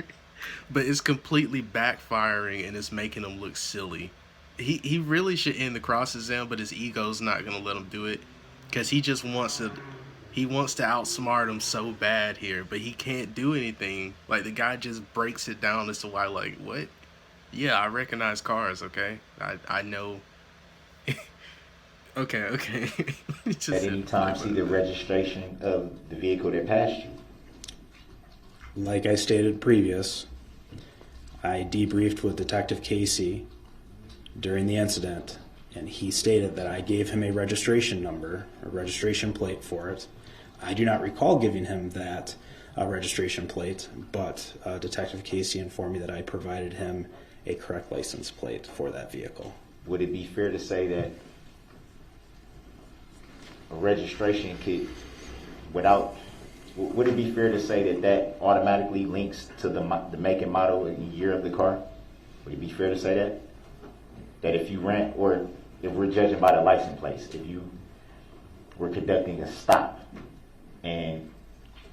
but it's completely backfiring and it's making him look silly. He really should end the cross exam, but his ego's not gonna let him do it, because he just wants to outsmart him so bad here, but he can't do anything. Like, the guy just breaks it down as to why, like, what? Yeah, I recognize cars, okay? I know. Okay. At any time see the registration of the vehicle that passed you? Like I stated previous, I debriefed with Detective Casey during the incident, and he stated that I gave him a registration number, a registration plate for it. I do not recall giving him that. registration plate, but Detective Casey informed me that I provided him a correct license plate for that vehicle. Would it be fair to say that a registration kit would it be fair to say that that automatically links to the make and model and year of the car? Would it be fair to say that? That if you rent, or if we're judging by the license plates, if you were conducting a stop, and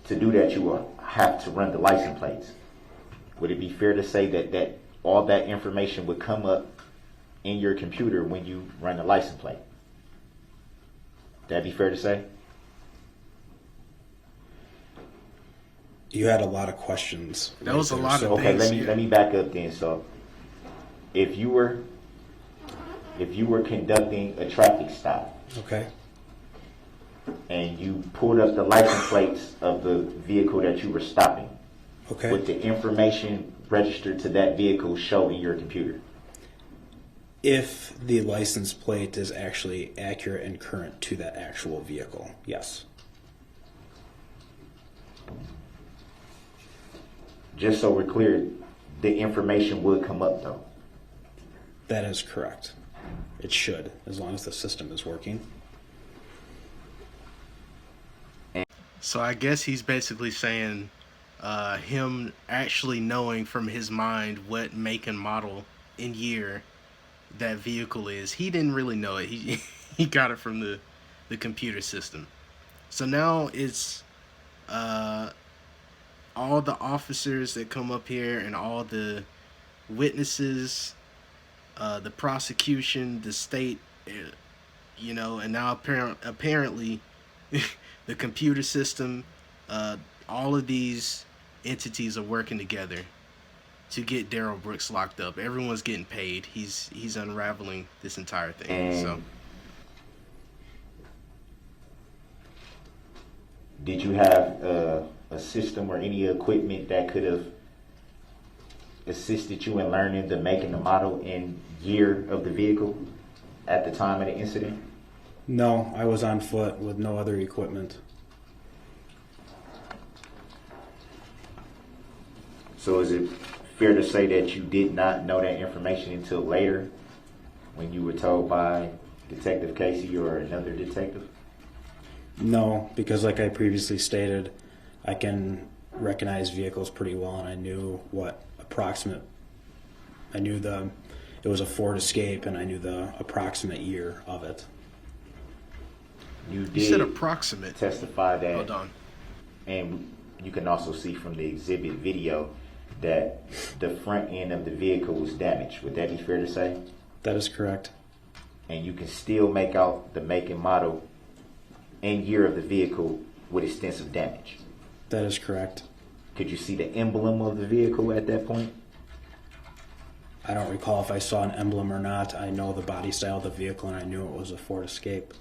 to do that you will have to run the license plates, would it be fair to say that all that information would come up in your computer when you run the license plate? That'd be fair to say? You had a lot of questions. That was a lot of okay, things. let me back up then. So if you were conducting a traffic stop, Okay. and you pulled up the license plates of the vehicle that you were stopping, Okay. would the information registered to that vehicle show in your computer? If the license plate is actually accurate and current to that actual vehicle, yes. Just so we're clear, the information would come up though. That is correct. It should, as long as the system is working. So I guess he's basically saying him actually knowing from his mind what make and model and year that vehicle is. He didn't really know it. He got it from the computer system. So now it's all the officers that come up here and all the witnesses, the prosecution, the state, and now apparently the computer system, all of these entities are working together to get Darrell Brooks locked up. Everyone's getting paid. He's unraveling this entire thing. And so, did you have a system or any equipment that could have assisted you in learning the make and the model and year of the vehicle at the time of the incident? No, I was on foot with no other equipment. So is it fair to say that you did not know that information until later when you were told by Detective Casey or another detective? No, because like I previously stated, I can recognize vehicles pretty well, and I knew it was a Ford Escape, and I knew the approximate year of it. You said approximate. Testify that. Hold on. And you can also see from the exhibit video that the front end of the vehicle was damaged. Would that be fair to say? That is correct. And you can still make out the make and model and year of the vehicle with extensive damage. That is correct. Could you see the emblem of the vehicle at that point? I don't recall if I saw an emblem or not. I know the body style of the vehicle, and I knew it was a Ford Escape.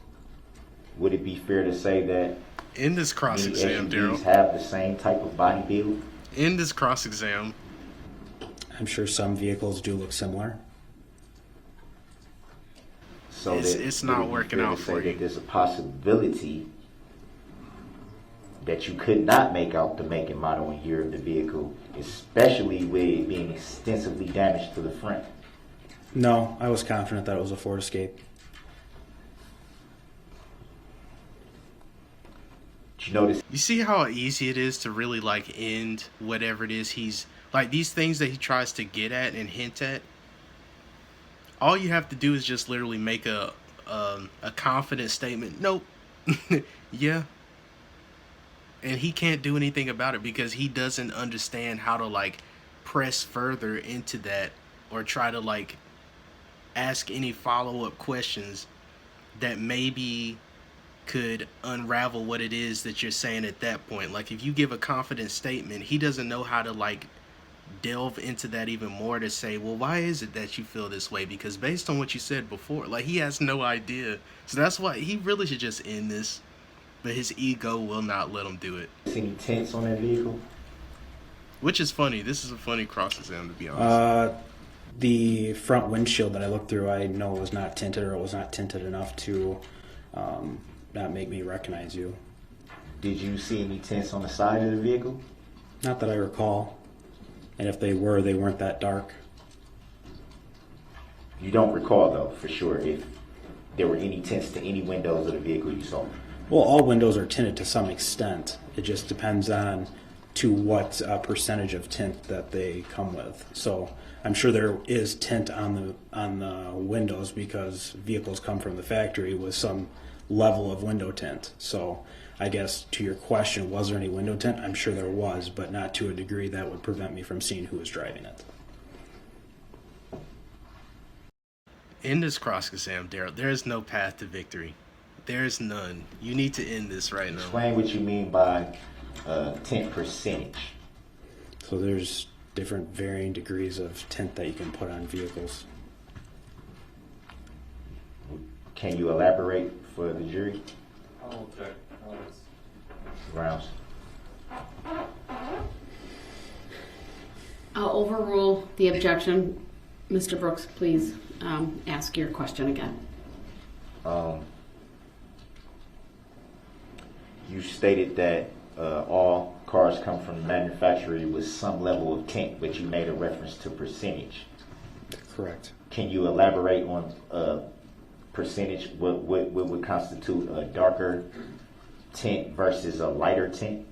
Would it be fair to say that In this cross-exam, Darrell. have the same type of body build? In this cross-exam, I'm sure some vehicles do look similar. So it's not working out for you. There's a possibility that you could not make out the make and model and year of the vehicle, especially with it being extensively damaged to the front. No, I was confident that it was a Ford Escape. Did you notice? You see how easy it is to really end whatever it is he's these things that he tries to get at and hint at. All you have to do is just literally make a confident statement. Nope. Yeah. And he can't do anything about it because he doesn't understand how to press further into that or try to ask any follow-up questions that maybe could unravel what it is that you're saying at that point. If you give a confident statement, he doesn't know how to delve into that even more to say, well, why is it that you feel this way? Because based on what you said before, he has no idea. So that's why he really should just end this, but his ego will not let him do it. Any tints on that vehicle? Which is funny. This is a funny cross-exam, to be honest. The front windshield that I looked through, I know was not tinted, or it was not tinted enough to not make me recognize you. Did you see any tints on the side of the vehicle? Not that I recall. And if they were, they weren't that dark. You don't recall, though, for sure, if there were any tints to any windows of the vehicle you saw? Well, all windows are tinted to some extent. It just depends on to what percentage of tint that they come with. So I'm sure there is tint on the windows because vehicles come from the factory with some level of window tint. So I guess to your question, was there any window tint? I'm sure there was, but not to a degree that would prevent me from seeing who was driving it. In this cross exam, Darrell, there is no path to victory. There is none. You need to end this right now. Explain what you mean by tint percentage. So there's different varying degrees of tint that you can put on vehicles. Can you elaborate for the jury? I'll object. Rounds. I'll overrule the objection. Mr. Brooks, please ask your question again. You stated that all cars come from the manufacturer with some level of tint, but you made a reference to percentage. Correct. Can you elaborate on percentage? What would constitute a darker tint versus a lighter tint?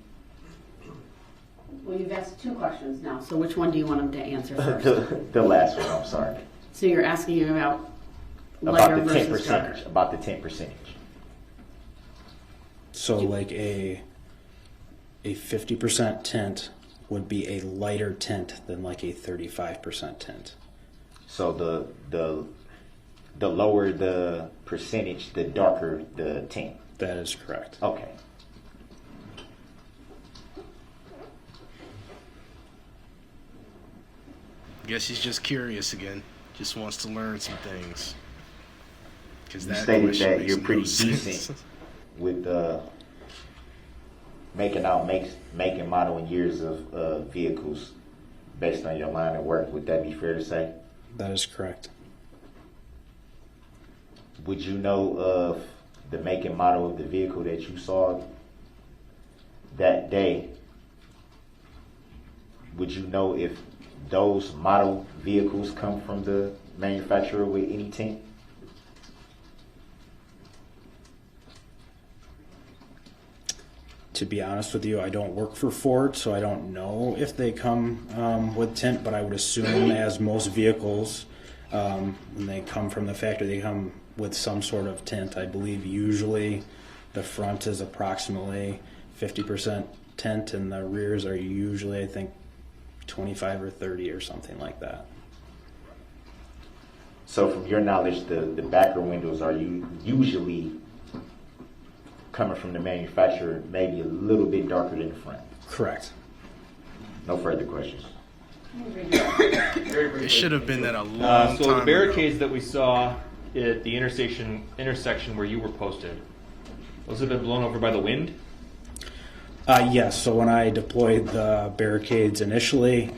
Well, you've asked two questions now, so which one do you want him to answer first? The last one, I'm sorry. So you're asking him about lighter About the tint versus percentage. darker. About the tint percentage. So like a 50% tint would be a lighter tint than like a 35% tint. So the lower the percentage, the darker the tint. That is correct. Okay. Guess he's just curious again. Just wants to learn some things. Because You stated that you're pretty decent with making out make and model and years of vehicles based on your line of work. Would that be fair to say? That is correct. Would you know of the make and model of the vehicle that you saw that day? Would you know if those model vehicles come from the manufacturer with any tint? To be honest with you, I don't work for Ford, so I don't know if they come with tint, but I would assume as most vehicles, when they come from the factory, they come with some sort of tint. I believe usually the front is approximately 50% tint and the rears are usually, I think, 25 or 30 or something like that. So from your knowledge, the backer windows are usually coming from the manufacturer, maybe a little bit darker than the front. Correct. No further questions. It should have been that a long So time the barricades ago. that we saw at the intersection where you were posted, those have been blown over by the wind? Yes, so when I deployed the barricades initially,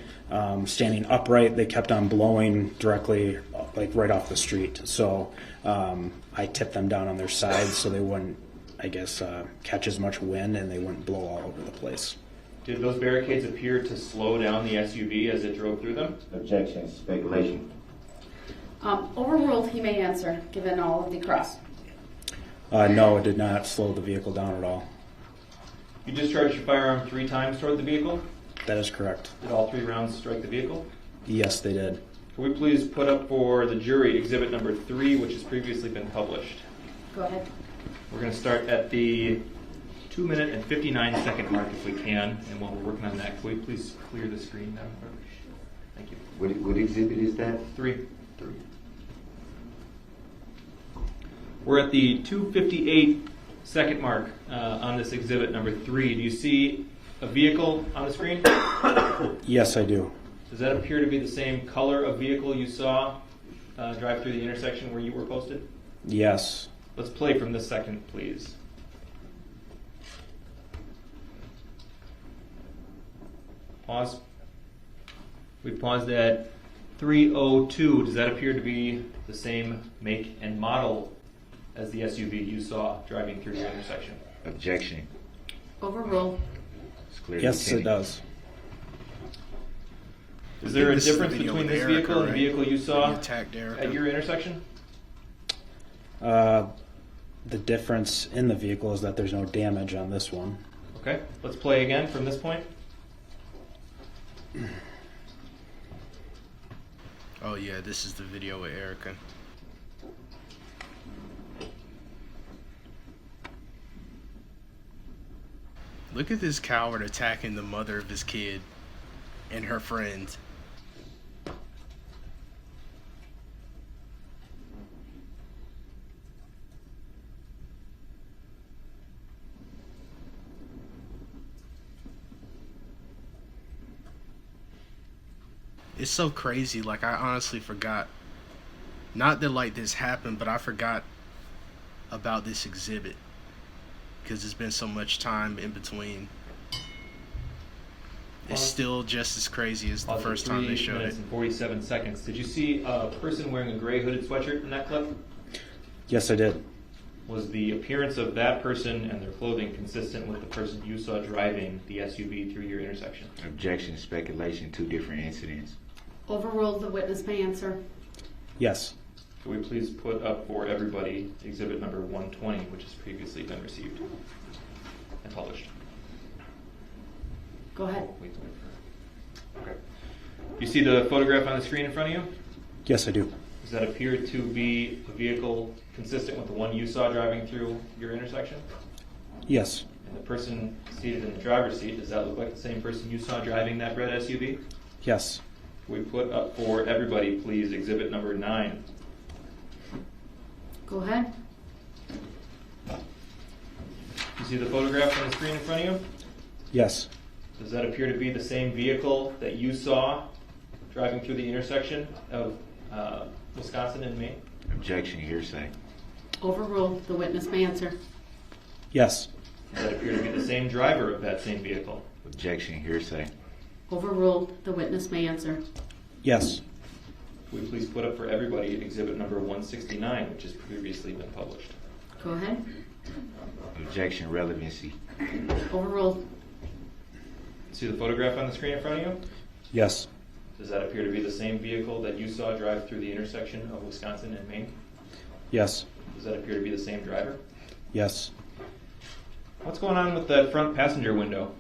standing upright, they kept on blowing directly, like right off the street. So I tipped them down on their sides so they wouldn't, I guess, catch as much wind and they wouldn't blow all over the place. Did those barricades appear to slow down the SUV as it drove through them? Objection, speculation. Overruled, he may answer, given all of the cross. No, it did not slow the vehicle down at all. You discharged your firearm 3 times toward the vehicle? That is correct. Did all 3 rounds strike the vehicle? Yes, they did. Can we please put up for the jury exhibit number 3, which has previously been published? Go ahead. We're going to start at the 2-minute and 59-second mark if we can, and while we're working on that, can we please clear the screen now? Thank you. What exhibit is that? 3. We're at the 2:58-second mark on this exhibit number 3. Do you see a vehicle on the screen? Yes, I do. Does that appear to be the same color of vehicle you saw drive through the intersection where you were posted? Yes. Let's play from this second, please. Pause. We paused at 3:02. Does that appear to be the same make and model as the SUV you saw driving through the intersection? Objection. Overruled. It's clear Yes, lieutenant. it does. Is there a This is the difference video between with this Erica, vehicle and the right? vehicle you saw You attacked Erica. at your intersection? The difference in the vehicle is that there's no damage on this one. Okay, let's play again from this point. Oh yeah, this is the video with Erica. Look at this coward attacking the mother of his kid and her friend. It's so crazy, like I honestly forgot, not that like this happened, but I forgot about this exhibit because it's been so much time in between. It's still just as crazy as the first time they showed it. 3 minutes and 47 seconds. Did you see a person wearing a gray hooded sweatshirt in that clip? Yes, I did. Was the appearance of that person and their clothing consistent with the person you saw driving the SUV through your intersection? Objection, speculation, 2 different incidents. Overruled. The witness may answer. Yes. Could we please put up for everybody exhibit number 120, which has previously been received and published? Go ahead. Okay. You see the photograph on the screen in front of you? Yes, I do. Does that appear to be a vehicle consistent with the one you saw driving through your intersection? Yes. And the person seated in the driver's seat, does that look like the same person you saw driving that red SUV? Yes. Can we put up for everybody, please, exhibit number 9? Go ahead. You see the photograph on the screen in front of you? Yes. Does that appear to be the same vehicle that you saw driving through the intersection of Wisconsin and Maine? Objection, hearsay. Overruled. The witness may answer. Yes. Does that appear to be the same driver of that same vehicle? Objection, hearsay. Overruled. The witness may answer. Yes. Will you please put up for everybody exhibit number 169, which has previously been published? Go ahead. Objection, relevancy. Overruled. See the photograph on the screen in front of you? Yes. Does that appear to be the same vehicle that you saw drive through the intersection of Wisconsin and Maine? Yes. Does that appear to be the same driver? Yes. What's going on with that front passenger window?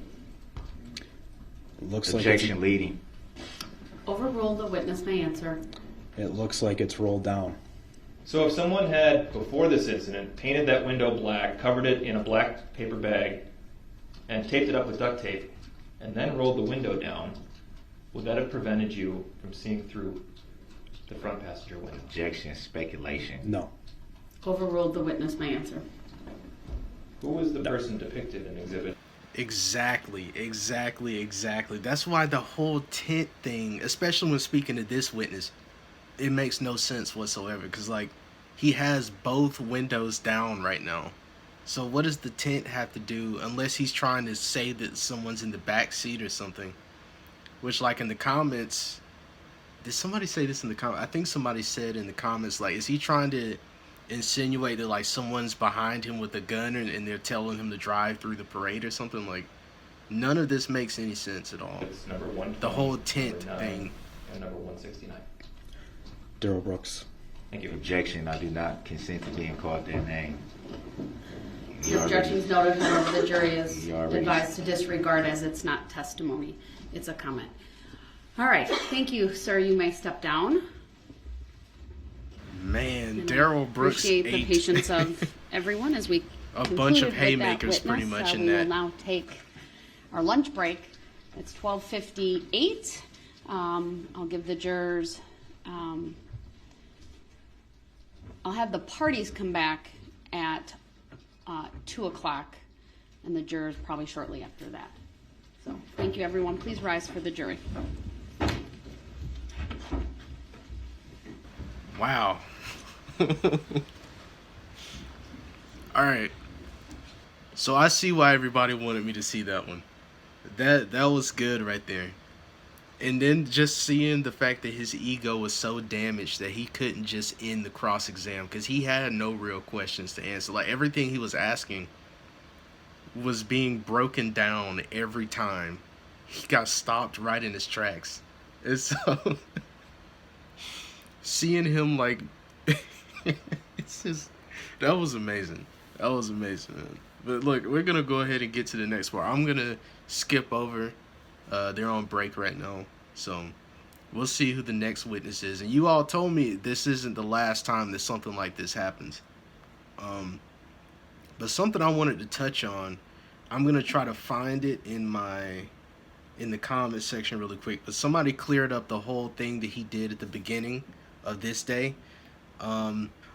It looks Objection, leading. Overruled. The witness may answer. it looks like it's rolled down. So if someone had, before this incident, painted that window black, covered it in a black paper bag, and taped it up with duct tape, and then rolled the window down, would that have prevented you from seeing through the front passenger window? Objection, speculation. No. Overruled. The witness may answer. Who was the person depicted in exhibit? Exactly. That's why the whole tint thing, especially when speaking to this witness, it makes no sense whatsoever. Because, like, he has both windows down right now. So what does the tint have to do, unless he's trying to say that someone's in the back seat or something? Which, like, in the comments, did somebody say this in the comments? I think somebody said in the comments, like, is he trying to insinuate that, like, someone's behind him with a gun and they're telling him to drive through the parade or something? Like, none of this makes any sense at all. It's number 120, The whole tint number 9, thing. and number 169. Darrell Brooks. Thank you. Objection, I do not consent to being called that name. The objection's noted. However, the jury is You already- advised to disregard as it's not testimony. It's a comment. All right. Thank you, sir. You may step down. Man, And Darrell Brooks appreciate the ate patience of everyone as we a bunch of concluded with that haymakers pretty witness. much in we that. will now take our lunch break. It's 12:58. I'll give the jurors. I'll have the parties come back at 2 o'clock, and the jurors probably shortly after that. So thank you, everyone. Please rise for the jury. Wow. Alright. So I see why everybody wanted me to see that one. That was good right there. And then just seeing the fact that his ego was so damaged that he couldn't just end the cross exam because he had no real questions to answer. Like, everything he was asking was being broken down every time. He got stopped right in his tracks. And so seeing him like it's just, that was amazing. That was amazing, man. But look, we're gonna go ahead and get to the next part. I'm gonna skip over. They're on break right now, so we'll see who the next witness is. And you all told me this isn't the last time that something like this happens. But something I wanted to touch on, I'm gonna try to find it in the comment section really quick. But somebody cleared up the whole thing that he did at the beginning of this day.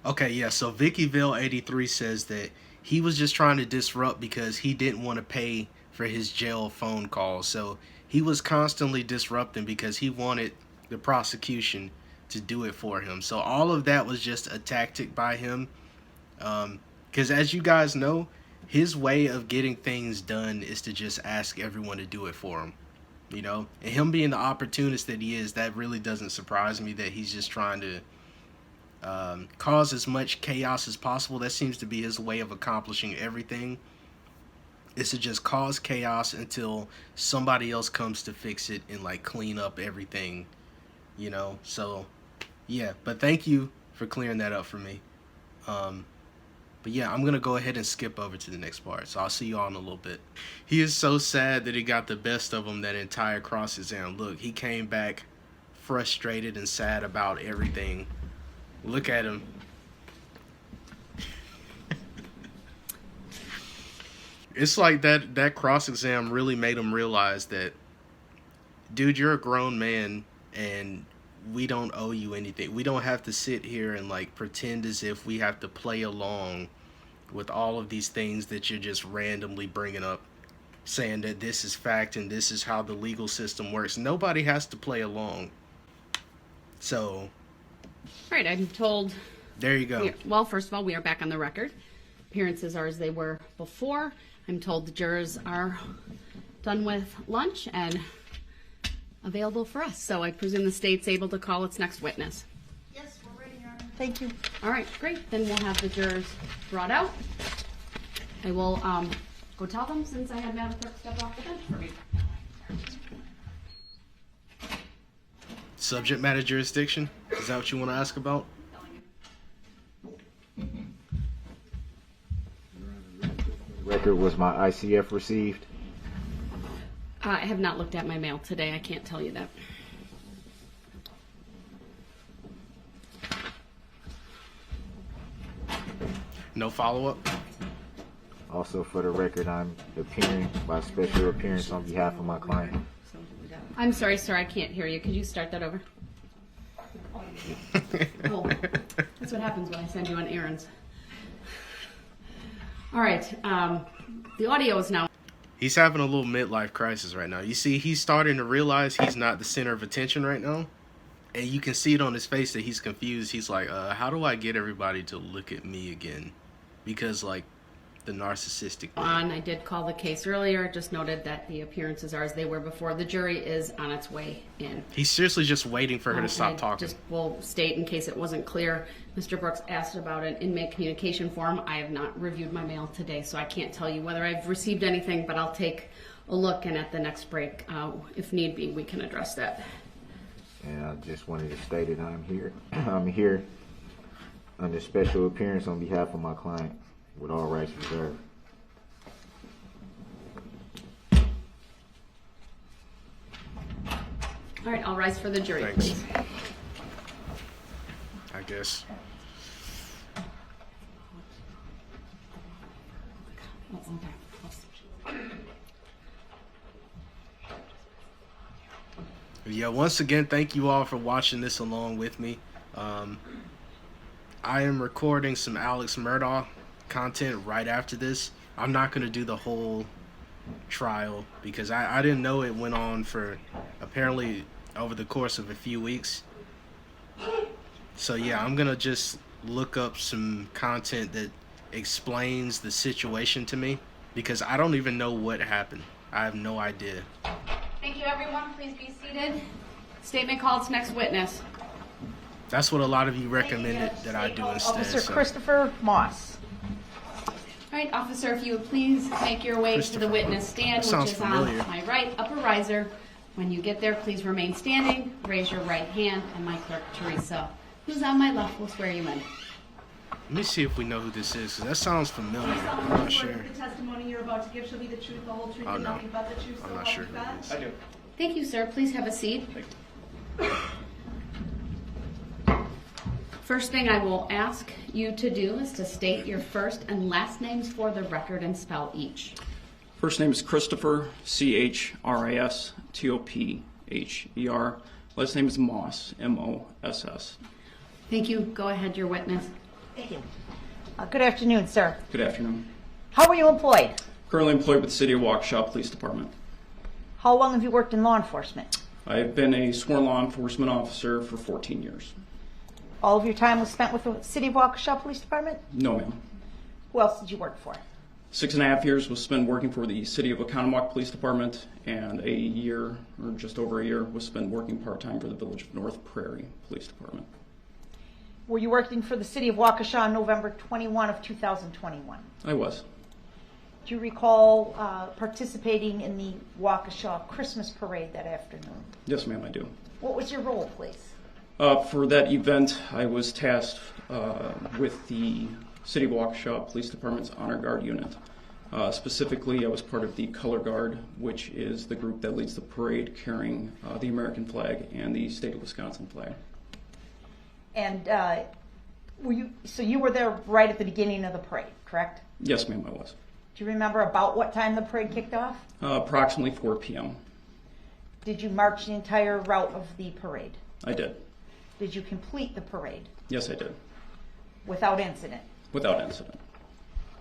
Okay, yeah. So VickyVale83 says that he was just trying to disrupt because he didn't want to pay for his jail phone calls. So he was constantly disrupting because he wanted the prosecution to do it for him. So all of that was just a tactic by him. Because as you guys know, his way of getting things done is to just ask everyone to do it for him. You know, and him being the opportunist that he is, that really doesn't surprise me that he's just trying to cause as much chaos as possible. That seems to be his way of accomplishing everything, is to just cause chaos until somebody else comes to fix it and like clean up everything, you know. So yeah, but thank you for clearing that up for me. But yeah, I'm gonna go ahead and skip over to the next part, so I'll see you all in a little bit. He is so sad that he got the best of him that entire cross exam. Look, he came back frustrated and sad about everything. Look at him. It's like that cross exam really made him realize that, dude, you're a grown man and we don't owe you anything. We don't have to sit here and like pretend as if we have to play along with all of these things that you're just randomly bringing up, saying that this is fact and this is how the legal system works. Nobody has to play along. So right, I'm told. There you go. Well, first of all, we are back on the record. Appearances are as they were before. I'm told the jurors are done with lunch and available for us. So I presume the state's able to call its next witness. Yes, we're ready, Your Honor. Thank you. All right, great. Then we'll have the jurors brought out. I will go tell them, since I had Madam Clerk step off the bench for me. Subject matter jurisdiction? Is that what you want to ask about? Record, was my ICF received? I have not looked at my mail today. I can't tell you that. No follow-up? Also, for the record, I'm appearing by special appearance on behalf of my client. I'm sorry, sir. I can't hear you. Could you start that over? Oh, that's what happens when I send you on errands. All right. The audio is now. He's having a little midlife crisis right now. You see, he's starting to realize he's not the center of attention right now. And you can see it on his face that he's confused. He's like, how do I get everybody to look at me again? Because, like, the narcissistic I did call the case earlier. Just noted that the appearances are as they were before. The jury is on its way in. He's seriously just waiting for her to stop talking. Just will state, in case it wasn't clear, Mr. Brooks asked about an inmate communication form. I have not reviewed my mail today, so I can't tell you whether I've received anything, but I'll take a look, and at the next break, if need be, we can address that. And I just wanted to state that I'm here. I'm here under special appearance on behalf of my client, with all rights reserved. All right, I'll rise for the jury, Thanks. please. I guess. Yeah, once again, thank you all for watching this along with me. I am recording some Alex Murdaugh content right after this. I'm not going to do the whole trial because I didn't know it went on for apparently over the course of a few weeks. So yeah, I'm going to just look up some content that explains the situation to me because I don't even know what happened. I have no idea. Thank you, everyone. Please be seated. Statement called to next witness. That's what a lot of you recommended that I do instead. Officer so. Christopher Moss. All right, officer, if you would please make your way to the witness stand, which is on my right upper riser. When you get there, please remain standing, raise your right hand, and my clerk, Teresa, who's on my left, will swear you in. Let me see if we know who this is, because that sounds familiar. I'm not sure. The testimony you're about to give shall be the truth, the whole truth, and nothing but the truth, so I'm not help sure you who God. it is. I do. Thank you, sir. Please have a seat. First thing I will ask you to do is to state your first and last names for the record and spell each. First name is Christopher, Christopher. Last name is Moss, Moss. Thank you. Go ahead, your witness. Thank you. Good afternoon, sir. Good afternoon. How were you employed? Currently employed with the City of Waukesha Police Department. How long have you worked in law enforcement? I've been a sworn law enforcement officer for 14 years. All of your time was spent with the City of Waukesha Police Department? No, ma'am. Who else did you work for? 6.5 years was spent working for the City of Oconomowoc Police Department, and a year, or just over a year, was spent working part-time for the Village of North Prairie Police Department. Were you working for the City of Waukesha on November 21 of 2021? I was. Do you recall participating in the Waukesha Christmas Parade that afternoon? Yes, ma'am, I do. What was your role, please? For that event, I was tasked with the City of Waukesha Police Department's Honor Guard unit. Specifically, I was part of the Color Guard, which is the group that leads the parade carrying the American flag and the state of Wisconsin flag. And so you were there right at the beginning of the parade, correct? Yes, ma'am, I was. Do you remember about what time the parade kicked off? Approximately 4 p.m. Did you march the entire route of the parade? I did. Did you complete the parade? Yes, I did. Without incident? Without incident.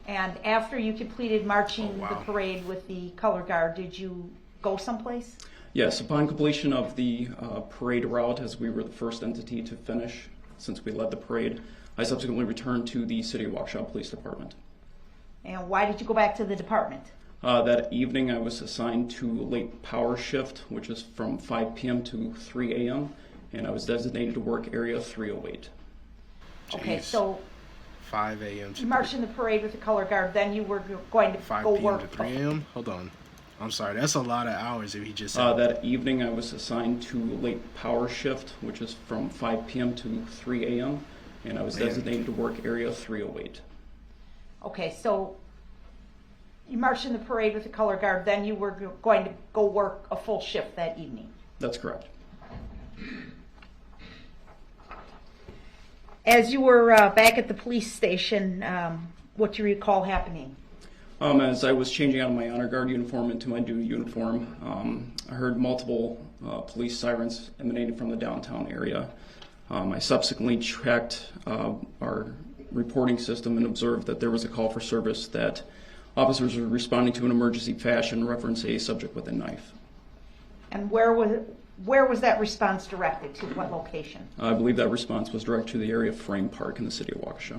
And after you completed marching the parade with the Color Guard, did you go someplace? Yes, upon completion of the parade route, as we were the first entity to finish, since we led the parade, I subsequently returned to the City of Waukesha Police Department. And why did you go back to the department? That evening I was assigned to late power shift, which is from 5 p.m. to 3 a.m., and I was designated to work area 308. Okay, Jeez. so 5 a.m. to you marched in the parade with the Color Guard, then you were going to 5 go p.m. work. to 3 a.m.? Hold on. I'm sorry, that's a lot of hours if he just said. That evening I was assigned to late power shift, which is from 5 p.m. to 3 a.m., and I was designated to work area 308. Okay, so you marched in the parade with the Color Guard, then you were going to go work a full shift that evening. That's correct. As you were back at the police station, what do you recall happening? As I was changing out of my honor guard uniform into my duty uniform, I heard multiple police sirens emanating from the downtown area. I subsequently checked our reporting system and observed that there was a call for service that officers were responding to in emergency fashion, reference a subject with a knife. And where was that response directed to? What location? I believe that response was directed to the area of Frame Park in the City of Waukesha.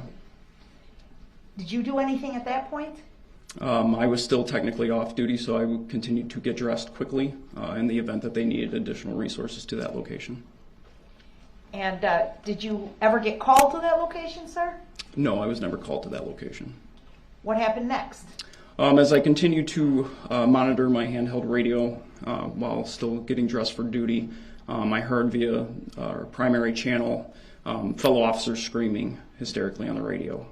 Did you do anything at that point? I was still technically off duty, so I would continue to get dressed quickly in the event that they needed additional resources to that location. And did you ever get called to that location, sir? No, I was never called to that location. What happened next? As I continued to monitor my handheld radio while still getting dressed for duty, I heard via our primary channel fellow officers screaming hysterically on the radio,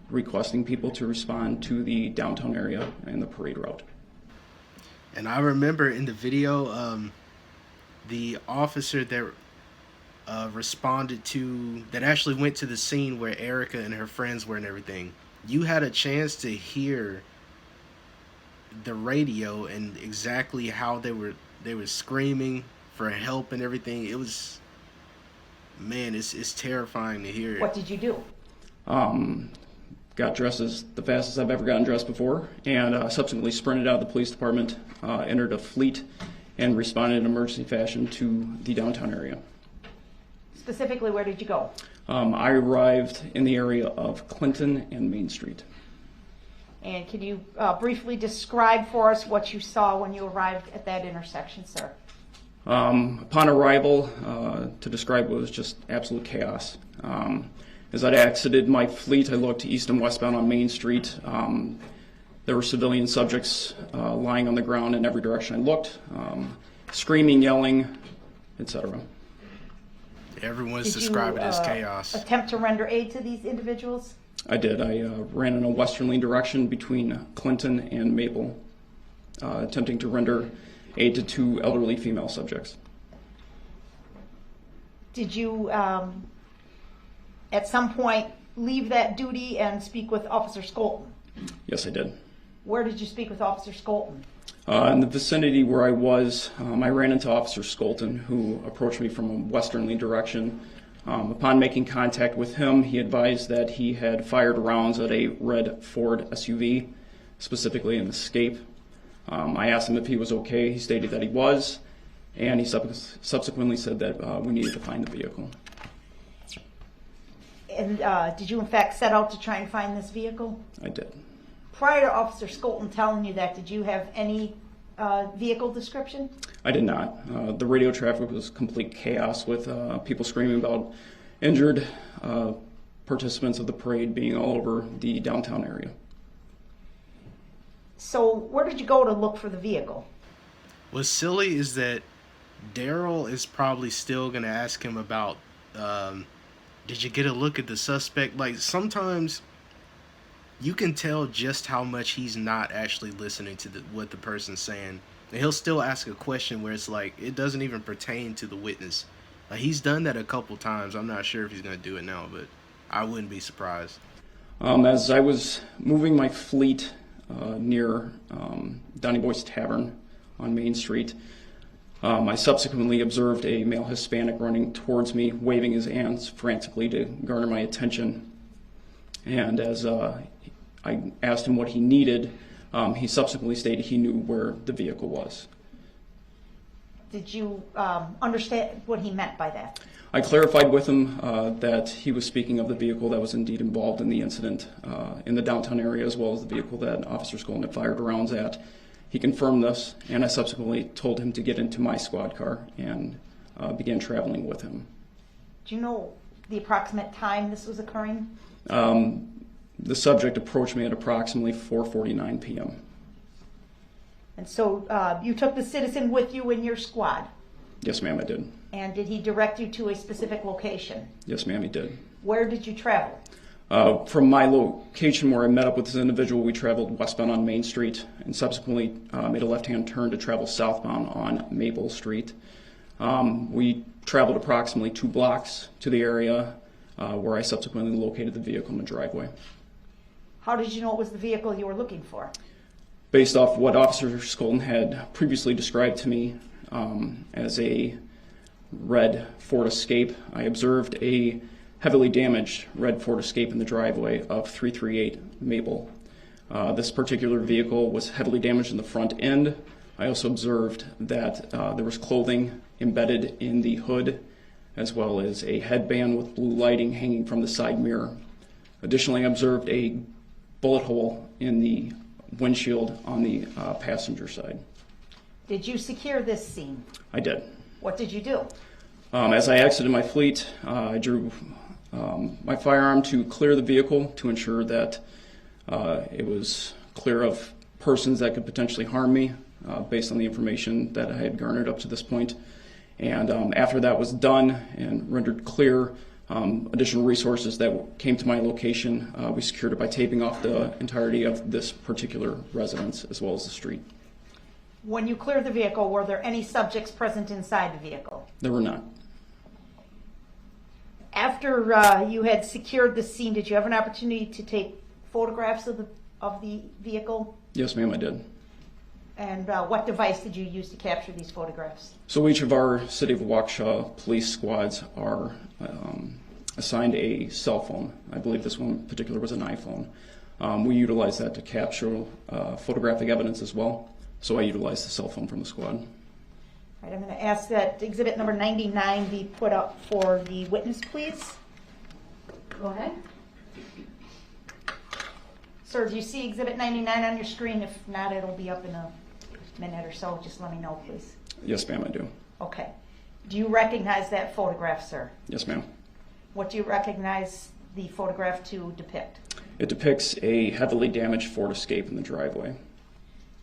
requesting people to respond to the downtown area and the parade route. And I remember in the video, the officer that responded to, that actually went to the scene where Erica and her friends were and everything, you had a chance to hear the radio and exactly how they were screaming for help and everything. It was, man, it's terrifying to hear. What did you do? Got dressed as the fastest I've ever gotten dressed before, and subsequently sprinted out of the police department, entered a fleet, and responded in emergency fashion to the downtown area. Specifically, where did you go? I arrived in the area of Clinton and Main Street. And can you briefly describe for us what you saw when you arrived at that intersection, sir? Upon arrival, to describe what was just absolute chaos. As I exited my fleet, I looked east and westbound on Main Street. There were civilian subjects lying on the ground in every direction I looked, screaming, yelling, etc. Everyone's described it as chaos. Attempt to render aid to these individuals? I did. I ran in a westerly direction between Clinton and Maple, attempting to render aid to 2 elderly female subjects. Did you, at some point, leave that duty and speak with Officer Skolton? Yes, I did. Where did you speak with Officer Skolton? In the vicinity where I was, I ran into Officer Skolton, who approached me from a westerly direction. Upon making contact with him, he advised that he had fired rounds at a red Ford SUV, specifically an Escape. I asked him if he was okay. He stated that he was, and he subsequently said that we needed to find the vehicle. And did you in fact set out to try and find this vehicle? I did. Prior to Officer Skolton telling you that, did you have any vehicle description? I did not. The radio traffic was complete chaos with people screaming about injured participants of the parade being all over the downtown area. So where did you go to look for the vehicle? What's silly is that Darrell is probably still going to ask him about, did you get a look at the suspect? Like, sometimes you can tell just how much he's not actually listening to what the person's saying. And he'll still ask a question where it's like, it doesn't even pertain to the witness. Like, he's done that a couple times. I'm not sure if he's going to do it now, but I wouldn't be surprised. As I was moving my fleet near Donny Boy's Tavern on Main Street, I subsequently observed a male Hispanic running towards me, waving his hands frantically to garner my attention. And as I asked him what he needed, he subsequently stated he knew where the vehicle was. Did you understand what he meant by that? I clarified with him that he was speaking of the vehicle that was indeed involved in the incident in the downtown area, as well as the vehicle that Officer Skolton had fired rounds at. He confirmed this, and I subsequently told him to get into my squad car and began traveling with him. Do you know the approximate time this was occurring? The subject approached me at approximately 4:49 p.m. And so you took the citizen with you in your squad? Yes, ma'am, I did. And did he direct you to a specific location? Yes, ma'am, he did. Where did you travel? From my location where I met up with this individual, we traveled westbound on Main Street and subsequently made a left-hand turn to travel southbound on Maple Street. We traveled approximately 2 blocks to the area where I subsequently located the vehicle in the driveway. How did you know it was the vehicle you were looking for? Based off what Officer Skolton had previously described to me as a red Ford Escape, I observed a heavily damaged red Ford Escape in the driveway of 338 Maple. This particular vehicle was heavily damaged in the front end. I also observed that there was clothing embedded in the hood, as well as a headband with blue lighting hanging from the side mirror. Additionally, I observed a bullet hole in the windshield on the passenger side. Did you secure this scene? I did. What did you do? As I exited my fleet, I drew my firearm to clear the vehicle to ensure that it was clear of persons that could potentially harm me based on the information that I had garnered up to this point. And after that was done and rendered clear, additional resources that came to my location, we secured it by taping off the entirety of this particular residence as well as the street. When you cleared the vehicle, were there any subjects present inside the vehicle? There were not. After you had secured the scene, did you have an opportunity to take photographs of the vehicle? Yes, ma'am, I did. And what device did you use to capture these photographs? So each of our City of Waukesha police squads are assigned a cell phone. I believe this one in particular was an iPhone. We utilize that to capture photographic evidence as well. So I utilized the cell phone from the squad. All right, I'm going to ask that exhibit number 99 be put up for the witness, please. Go ahead. Sir, do you see exhibit 99 on your screen? If not, it'll be up in a minute or so. Just let me know, please. Yes, ma'am, I do. Okay. Do you recognize that photograph, sir? Yes, ma'am. What do you recognize the photograph to depict? It depicts a heavily damaged Ford Escape in the driveway.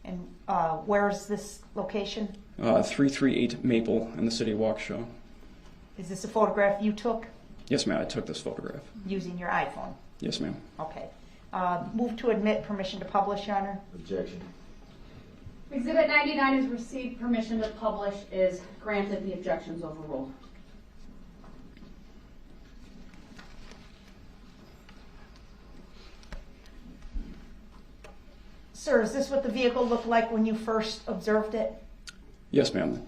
And where is this location? 338 Maple in the city of Waukesha. Is this a photograph you took Yes, ma'am, I took this photograph. using your iPhone? Yes, ma'am. Okay. Move to admit permission to publish, Your Honor. Objection. Exhibit 99 is received, permission to publish is granted, the objections overruled. Sir, is this what the vehicle looked like when you first observed it? Yes, ma'am.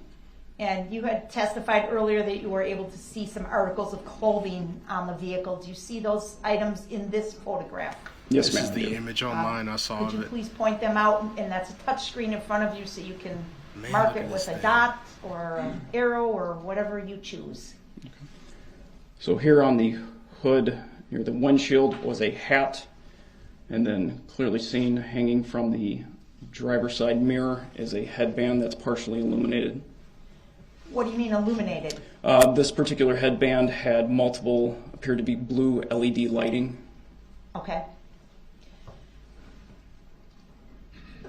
And you had testified earlier that you were able to see some articles of clothing on the vehicle. Do you see those items in this photograph? Yes, This ma'am. is I the did. image online I saw Could of you it. please point them out? And that's a touch screen in front of you so you can Man, mark look it at with this a thing. dot or an arrow or whatever you choose. So here on the hood, near the windshield, was a hat, and then clearly seen hanging from the driver's side mirror is a headband that's partially illuminated. What do you mean illuminated? This particular headband had multiple, appeared to be blue LED lighting. Okay.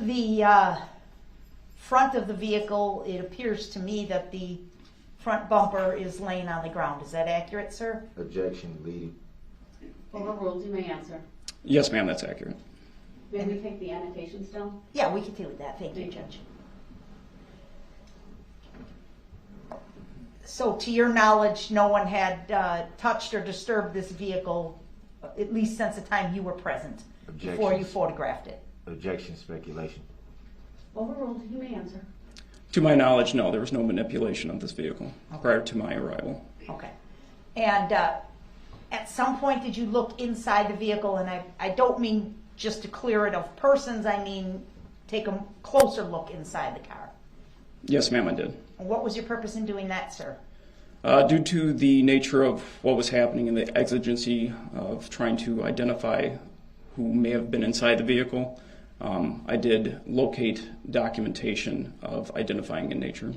The front of the vehicle, it appears to me that the front bumper is laying on the ground. Is that accurate, sir? Objection, leading. Overruled, you may answer. Yes, ma'am, that's accurate. May we take the annotations down? Yeah, we can deal with that. Thank you, Thank you. Judge. So to your knowledge, no one had touched or disturbed this vehicle, at least since the time you were present, before you Objections. photographed it? Objection, speculation. Overruled, you may answer. To my knowledge, no, there was no manipulation of this vehicle prior to my arrival. Okay. And at some point, did you look inside the vehicle? And I don't mean just to clear it of persons, I mean take a closer look inside the car. Yes, ma'am, I did. And what was your purpose in doing that, sir? Due to the nature of what was happening and the exigency of trying to identify who may have been inside the vehicle, I did locate documentation of identifying in nature.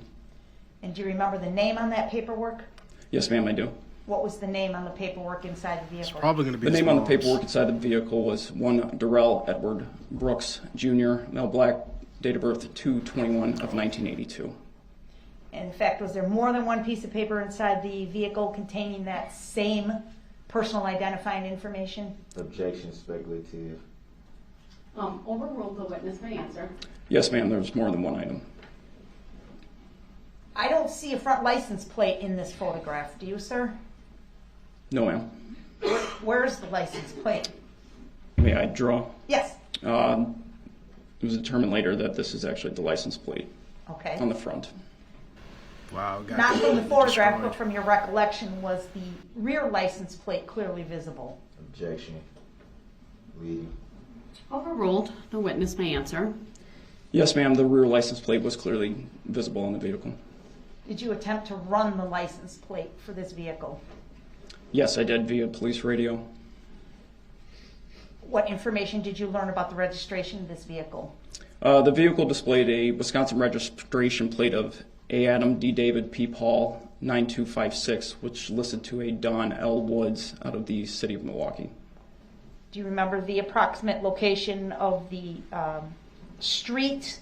And do you remember the name on that paperwork? Yes, ma'am, I do. What was the name on the paperwork inside the It's vehicle? probably going to be The his name on the mom's. paperwork inside the vehicle was one Darrell Edward Brooks, Jr., male black, date of birth 2/21 of 1982. And in fact, was there more than one piece of paper inside the vehicle containing that same personal identifying information? Objection, speculative. Overruled, the witness may answer. Yes, ma'am, there was more than one item. I don't see a front license plate in this photograph. Do you, sir? No, ma'am. Where's the license plate? May I draw? Yes. It was determined later that this is actually the license plate Okay. on the front. Wow, got Not from the photograph, destroyed. but from your recollection, was the rear license plate clearly visible? Objection, leading. Overruled, the witness may answer. Yes, ma'am, the rear license plate was clearly visible in the vehicle. Did you attempt to run the license plate for this vehicle? Yes, I did via police radio. What information did you learn about the registration of this vehicle? The vehicle displayed a Wisconsin registration plate of A. Adam D. David P. Paul 9256, which listed to a Don L. Woods out of the city of Milwaukee. Do you remember the approximate location of the street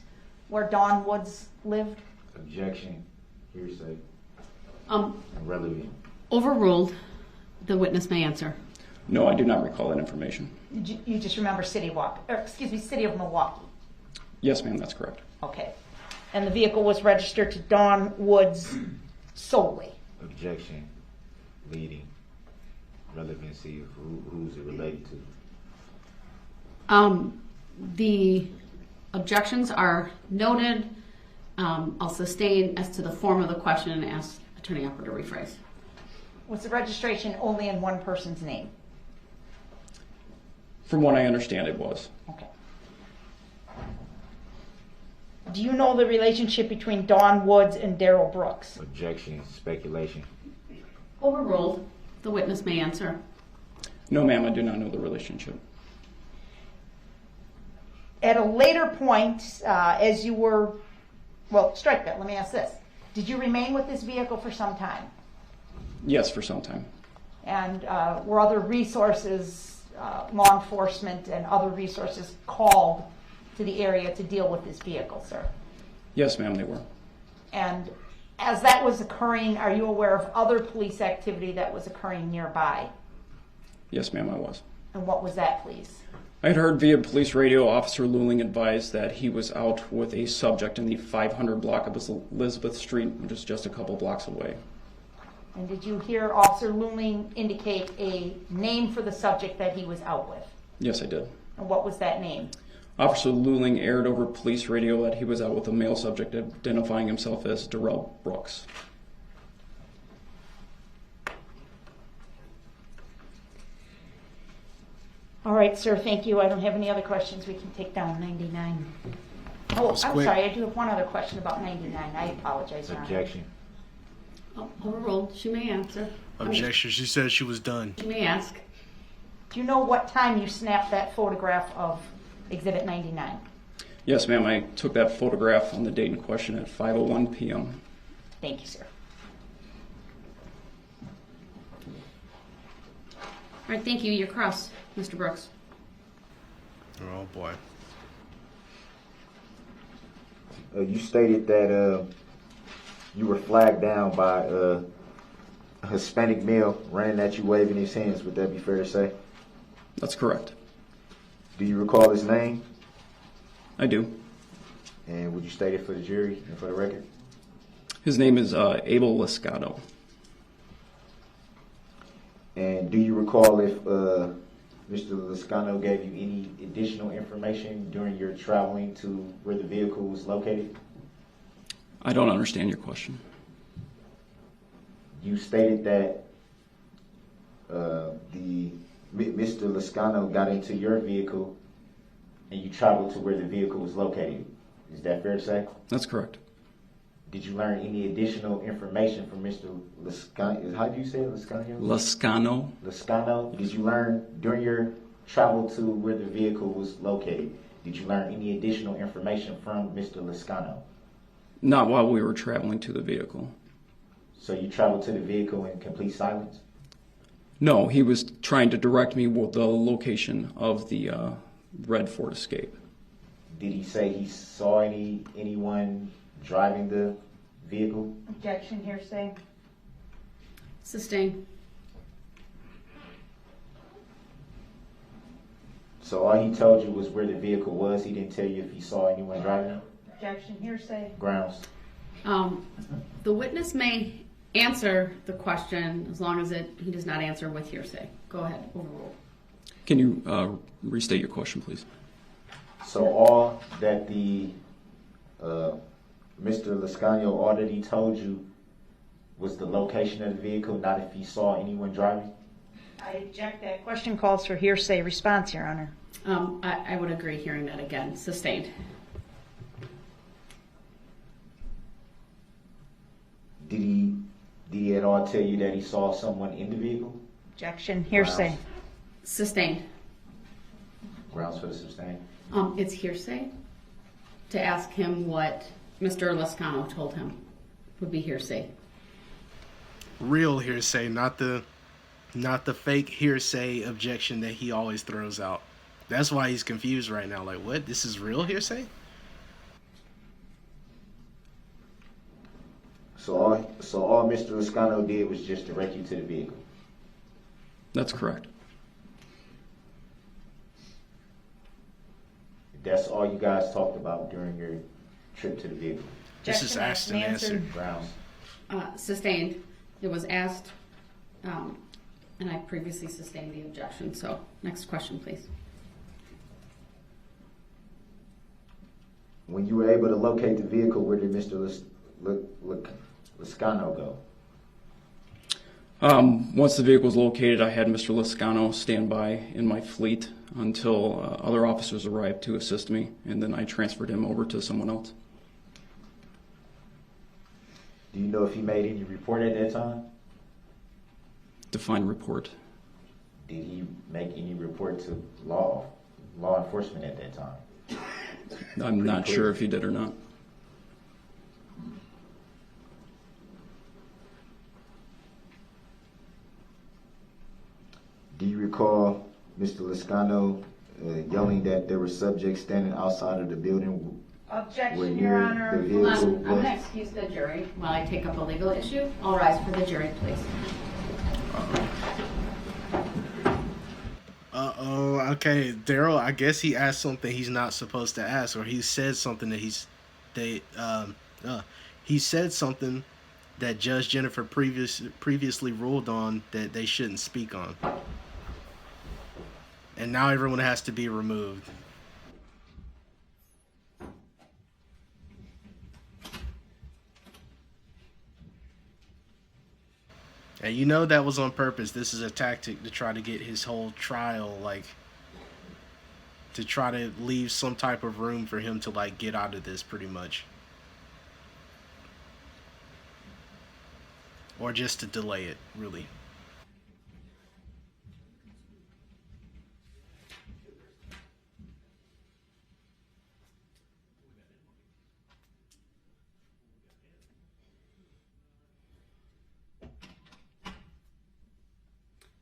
where Don Woods lived? Objection, hearsay, Um, relevant. Overruled, the witness may answer. No, I do not recall that information. You just remember City of Milwaukee. Yes, ma'am, that's correct. Okay. And the vehicle was registered to Don Woods solely. Objection, leading. Relevancy of who's it related to. The objections are noted. I'll sustain as to the form of the question and ask Attorney Upper to rephrase. Was the registration only in one person's name? From what I understand, it was. Okay. Do you know the relationship between Don Woods and Darrell Brooks? Objection, speculation. Overruled, the witness may answer. No, ma'am, I do not know the relationship. At a later point, as you were, well, strike that. Let me ask this. Did you remain with this vehicle for some time? Yes, for some time. And were other resources, law enforcement and other resources called to the area to deal with this vehicle, sir? Yes, ma'am, they were. And as that was occurring, are you aware of other police activity that was occurring nearby? Yes, ma'am, I was. And what was that, please? I had heard via police radio Officer Luling advised that he was out with a subject in the 500 block of Elizabeth Street, which is just a couple blocks away. And did you hear Officer Luling indicate a name for the subject that he was out with? Yes, I did. And what was that name? Officer Luling aired over police radio that he was out with a male subject identifying himself as Darrell Brooks. All right, sir, thank you. I don't have any other questions. We can take down 99. Oh, I'm sorry, I do have one other question about 99. I apologize, Your Honor. Objection. Oh, overruled. She may answer. Objection. She said she was done. She may ask. Do you know what time you snapped that photograph of Exhibit 99? Yes, ma'am, I took that photograph on the date in question at 5:01 p.m. Thank you, sir. All right, thank you. You're cross, Mr. Brooks. Oh boy. You stated that you were flagged down by a Hispanic male running at you waving his hands. Would that be fair to say? That's correct. Do you recall his name? I do. And would you state it for the jury and for the record? His name is Abel Liscano. And do you recall if Mr. Liscano gave you any additional information during your traveling to where the vehicle was located? I don't understand your question. You stated that Mr. Liscano got into your vehicle and you traveled to where the vehicle was located. Is that fair to say? That's correct. Did you learn any additional information from Mr. Liscano? How do you say it, Liscano? Liscano. Liscano. Did you learn during your travel to where the vehicle was located, did you learn any additional information from Mr. Liscano? Not while we were traveling to the vehicle. So you traveled to the vehicle in complete silence? No, he was trying to direct me with the location of the red Ford Escape. Did he say he saw anyone driving the vehicle? Objection, hearsay. Sustained. So all he told you was where the vehicle was. He didn't tell you if he saw anyone driving it? Objection, hearsay. Grounds. The witness may answer the question as long as he does not answer with hearsay. Go ahead, overrule. Can you restate your question, please? So all that the Mr. Liscano already told you was the location of the vehicle, not if he saw anyone driving? I object. That question calls for hearsay response, Your Honor. I would agree hearing that again. Sustained. Did he at all tell you that he saw someone in the vehicle? Objection, hearsay. Grounds. Sustained. Grounds for the sustain? It's hearsay. To ask him what Mr. Liscano told him would be hearsay. Real hearsay, not the fake hearsay objection that he always throws out. That's why he's confused right now. Like, what? This is real hearsay? So all Mr. Liscano did was just direct you to the vehicle? That's correct. That's all you guys talked about during your trip to the vehicle? This is asked and answered. Grounds. Sustained. It was asked, and I previously sustained the objection. So, next question, please. When you were able to locate the vehicle, where did Mr. Liscano go? Once the vehicle was located, I had Mr. Liscano stand by in my fleet until other officers arrived to assist me, and then I transferred him over to someone else. Do you know if he made any report at that time? Define report. Did he make any report to law enforcement at that time? I'm not sure if he did or not. recall Mr. Lascano yelling that there were subjects standing outside of the building? Objection, Your Honor. I'm going to excuse the jury while I take up a legal issue. All rise for the jury, please. Uh-oh, okay. Darrell, I guess he asked something he's not supposed to ask, or he said something that he said something that Judge Jennifer previously ruled on that they shouldn't speak on. And now everyone has to be removed. And you know that was on purpose. This is a tactic to try to get his whole trial, like, to try to leave some type of room for him to, like, get out of this, pretty much. Or just to delay it, really.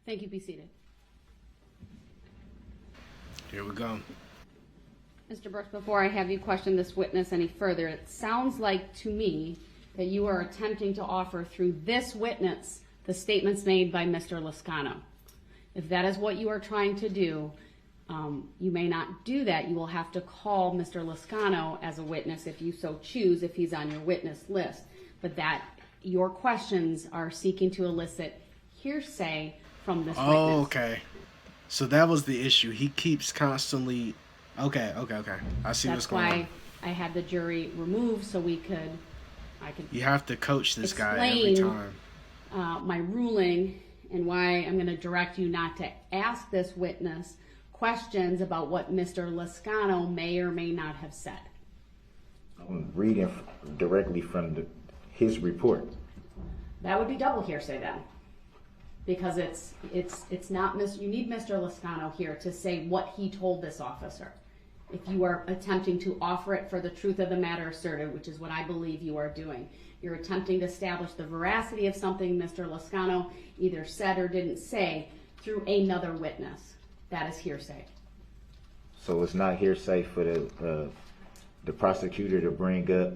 Thank you. Be seated. Here we go. Mr. Brooks, before I have you question this witness any further, it sounds like to me that you are attempting to offer through this witness the statements made by Mr. Lascano. If that is what you are trying to do, you may not do that. You will have to call Mr. Lascano as a witness if you so choose, if he's on your witness list. But that your questions are seeking to elicit hearsay from this witness. Oh, okay. So that was the issue. He keeps constantly... Okay. I see what's going on. That's why I had the jury removed so I could... You have to coach this guy every time. My ruling and why I'm going to direct you not to ask this witness questions about what Mr. Lascano may or may not have said. I'm reading directly from his report. That would be double hearsay then. Because it's not, you need Mr. Lascano here to say what he told this officer. If you are attempting to offer it for the truth of the matter asserted, which is what I believe you are doing, you're attempting to establish the veracity of something Mr. Lascano either said or didn't say through another witness. That is hearsay. So it's not hearsay for the prosecutor to bring up.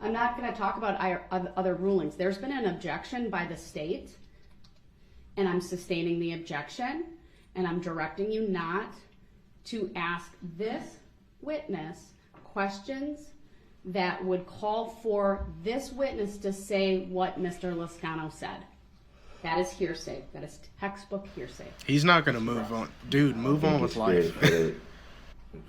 I'm not going to talk about other rulings. There's been an objection by the state, and I'm sustaining the objection, and I'm directing you not to ask this witness questions that would call for this witness to say what Mr. Lascano said. That is hearsay. That is textbook hearsay. He's not going to move on. Dude, move on with life.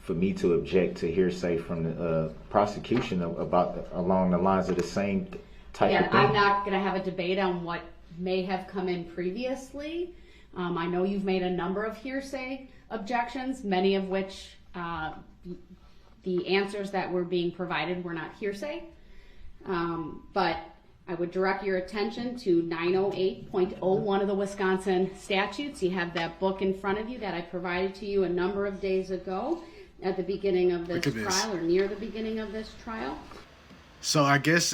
For me to object to hearsay from the prosecution along the lines of the same type of thing. I'm not going to have a debate on what may have come in previously. I know you've made a number of hearsay objections, many of which the answers that were being provided were not hearsay. But I would direct your attention to 908.01 of the Wisconsin statutes. You have that book in front of you that I provided to you a number of days ago at the beginning of this trial or near the beginning of this trial. So I guess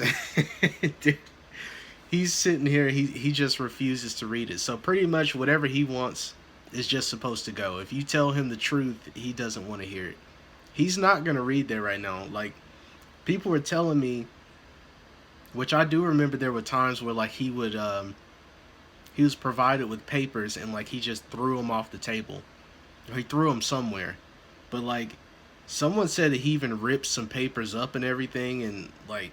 he's sitting here, he just refuses to read it. So pretty much whatever he wants is just supposed to go. If you tell him the truth, he doesn't want to hear it. He's not going to read that right now. Like, people were telling me, which I do remember there were times where, like, he was provided with papers and, like, he just threw them off the table. Or he threw them somewhere. But, like, someone said that he even ripped some papers up and everything, and, like,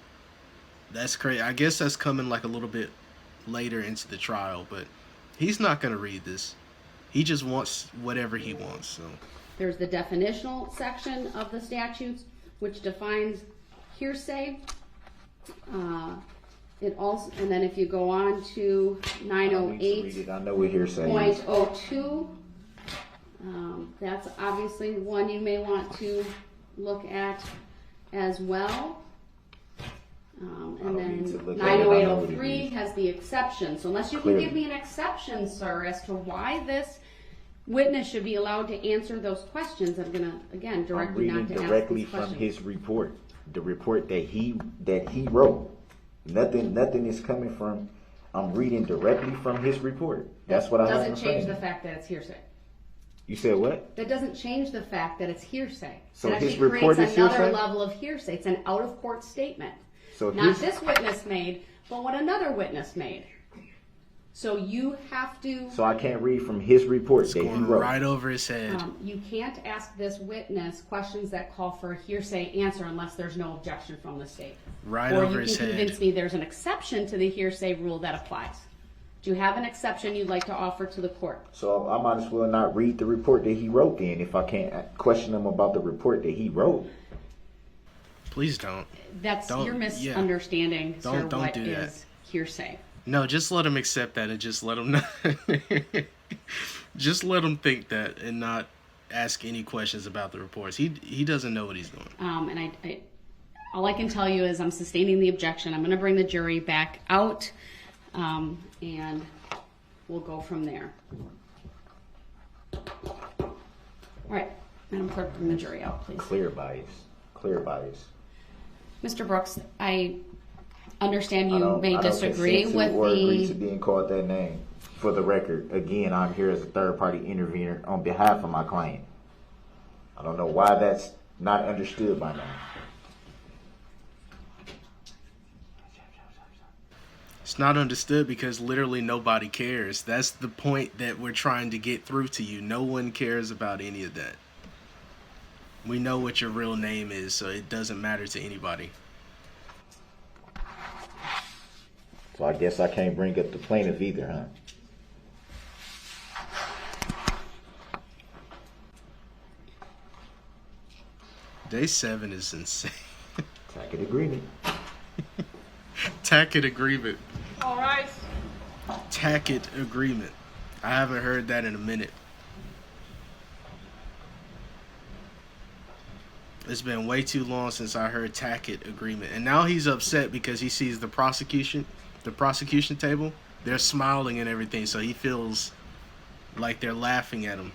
that's crazy. I guess that's coming, like, a little bit later into the trial, but he's not going to read this. He just wants whatever he wants. So there's the definitional section of the statutes, which defines hearsay. It also, and then if you go on to 908.02, that's obviously one you may want to look at as well. And then 908.03 has the exception. So unless you can give me an exception, sir, as to why this witness should be allowed to answer those questions, I'm going to, again, direct you not to ask these questions. I'm reading directly from his report, the report that he wrote. Nothing is coming from I'm reading directly from his report. That's what I have in Doesn't front change of the me. fact that it's hearsay. You said what? That doesn't change the fact that it's hearsay. So it his actually report creates is another hearsay? level of hearsay. It's an out-of-court statement. So Not his, this witness made, but what another witness made. So you have to. so I can't read from his report that he Going wrote. right over his head. You can't ask this witness questions that call for a hearsay answer unless there's no objection from the state. Right or over you his can head. convince me there's an exception to the hearsay rule that applies. Do you have an exception you'd like to offer to the court? So I might as well not read the report that he wrote then if I can't question him about the report that he wrote. Please don't. You're misunderstanding, sir, Don't what do that. is hearsay. No, just let him accept that and just let him just let him think that and not ask any questions about the reports. He doesn't know what he's doing. And I all I can tell you is I'm sustaining the objection. I'm going to bring the jury back out, and we'll go from there. All right, Madam Clerk, bring the jury out, please. Clear bias. Clear bias. Mr. Brooks, I understand you may I don't disagree consent to with or agree to the. being called that name. For the record, again, I'm here as a third-party intervener on behalf of my client. I don't know why that's not understood by now. It's not understood because literally nobody cares. That's the point that we're trying to get through to you. No one cares about any of that. We know what your real name is, so it doesn't matter to anybody. So I guess I can't bring up the plaintiff either, huh? Day 7 is insane. Tacit agreement. Tacit agreement. All right. Tacit agreement. I haven't heard that in a minute. It's been way too long since I heard tacit agreement. And now he's upset because he sees the prosecution table. They're smiling and everything, so he feels like they're laughing at him.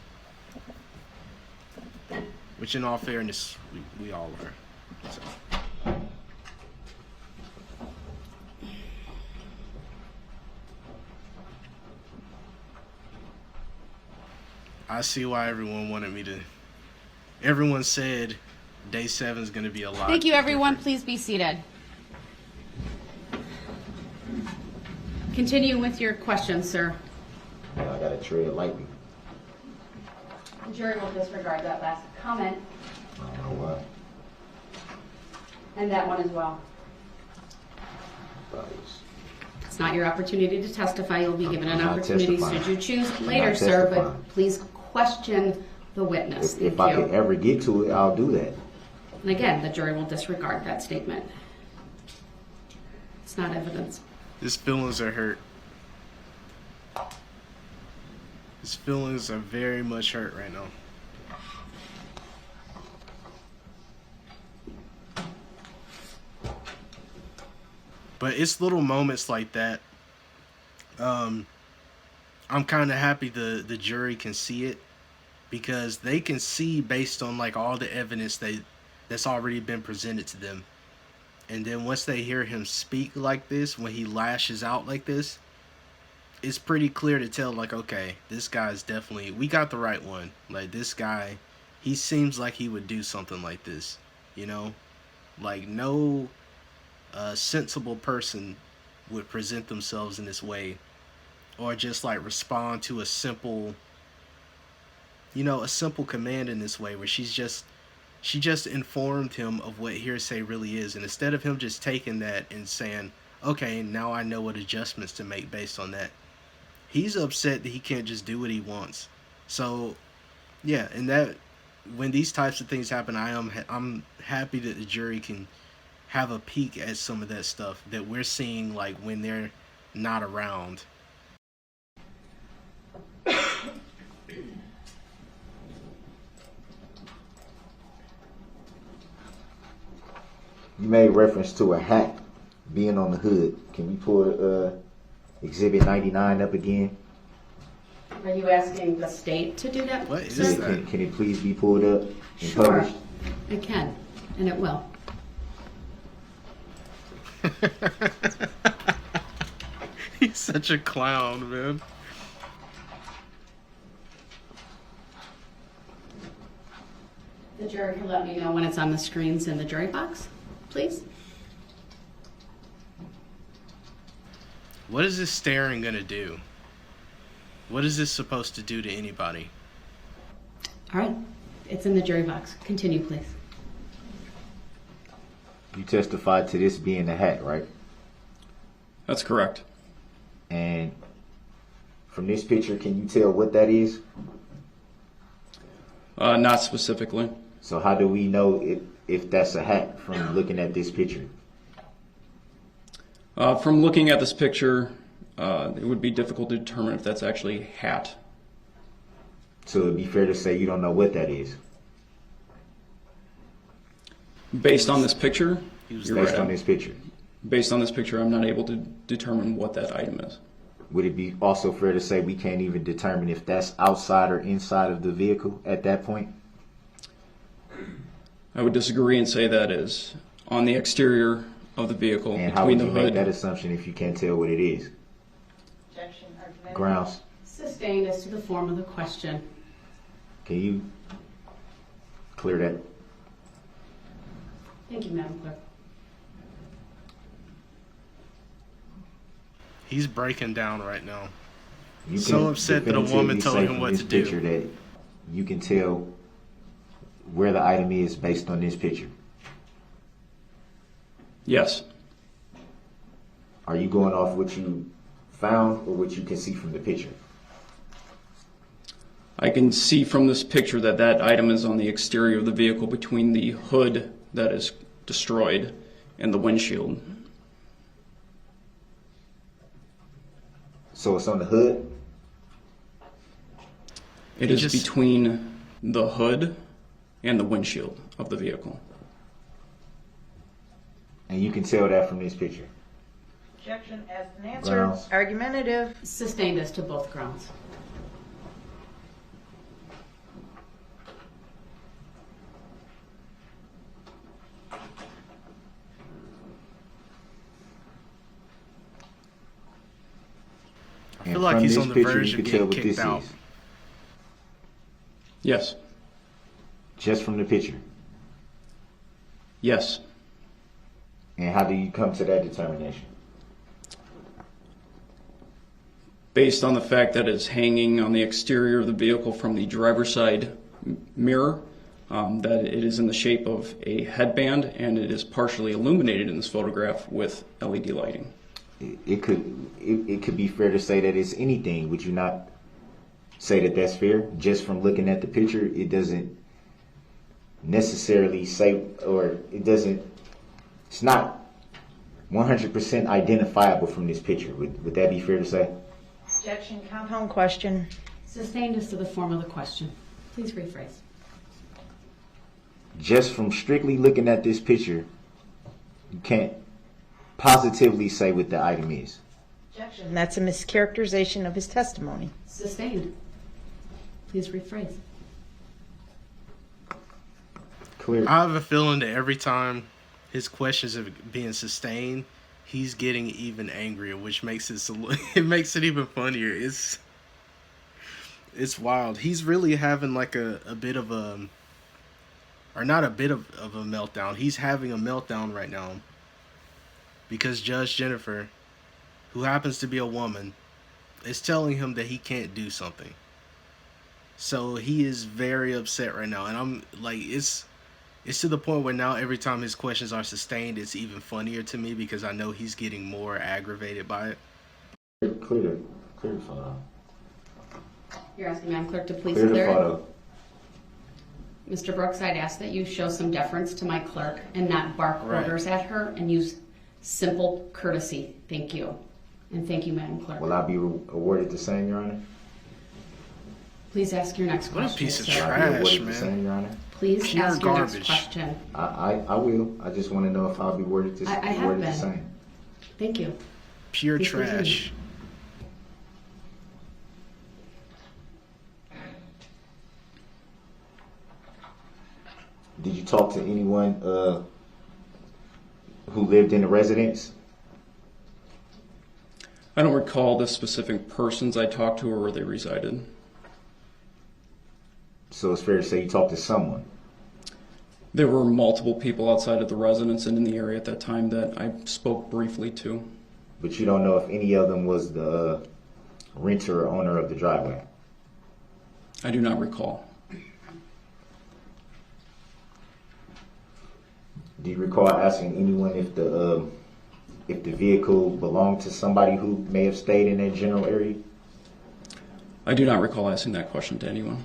Which in all fairness, we all are. So. I see why everyone wanted me to. Everyone said day 7 is going to be a lot. Thank you, everyone. different. Please be seated. Continue with your questions, sir. Yeah, I gotta tread lightly. The jury will disregard that last comment I don't know why. and that one as well. Bias. It's not your opportunity to testify. You'll be given an I'm not opportunity testifying. should you choose I'm later, not sir, but testifying. please question the witness. If Thank I you. could ever get to it, I'll do that. And again, the jury will disregard that statement. It's not evidence. His feelings are hurt. His feelings are very much hurt right now. But it's little moments like that. I'm kind of happy the jury can see it, because they can see based on like all the evidence that's already been presented to them. And then once they hear him speak like this, when he lashes out like this, it's pretty clear to tell, like, okay, this guy's definitely, we got the right one. Like, this guy, he seems like he would do something like this, you know? Like, no sensible person would present themselves in this way, or just, like, respond to a simple, you know, a simple command in this way, where she just informed him of what hearsay really is. And instead of him just taking that and saying, okay, now I know what adjustments to make based on that, he's upset that he can't just do what he wants. So, yeah, and that, when these types of things happen, I'm happy that the jury can have a peek at some of that stuff that we're seeing, like, when they're not around. You made reference to a hat being on the hood. Can we pull Exhibit 99 up again? Are you asking the state to do that? What is sir? that? Can it please be pulled up and Sure, published? it can, and it will. He's such a clown, man. The jury can let me know when it's on the screens in the jury box, please. What is this staring gonna do? What is this supposed to do to anybody? All right, it's in the jury box. Continue, please. You testified to this being a hat, right? That's correct. And from this picture, can you tell what that is? Not specifically. So how do we know if that's a hat from looking at this picture? From looking at this picture, it would be difficult to determine if that's actually a hat. So it'd be fair to say you don't know what that is. Based on this picture, Based on this picture. Based on this picture, I'm not able to determine what that item is. Would it be also fair to say we can't even determine if that's outside or inside of the vehicle at that point? I would disagree and say that is on the exterior of the vehicle. And how would you the make hood. that assumption if you can't tell what it is? Objection, argument. Grounds. Sustained as to the form of the question. Can you clear that? Thank you, Madam Clerk. He's breaking down right now. You So can upset that a woman definitively told say him from what this to do. picture that you can tell where the item is based on this picture. Yes. Are you going off what you found or what you can see from the picture? I can see from this picture that that item is on the exterior of the vehicle between the hood that is destroyed and the windshield. So it's on the hood? It is between the hood and the windshield of the vehicle. And you can tell that from this picture? Objection as an answer. Grounds. Argumentative. Sustained as to both grounds. I feel like he's on the verge of getting kicked out. Yes. Just from the picture? Yes. And how do you come to that determination? Based on the fact that it's hanging on the exterior of the vehicle from the driver's side mirror, that it is in the shape of a headband, and it is partially illuminated in this photograph with LED lighting. It could be fair to say that it's anything. Would you not say that that's fair? Just from looking at the picture, it doesn't necessarily say, or it's not 100% identifiable from this picture. Would that be fair to say? Objection, compound question. Sustained as to the form of the question. Please rephrase. Just from strictly looking at this picture, you can't positively say what the item is. Objection. That's a mischaracterization of his testimony. Sustained. Please rephrase. Clear. I have a feeling that every time his questions are being sustained, he's getting even angrier, which makes it makes it even funnier. It's wild. He's really having like a bit of a, or not a bit of a meltdown. He's having a meltdown right now because Judge Jennifer, who happens to be a woman, is telling him that he can't do something. So he is very upset right now, and I'm like, it's to the point where now every time his questions are sustained, it's even funnier to me because I know he's getting more aggravated by it. Clear the photo. You're asking Madam Clerk to please Clear the clear it? photo. Mr. Brooks, I'd ask that you show some deference to my clerk and not bark orders at her and use simple courtesy. Thank you. And thank you, Madam Clerk. Will I be awarded the same, Your Honor? Please ask your next question. What a piece of sir. Will I be trash, awarded the man. same, Your Honor? Please Pure ask your next garbage. question. I will. I just want to know if I'll be awarded the I have been. same. Thank you. Pure Please trash. continue. Did you talk to anyone who lived in the residence? I don't recall the specific persons I talked to or where they resided. So it's fair to say you talked to someone. There were multiple people outside of the residence and in the area at that time that I spoke briefly to. But you don't know if any of them was the renter or owner of the driveway? I do not recall. Do you recall asking anyone if the vehicle belonged to somebody who may have stayed in that general area? I do not recall asking that question to anyone.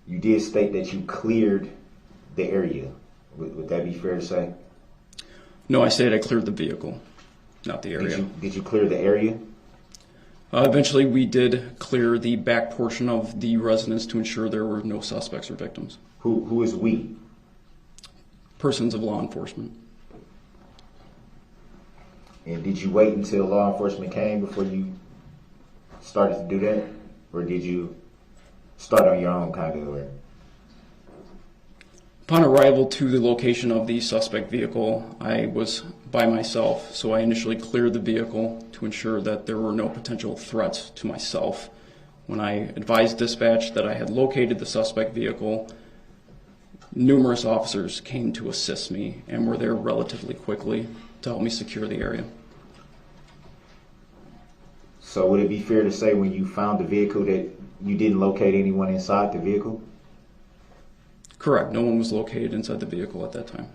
You did state that you cleared the area. Would that be fair to say? No, I stated I cleared the vehicle, not the area. Did you clear the area? Eventually, we did clear the back portion of the residence to ensure there were no suspects or victims. Who is we? Persons of law enforcement. And did you wait until law enforcement came before you started to do that? Or did you start on your own kind of way? Upon arrival to the location of the suspect vehicle, I was by myself, so I initially cleared the vehicle to ensure that there were no potential threats to myself. When I advised dispatch that I had located the suspect vehicle, numerous officers came to assist me and were there relatively quickly to help me secure the area. So would it be fair to say when you found the vehicle that you didn't locate anyone inside the vehicle? Correct. No one was located inside the vehicle at that time.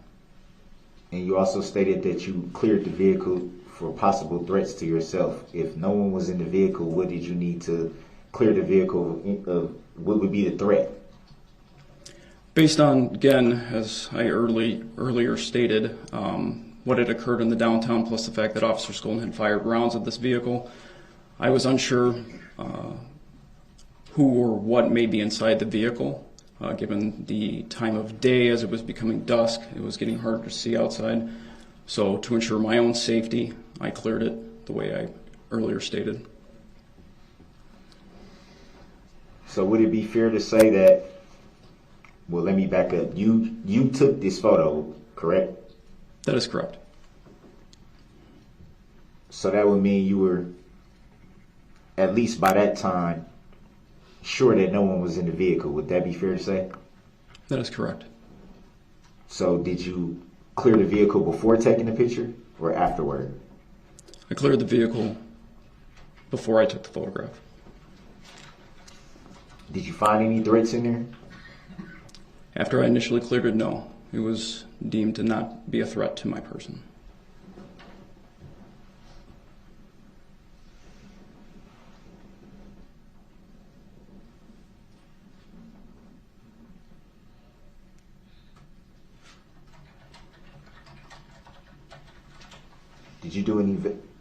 And you also stated that you cleared the vehicle for possible threats to yourself. If no one was in the vehicle, what did you need to clear the vehicle of? What would be the threat? Based on, again, as I earlier stated, what had occurred in the downtown, plus the fact that Officer Skolin had fired rounds at this vehicle, I was unsure who or what may be inside the vehicle. Given the time of day, as it was becoming dusk, it was getting harder to see outside. So to ensure my own safety, I cleared it the way I earlier stated. So would it be fair to say that, well, let me back up. You took this photo, correct? That is correct. So that would mean you were, at least by that time, sure that no one was in the vehicle. Would that be fair to say? That is correct. So did you clear the vehicle before taking the picture or afterward? I cleared the vehicle before I took the photograph. Did you find any threats in there? After I initially cleared it, no. It was deemed to not be a threat to my person. Did you do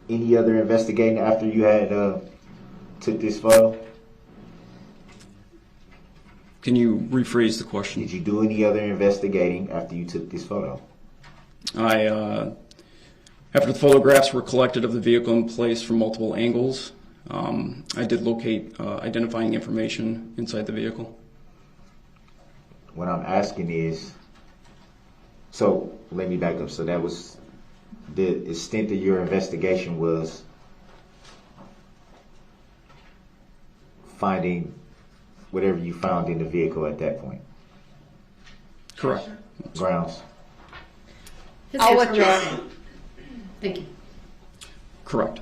any other investigating after you had took this photo? Can you rephrase the question? Did you do any other investigating after you took this photo? After the photographs were collected of the vehicle in place from multiple angles, I did locate identifying information inside the vehicle. What I'm asking is, so let me back up. So that was the extent of your investigation was finding whatever you found in the vehicle at that point. Correct. Grounds. I'll withdraw. Thank you. Correct.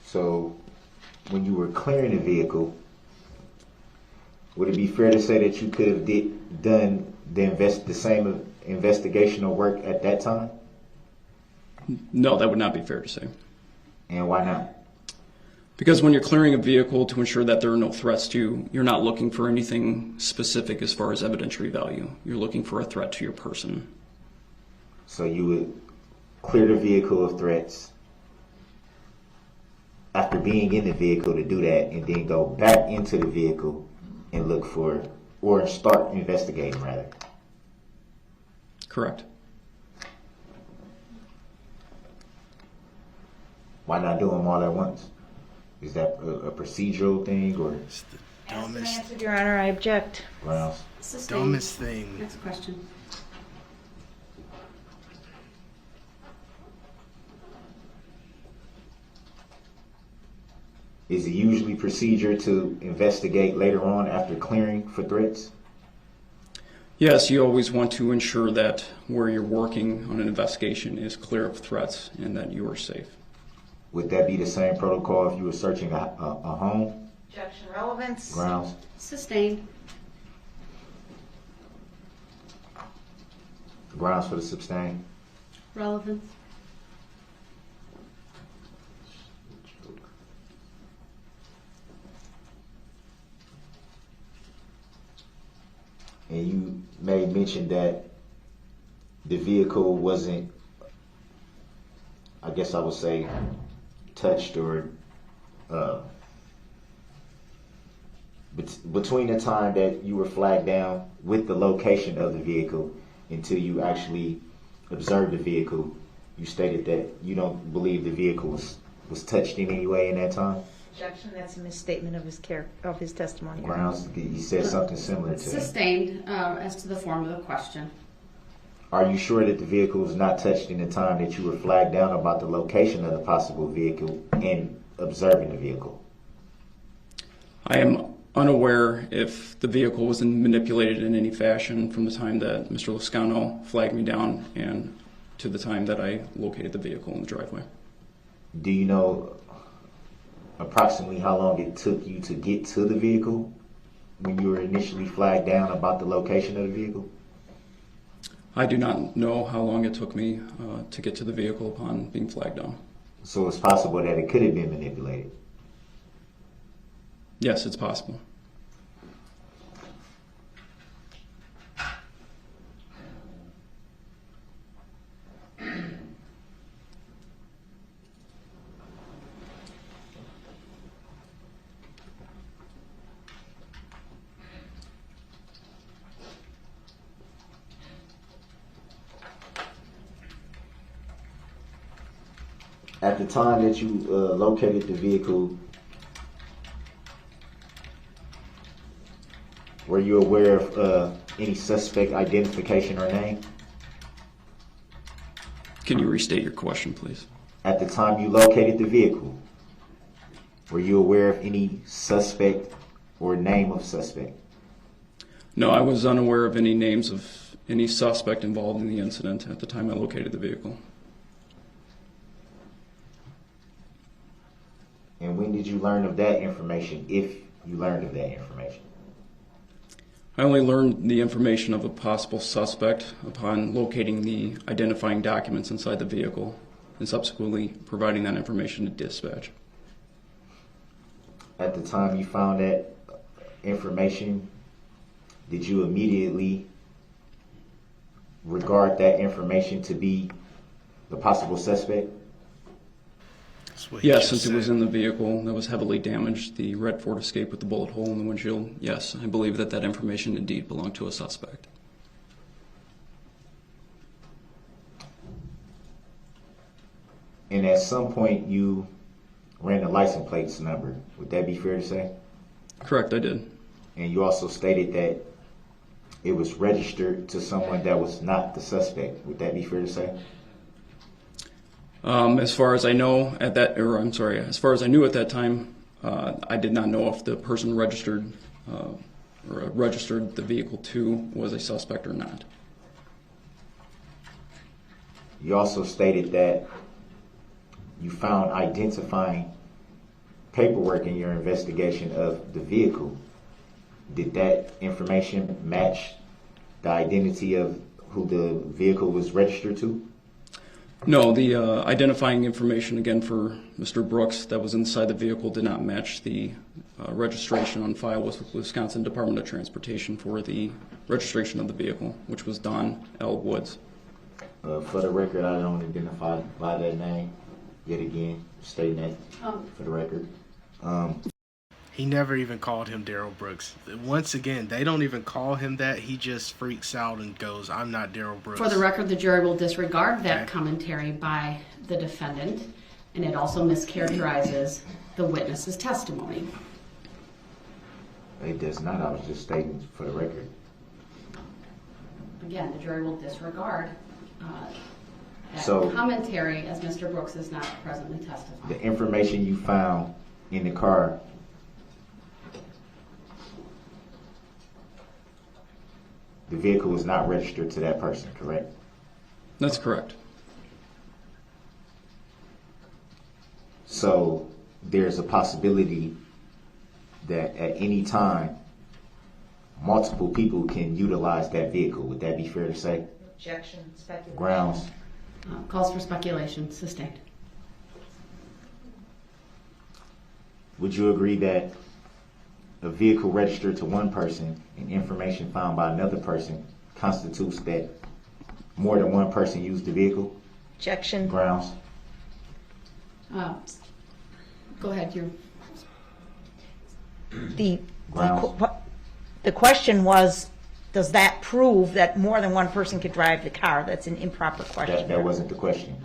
So when you were clearing the vehicle, would it be fair to say that you could have done the same investigational work at that time? No, that would not be fair to say. And why not? Because when you're clearing a vehicle to ensure that there are no threats to you, you're not looking for anything specific as far as evidentiary value. You're looking for a threat to your person. So you would clear the vehicle of threats after being in the vehicle to do that, and then go back into the vehicle and look for, or start investigating rather. Correct. Why not do them all at once? Is that a procedural thing or It's the As dumbest, answered, Your Honor, I object. grounds? Sustained. dumbest thing. Next question. Is it usually procedure to investigate later on after clearing for threats? Yes, you always want to ensure that where you're working on an investigation is clear of threats and that you are safe. Would that be the same protocol if you were searching a home? Objection relevance. Grounds? Sustained. Grounds for the sustain? Relevance. And you may mention that the vehicle wasn't, I guess I would say, touched or between the time that you were flagged down with the location of the vehicle until you actually observed the vehicle, you stated that you don't believe the vehicle was touched in any way in that time? Objection, that's a misstatement of his testimony. Your Honor. Grounds, you said something similar to that. Sustained as to the form of the question. Are you sure that the vehicle was not touched in the time that you were flagged down about the location of the possible vehicle and observing the vehicle? I am unaware if the vehicle was manipulated in any fashion from the time that Mr. Lascano flagged me down and to the time that I located the vehicle in the driveway. Do you know approximately how long it took you to get to the vehicle when you were initially flagged down about the location of the vehicle? I do not know how long it took me to get to the vehicle upon being flagged down. So it's possible that it could have been manipulated. Yes, it's possible. At the time that you located the vehicle, were you aware of any suspect identification or name? Can you restate your question, please? At the time you located the vehicle, were you aware of any suspect or name of suspect? No, I was unaware of any names of any suspect involved in the incident at the time I located the vehicle. And when did you learn of that information, if you learned of that information? I only learned the information of a possible suspect upon locating the identifying documents inside the vehicle and subsequently providing that information to dispatch. At the time you found that information, did you immediately regard that information to be the possible suspect? Yes, since it was in the vehicle that was heavily damaged, the red Ford Escape with the bullet hole in the windshield, yes, I believe that that information indeed belonged to a suspect. And at some point you ran the license plates number. Would that be fair to say? Correct, I did. And you also stated that it was registered to someone that was not the suspect. Would that be fair to say? As far as I know at that, or I'm sorry, as far as I knew at that time, I did not know if the person registered the vehicle to was a suspect or not. You also stated that you found identifying paperwork in your investigation of the vehicle. Did that information match the identity of who the vehicle was registered to? No, the identifying information, again, for Mr. Brooks that was inside the vehicle did not match the registration on file with the Wisconsin Department of Transportation for the registration of the vehicle, which was Don L. Woods. For the record, I don't identify by that name. Yet again, stating that for the record. He never even called him Darrell Brooks. Once again, they don't even call him that. He just freaks out and goes, "I'm not Darrell Brooks." For the record, the jury will disregard that commentary by the defendant, and it also mischaracterizes the witness's testimony. It does not. I was just stating for the record. Again, the jury will disregard that So- commentary as Mr. Brooks is not presently testifying. The information you found in the car, the vehicle was not registered to that person, correct? That's correct. So there's a possibility that at any time, multiple people can utilize that vehicle. Would that be fair to say? Objection, speculation. Grounds. Calls for speculation. Sustained. Would you agree that a vehicle registered to one person and information found by another person constitutes that more than one person used the vehicle? Objection. Grounds. Go ahead. The question was, does that prove that more than one person could drive the car? That's an improper question. That wasn't the question.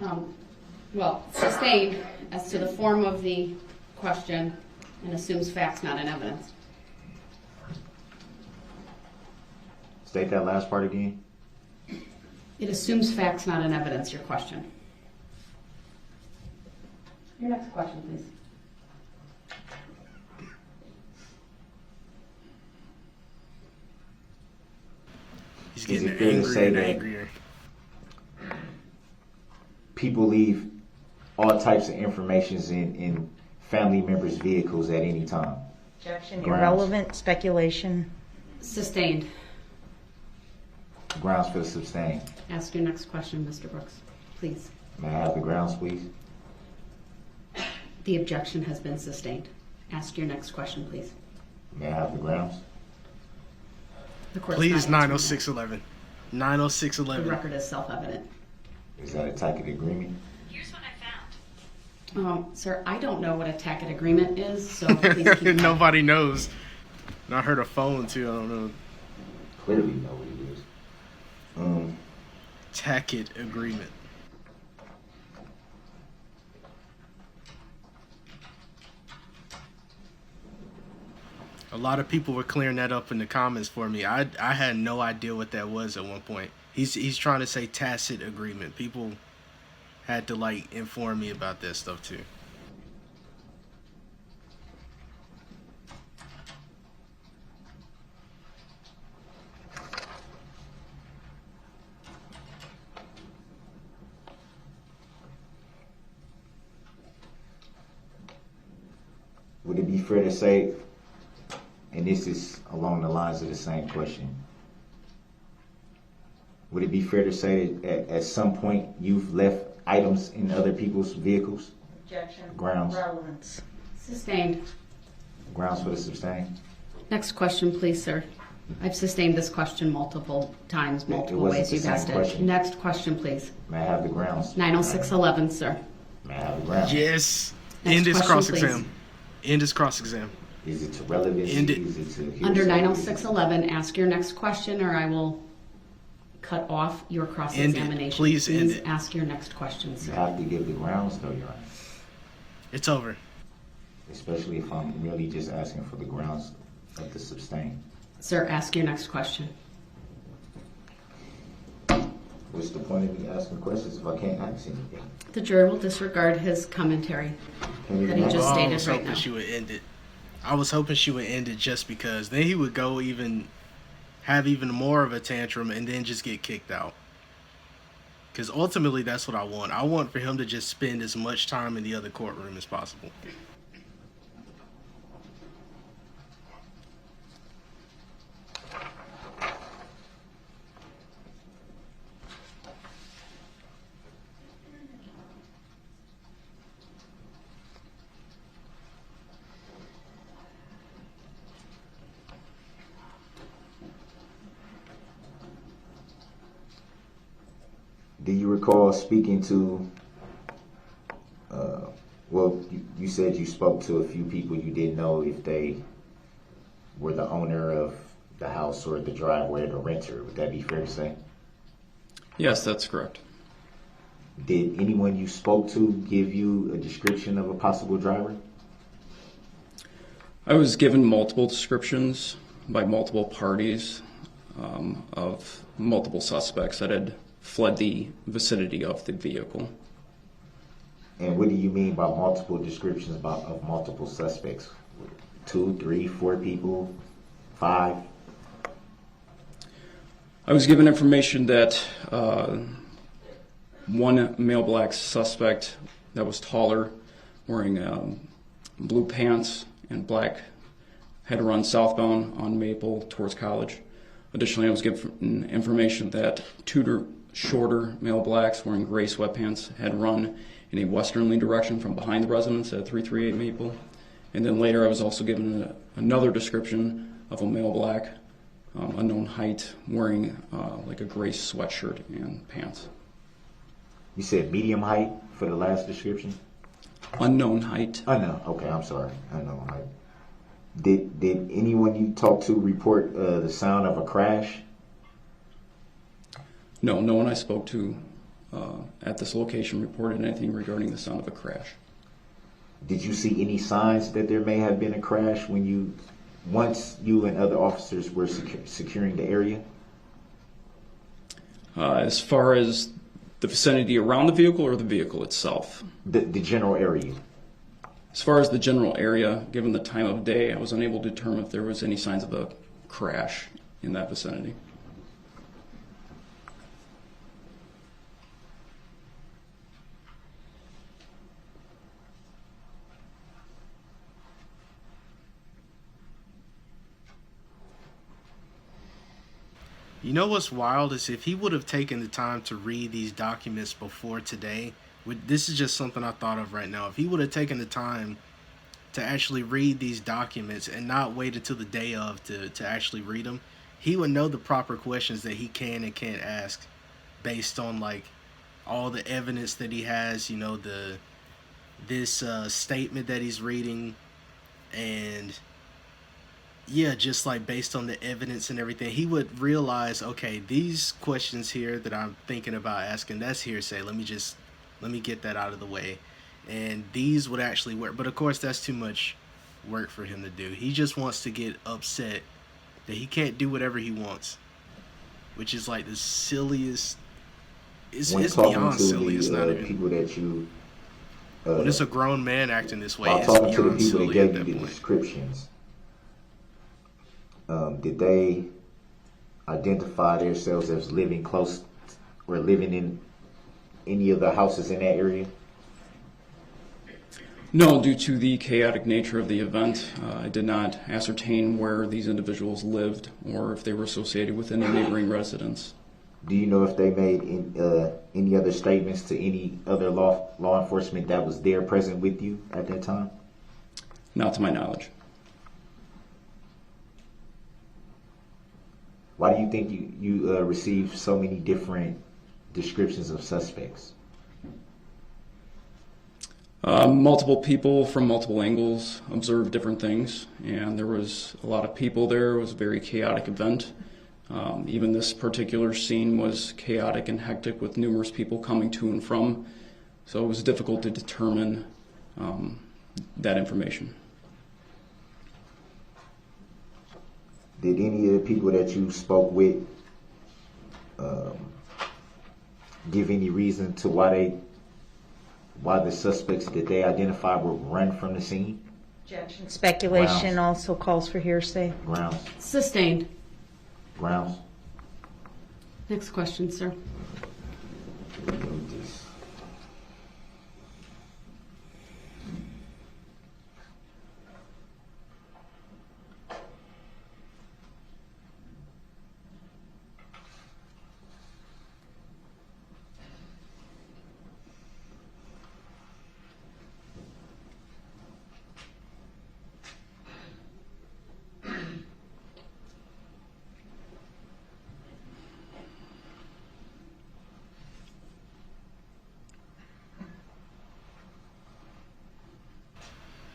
Well, sustained as to the form of the question and assumes facts not in evidence. State that last part again. It assumes facts not in evidence, your question. Your next question, please. He's Is getting it fair to say angrier and that angrier. people leave all types of informations in family members' vehicles at any time? Objection. Grounds. Irrelevant, speculation. Sustained. Grounds for the sustain. Ask your next question, Mr. Brooks, please. May I have the grounds, please? The objection has been sustained. Ask your next question, please. May I have the grounds? The court's Please, not answering that. 90611. The 90611. record is self-evident. Is that a tacit agreement? Here's what I found. Sir, I don't know what a tacit agreement is, so please keep quiet. Nobody knows. And I heard a phone too. I don't know. Clearly know what it is. Tacit agreement. A lot of people were clearing that up in the comments for me. I had no idea what that was at one point. He's trying to say tacit agreement. People had to like inform me about that stuff too. Would it be fair to say, and this is along the lines of the same question, would it be fair to say that at some point you've left items in other people's vehicles? Objection. Grounds. Relevance. Sustained. Grounds for the sustain? Next question, please, sir. I've sustained this question multiple times, multiple wasn't ways the you've same asked it. question. Next question, please. May I have the grounds? 90611, sir. May I have the grounds? Yes. Next End his question, cross-exam. please. End his cross-exam. Is it to relevancy? End it. Is it to hearsay? Under 90611, ask your next question or I will cut off your cross-examination. Please end it. Ask your next question, You sir. have to give the grounds, though, Your Honor. It's over. Especially if I'm merely just asking for the grounds of the sustain. Sir, ask your next question. What's the point of me asking questions if I can't ask anything? The jury will disregard his commentary that he just I stated was right hoping now. she would end it. I was hoping she would end it just because then he would go have even more of a tantrum and then just get kicked out. Because ultimately that's what I want. I want for him to just spend as much time in the other courtroom as possible. Do you recall speaking to, you said you spoke to a few people. You didn't know if they were the owner of the house or the driveway or the renter. Would that be fair to say? Yes, that's correct. Did anyone you spoke to give you a description of a possible driver? I was given multiple descriptions by multiple parties of multiple suspects that had fled the vicinity of the vehicle. And what do you mean by multiple descriptions of multiple suspects? 2, 3, 4 people, 5? I was given information that one male black suspect that was taller, wearing blue pants and black, had run southbound on Maple towards College. Additionally, I was given information that 2 shorter male blacks wearing gray sweatpants had run in a westerly direction from behind the residence at 338 Maple. And then later I was also given another description of a male black, unknown height, wearing like a gray sweatshirt and pants. You said medium height for the last description? Unknown height. Unknown, okay, I'm sorry, unknown height. Did anyone you talked to report the sound of a crash? No, no one I spoke to at this location reported anything regarding the sound of a crash. Did you see any signs that there may have been a crash once you and other officers were securing the area? As far as the vicinity around the vehicle or the vehicle itself? The general area. As far as the general area, given the time of day, I was unable to determine if there was any signs of a crash in that vicinity. You know what's wild is if he would have taken the time to read these documents before today, this is just something I thought of right now. If he would have taken the time to actually read these documents and not wait until the day of to actually read them, he would know the proper questions that he can and can't ask based on like all the evidence that he has, you know, this statement that he's reading, and yeah, just like based on the evidence and everything, he would realize, okay, these questions here that I'm thinking about asking, that's hearsay. Let me get that out of the way. And these would actually work. But of course, that's too much work for him to do. He just wants to get upset that he can't do whatever he wants, which is like the silliest. It's beyond silly. It's not even people that you. When it's a grown man acting this way, while it's talking to the beyond people that silly gave at you that the point. descriptions, did they identify themselves as living close or living in any of the houses in that area? No, due to the chaotic nature of the event, I did not ascertain where these individuals lived or if they were associated with any neighboring residents. Do you know if they made any other statements to any other law enforcement that was there present with you at that time? Not to my knowledge. Why do you think you received so many different descriptions of suspects? Multiple people from multiple angles observed different things, and there was a lot of people there. It was a very chaotic event. Even this particular scene was chaotic and hectic with numerous people coming to and from, so it was difficult to determine that information. Did any of the people that you spoke with give any reason to why the suspects that they identified would run from the scene? Objection. Speculation also calls for hearsay. Grounds. Sustained. Grounds. Next question, sir.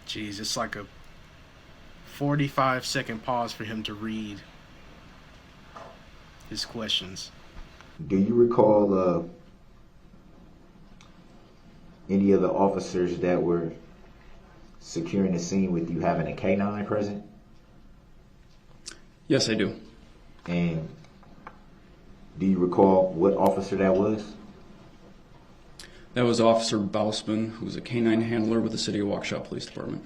Jeez, it's like a 45-second pause for him to read his questions. Do you recall any of the officers that were securing the scene with you having a K9 present? Yes, I do. And do you recall what officer that was? That was Officer Bausman, who was a K9 handler with the City of Waukesha Police Department.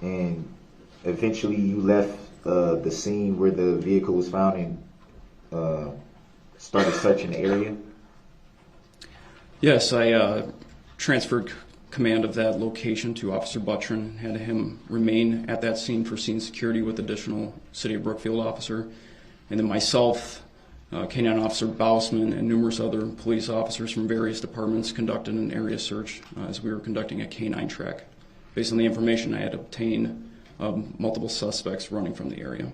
And eventually you left the scene where the vehicle was found and started searching the area? Yes, I transferred command of that location to Officer Buttrin, had him remain at that scene for scene security with additional City of Brookfield officer, and then myself, K9 Officer Bausman, and numerous other police officers from various departments conducted an area search as we were conducting a K9 track. Based on the information I had obtained of multiple suspects running from the area.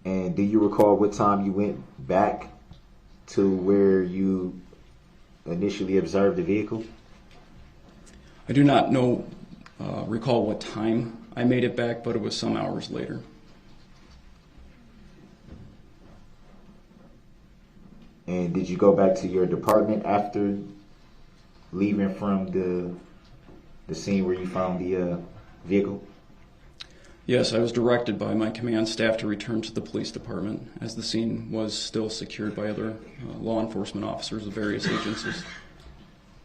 And do you recall what time you went back to where you initially observed the vehicle? I do not recall what time I made it back, but it was some hours later. And did you go back to your department after leaving from the scene where you found the vehicle? Yes, I was directed by my command staff to return to the police department as the scene was still secured by other law enforcement officers of various agencies.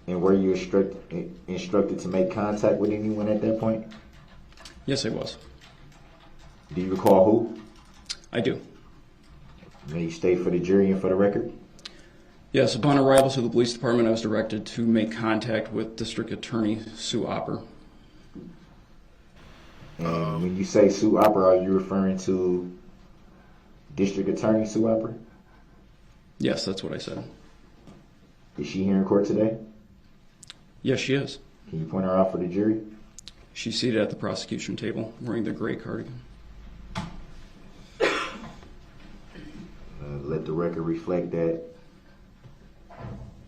And were you instructed to make contact with anyone at that point? Yes, I was. Do you recall who? I do. May you state for the jury and for the record? Yes, upon arrival to the police department, I was directed to make contact with District Attorney Sue Opper. And when you say Sue Opper, are you referring to District Attorney Sue Opper? Yes, that's what I said. Is she here in court today? Yes, she is. Can you point her out for the jury? She's seated at the prosecution table wearing the gray cardigan. Let the record reflect that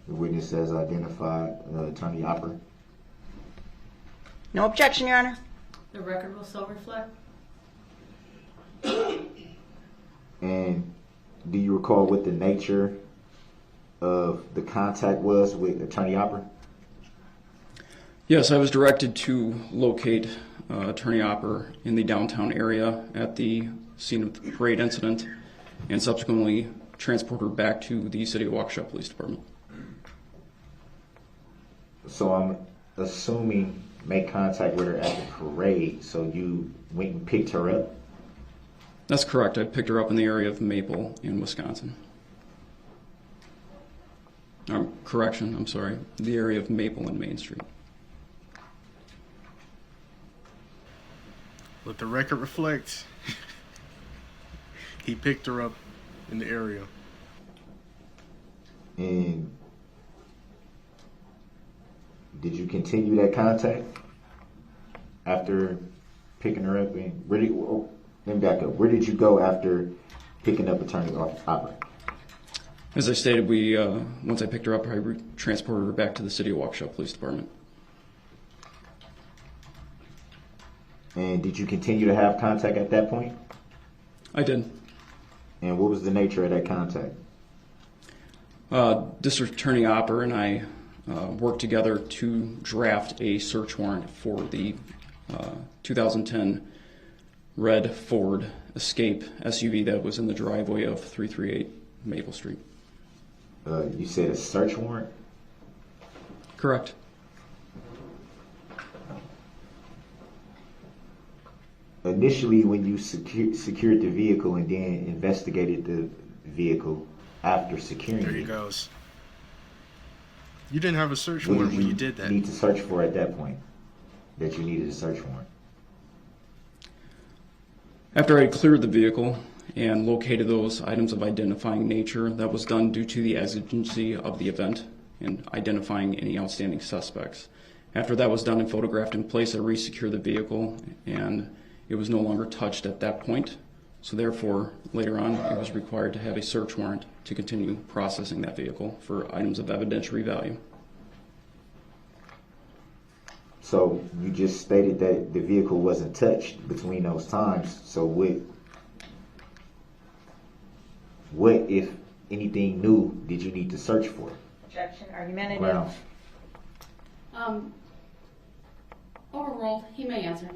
the witness has identified Attorney Opper. No objection, Your Honor. The record will so reflect. And do you recall what the nature of the contact was with Attorney Opper? Yes, I was directed to locate Attorney Opper in the downtown area at the scene of the parade incident and subsequently transport her back to the City of Waukesha Police Department. So I'm assuming make contact with her at the parade, so you went and picked her up? That's correct. I picked her up in the area of Maple in Wisconsin. Correction, I'm sorry. The area of Maple and Main Street. Let the record reflect. He picked her up in the area. And did you continue that contact after picking her up? And let me back up. Where did you go after picking up Attorney Opper? As I stated, once I picked her up, I transported her back to the City of Waukesha Police Department. And did you continue to have contact at that point? I did. And what was the nature of that contact? District Attorney Opper and I worked together to draft a search warrant for the 2010 red Ford Escape SUV that was in the driveway of 338 Maple Street. You said a search warrant? Correct. Initially, when you secured the vehicle and then investigated the vehicle after securing it. There he goes. You didn't have a search warrant when you did that. What did you need to search for at that point that you needed a search warrant? After I cleared the vehicle and located those items of identifying nature, that was done due to the exigency of the event and identifying any outstanding suspects. After that was done and photographed in place, I resecured the vehicle and it was no longer touched at that point. So therefore, later on, it was required to have a search warrant to continue processing that vehicle for items of evidentiary value. So you just stated that the vehicle wasn't touched between those times. So what if anything new did you need to search for? Objection, argumentative. Grounds. Overruled. He may answer.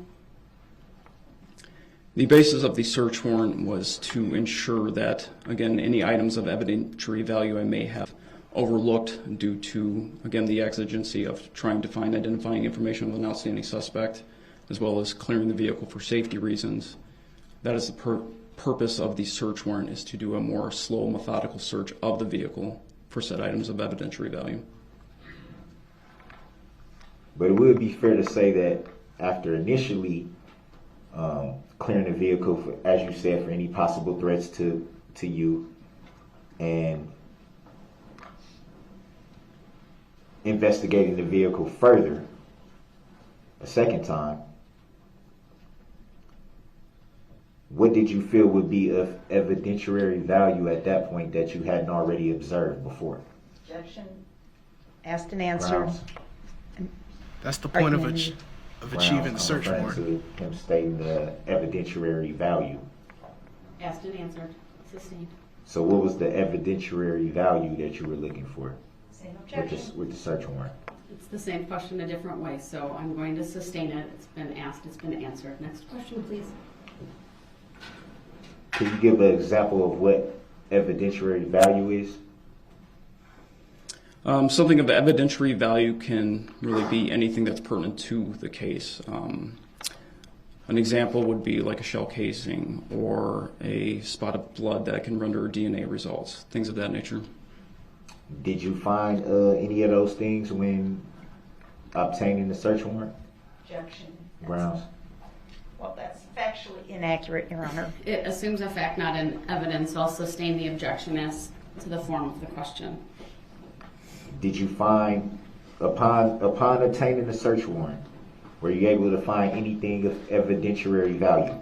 The basis of the search warrant was to ensure that, again, any items of evidentiary value I may have overlooked due to, again, the exigency of trying to find identifying information of an outstanding suspect, as well as clearing the vehicle for safety reasons. That is the purpose of the search warrant, is to do a more slow, methodical search of the vehicle for said items of evidentiary value. But it would be fair to say that after initially clearing the vehicle, for, as you said, for any possible threats to you, and investigating the vehicle further a second time, what did you feel would be of evidentiary value at that point that you hadn't already observed before? Objection, asked and answered. Grounds. That's the point of achieving the Grounds, search I'm warrant. referring to him stating the evidentiary value. Asked and answered. Sustained. So what was the evidentiary value that you were looking for Same objection. with the search warrant? It's the same question a different way, so I'm going to sustain it. It's been asked, it's been answered. Next question, please. Can you give an example of what evidentiary value is? Something of evidentiary value can really be anything that's pertinent to the case. An example would be like a shell casing or a spot of blood that can render DNA results, things of that nature. Did you find any of those things when obtaining the search warrant? Objection. Grounds. Well, that's factually inaccurate, Your Honor. It assumes a fact, not an evidence. I'll sustain the objection as to the form of the question. Did you find, upon obtaining the search warrant, were you able to find anything of evidentiary value?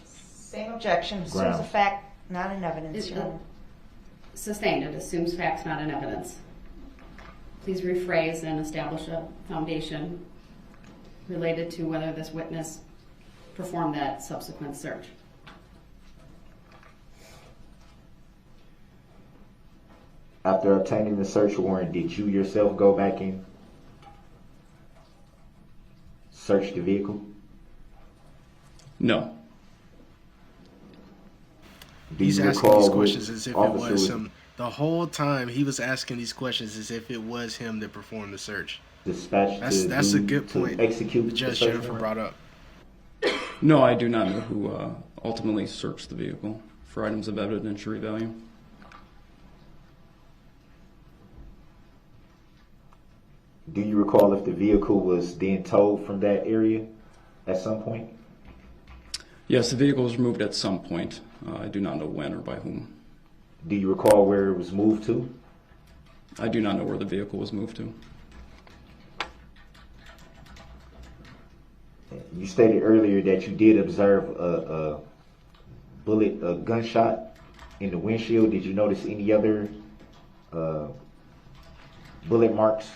Same objection, assumes a Grounds. fact, not an evidence, Your Honor. Sustained. It assumes facts, not an evidence. Please rephrase and establish a foundation related to whether this witness performed that subsequent search. After obtaining the search warrant, did you yourself go back and search the vehicle? No. Do He's you asking recall these what questions as if it officer was him. The whole time he was asking these questions as if it was him that performed the search. dispatched That's a to good point. execute the Judge search Jennifer warrant? brought up. No, I do not know who ultimately searched the vehicle for items of evidentiary value. Do you recall if the vehicle was then towed from that area at some point? Yes, the vehicle was removed at some point. I do not know when or by whom. Do you recall where it was moved to? I do not know where the vehicle was moved to. You stated earlier that you did observe a gunshot in the windshield. Did you notice any other bullet marks?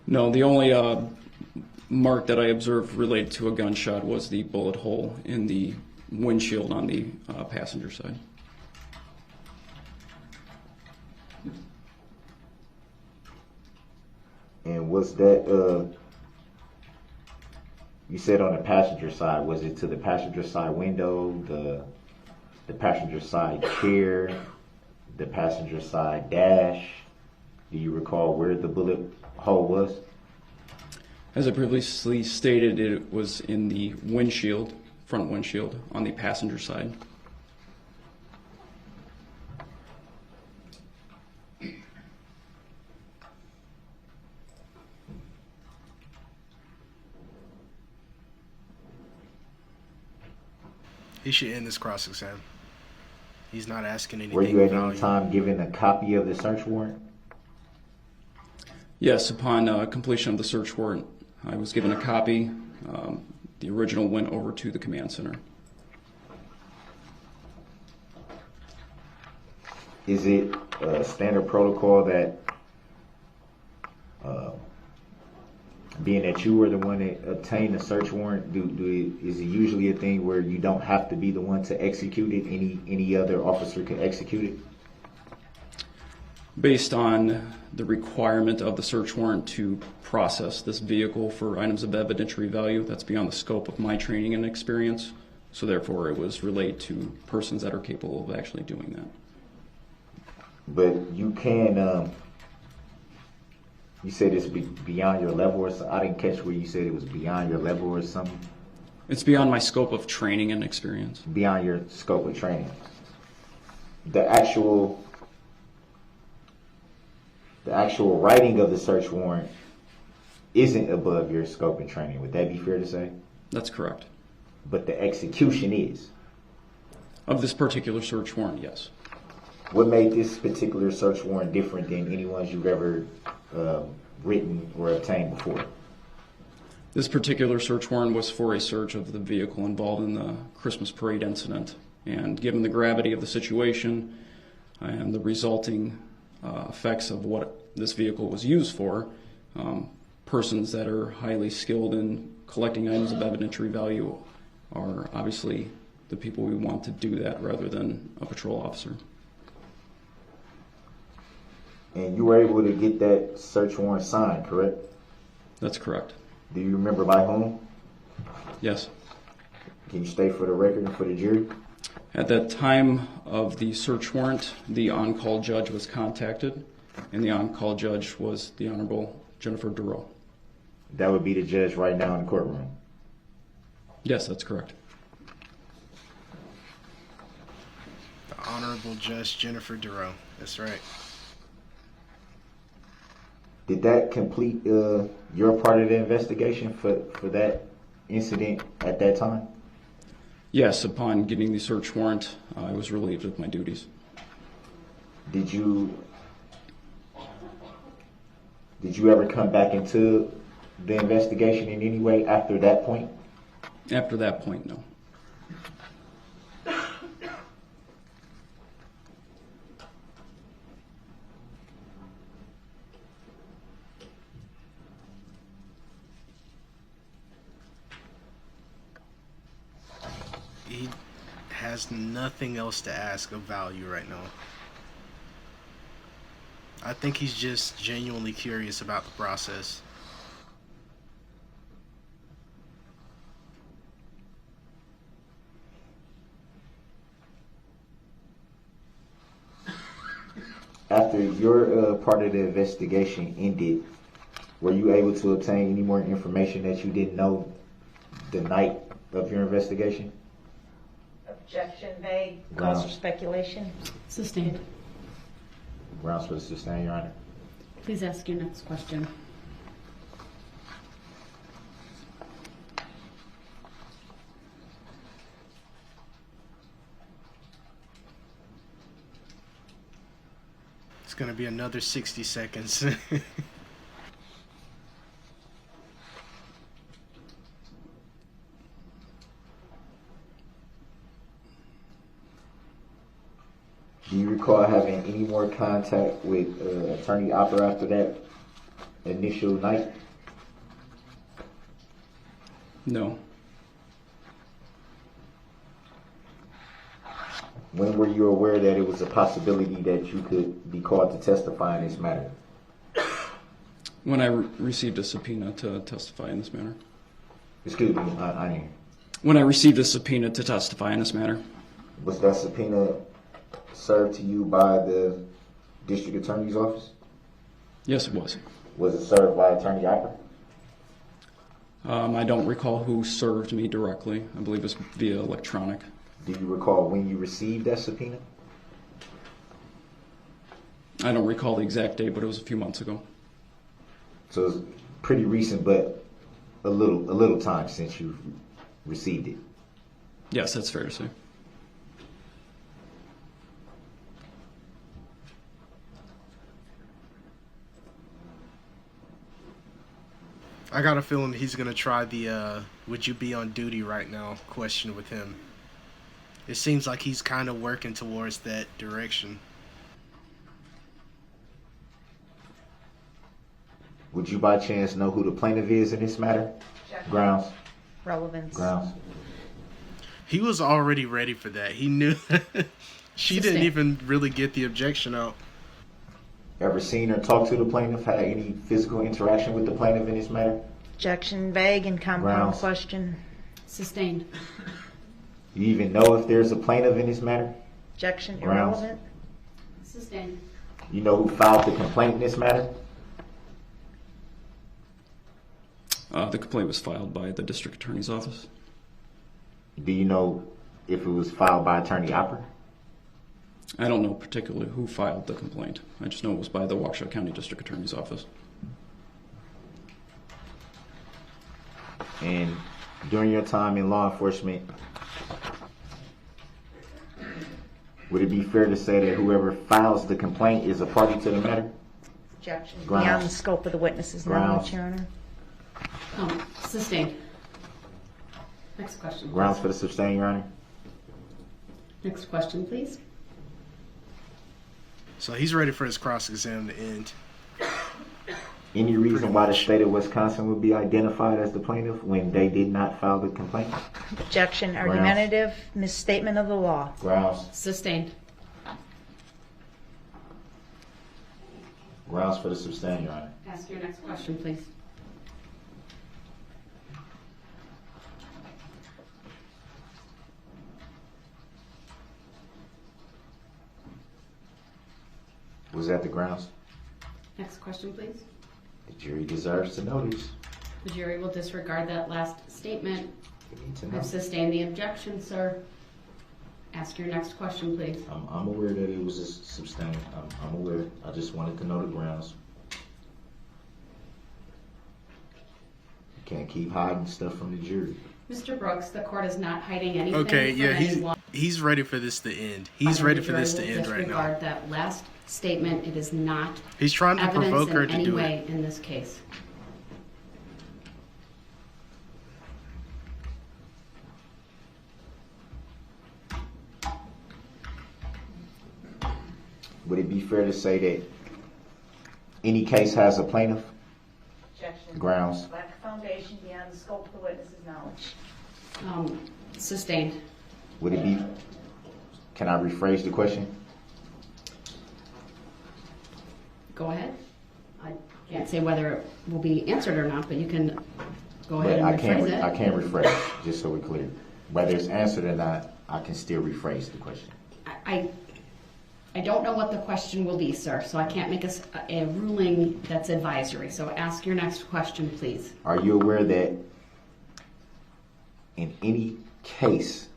No, the only mark that I observed related to a gunshot was the bullet hole in the windshield on the passenger side. And was that, you said on the passenger side, was it to the passenger side window, the passenger side chair, the passenger side dash? Do you recall where the bullet hole was? As I previously stated, it was in the windshield, front windshield, on the passenger side. He should end this cross-exam. He's not asking anything. Were you at any valuable. time given a copy of the search warrant? Yes, upon completion of the search warrant, I was given a copy. The original went over to the command center. is it a standard protocol that, being that you were the one that obtained the search warrant, is it usually a thing where you don't have to be the one to execute it? Any other officer can execute it? Based on the requirement of the search warrant to process this vehicle for items of evidentiary value, that's beyond the scope of my training and experience. So therefore, it was relayed to persons that are capable of actually doing that. But you can, you said it's beyond your level or something. I didn't catch where you said it was beyond your level or something. It's beyond my scope of training and experience. Beyond your scope of training. The actual writing of the search warrant isn't above your scope and training. Would that be fair to say? That's correct. But the execution is? Of this particular search warrant, yes. What made this particular search warrant different than any ones you've ever written or obtained before? This particular search warrant was for a search of the vehicle involved in the Christmas parade incident. And given the gravity of the situation and the resulting effects of what this vehicle was used for, persons that are highly skilled in collecting items of evidentiary value are obviously the people we want to do that rather than a patrol officer. And you were able to get that search warrant signed, correct? That's correct. Do you remember by whom? Yes. Can you state for the record and for the jury? At that time of the search warrant, the on-call judge was contacted, and the on-call judge was the Honorable Jennifer Darrell. That would be the judge right now in the courtroom? Yes, that's correct. The Honorable Judge Jennifer Darrell. That's right. Did that complete your part of the investigation for that incident at that time? Yes, upon getting the search warrant, I was relieved of my duties. Did you ever come back into the investigation in any way after that point? After that point, no. He has nothing else to ask of value right now. I think he's just genuinely curious about the process. After your part of the investigation ended, were you able to obtain any more information that you didn't know the night of your investigation? Objection, vague, cause for speculation. Sustained. Grounds for sustain, Your Honor. Please ask your next question. It's gonna be another 60 seconds. Do you recall having any more contact with Attorney Opera after that initial night? No. When were you aware that it was a possibility that you could be called to testify in this matter? When I received a subpoena to testify in this manner. Excuse me, I didn't. When I received a subpoena to testify in this matter. Was that subpoena served to you by the district attorney's office? Yes, it was. Was it served by Attorney Opera? I don't recall who served me directly. I believe it was via electronic. Do you recall when you received that subpoena? I don't recall the exact date, but it was a few months ago. So it's pretty recent, but a little time since you received it. Yes, that's fair to say. I got a feeling he's gonna try the would you be on duty right now question with him. It seems like he's kind of working towards that direction. Would you by chance know who the plaintiff is in this matter? Grounds. Relevance. Grounds. He was already ready for that. He knew. She didn't even really get the objection out. Ever seen or talked to the plaintiff? Had any physical interaction with the plaintiff in this matter? Objection, vague and compound Grounds. question. Sustained. You even know if there's a plaintiff in this matter? Objection, Grounds. irrelevant. Sustained. You know who filed the complaint in this matter? The complaint was filed by the district attorney's office. Do you know if it was filed by Attorney Opper? I don't know particularly who filed the complaint. I just know it was by the Waukesha County District Attorney's Office. And during your time in law enforcement, would it be fair to say that whoever files the complaint is a party to the matter? Objection, Grounds. beyond the scope of the witness's knowledge, Grounds. Your Honor. Sustained. Next question. Please. Grounds for the sustain, Your Honor. Next question, please. So he's ready for his cross-exam to end. Any reason why the state of Wisconsin would be identified as the plaintiff when they did not file the complaint? Objection, argumentative, misstatement of the law. Grounds. Sustained. Grounds for the sustain, Your Honor. Ask your next question, please. Was that the grounds? Next question, please. The jury deserves to know this. The jury will disregard that last statement. They need to know. I've sustained the objection, sir. Ask your next question, please. I'm aware that it was a sustain. I'm aware. I just wanted to know the grounds. You can't keep hiding stuff from the jury. Mr. Brooks, the court is not hiding anything Okay, from yeah, anyone. he's ready for this to end. He's ready for this to end right now. Disregard that last statement. It is not He's trying to evidence provoke her in to any do way it. in this case. Would it be fair to say that any case has a plaintiff? Objection. Grounds. Lack of foundation beyond the scope of the witness's knowledge. Sustained. Would it be? Can I rephrase the question? Go ahead. I can't say whether it will be answered or not, but you can go ahead But and rephrase it. I can't rephrase, just so we're clear. Whether it's answered or not, I can still rephrase the question. I don't know what the question will be, sir, so I can't make a ruling that's advisory. So ask your next question, please. Are you aware that in any case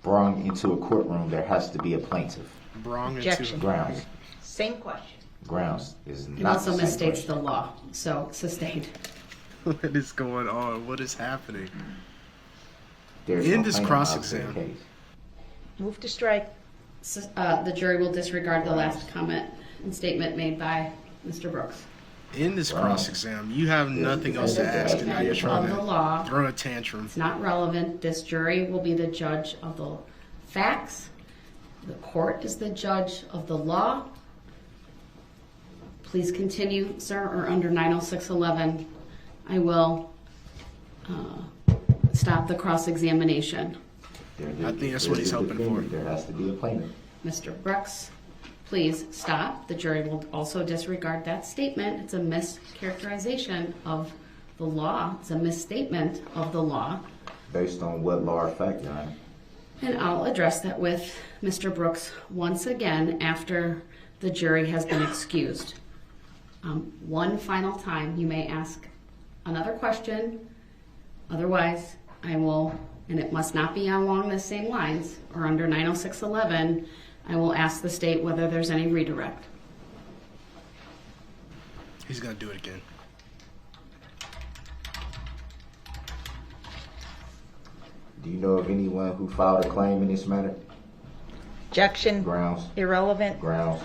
brought into a courtroom, there has to be a plaintiff? Objection. Grounds. Same question. Grounds is It not also the same misstates the question. law, so sustained. What is going on? What is happening? There's In no this plaintiff cross-exam. outside the case. Move to strike. The jury will disregard the last comment and statement made by Mr. Brooks. In this cross-exam, you have nothing else to ask, and now you're trying Of the law. to throw a tantrum. It's not relevant. This jury will be the judge of the facts. The court is the judge of the law. Please continue, sir, or under 90611, I will stop the cross-examination. I think that's what he's hoping for. There has to be a plaintiff. Mr. Brooks, please stop. The jury will also disregard that statement. It's a mischaracterization of the law. It's a misstatement of the law. Based on what law or fact, Your Honor? And I'll address that with Mr. Brooks once again after the jury has been excused. One final time, you may ask another question. Otherwise, I will, and it must not be along the same lines, or under 90611, I will ask the state whether there's any redirect. He's going to do it again. Do you know of anyone who filed a claim in this matter? Objection. Grounds. Irrelevant. Grounds.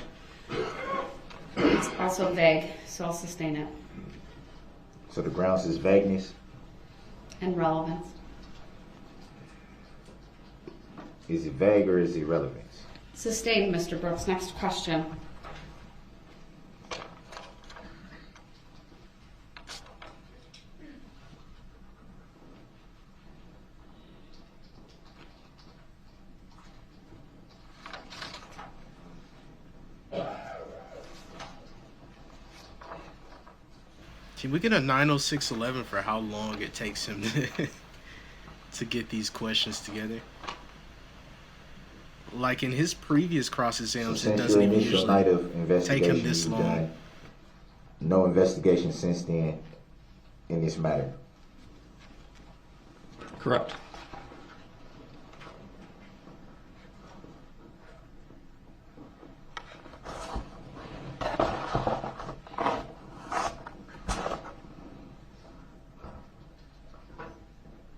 It's also vague, so I'll sustain it. So the grounds is vagueness. And relevance. Is it vague or is it relevant? Sustained, Mr. Brooks. Next question. Can we get a 90611 for how long it takes him to get these questions together? Like in his previous cross exams, it doesn't even usually take him this long. No investigation since then in this matter. Correct.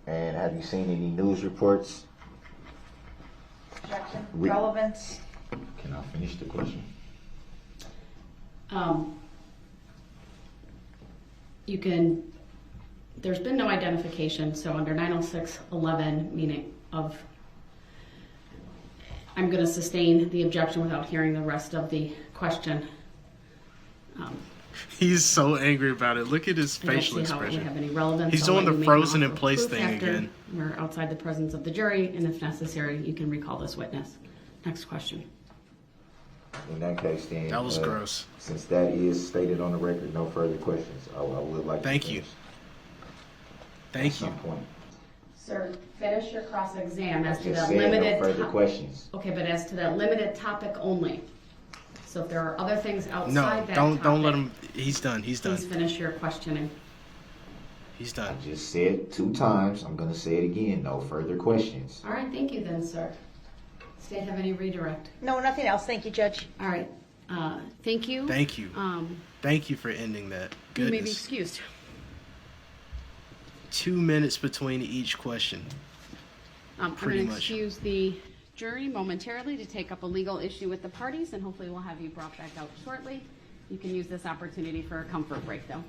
And have you seen any news reports? Objection. Relevance. Can I finish the question? You can, there's been no identification, so under 90611, meaning of, I'm going to sustain the objection without hearing the rest of the question. He's so angry about it. Look at his facial I don't see how it would expression. have any relevance. He's I'll doing let the you make frozen an in offer place of proof thing after again. We're outside the presence of the jury, and if necessary, you can recall this witness. Next question. In that case, then That was gross. Since that is stated on the record, no further questions. I would like. Thank to you. Thank you. At some point. Sir, finish your cross-exam as to Just that said limited. no further questions. Okay, but as to that limited topic only. So if there are other things outside No, that don't let topic, him. He's done. He's done. please finish your questioning. He's done. I just said 2 times. I'm going to say it again. No further questions. All right, thank you then, sir. State have any redirect? No, nothing else. Thank you, Judge. All right, thank you. Thank you. Thank you for ending that. You may be Goodness. excused. 2 minutes between each question. I'm Pretty going to much. excuse the jury momentarily to take up a legal issue with the parties, and hopefully we'll have you brought back out shortly. You can use this opportunity for a comfort break, though.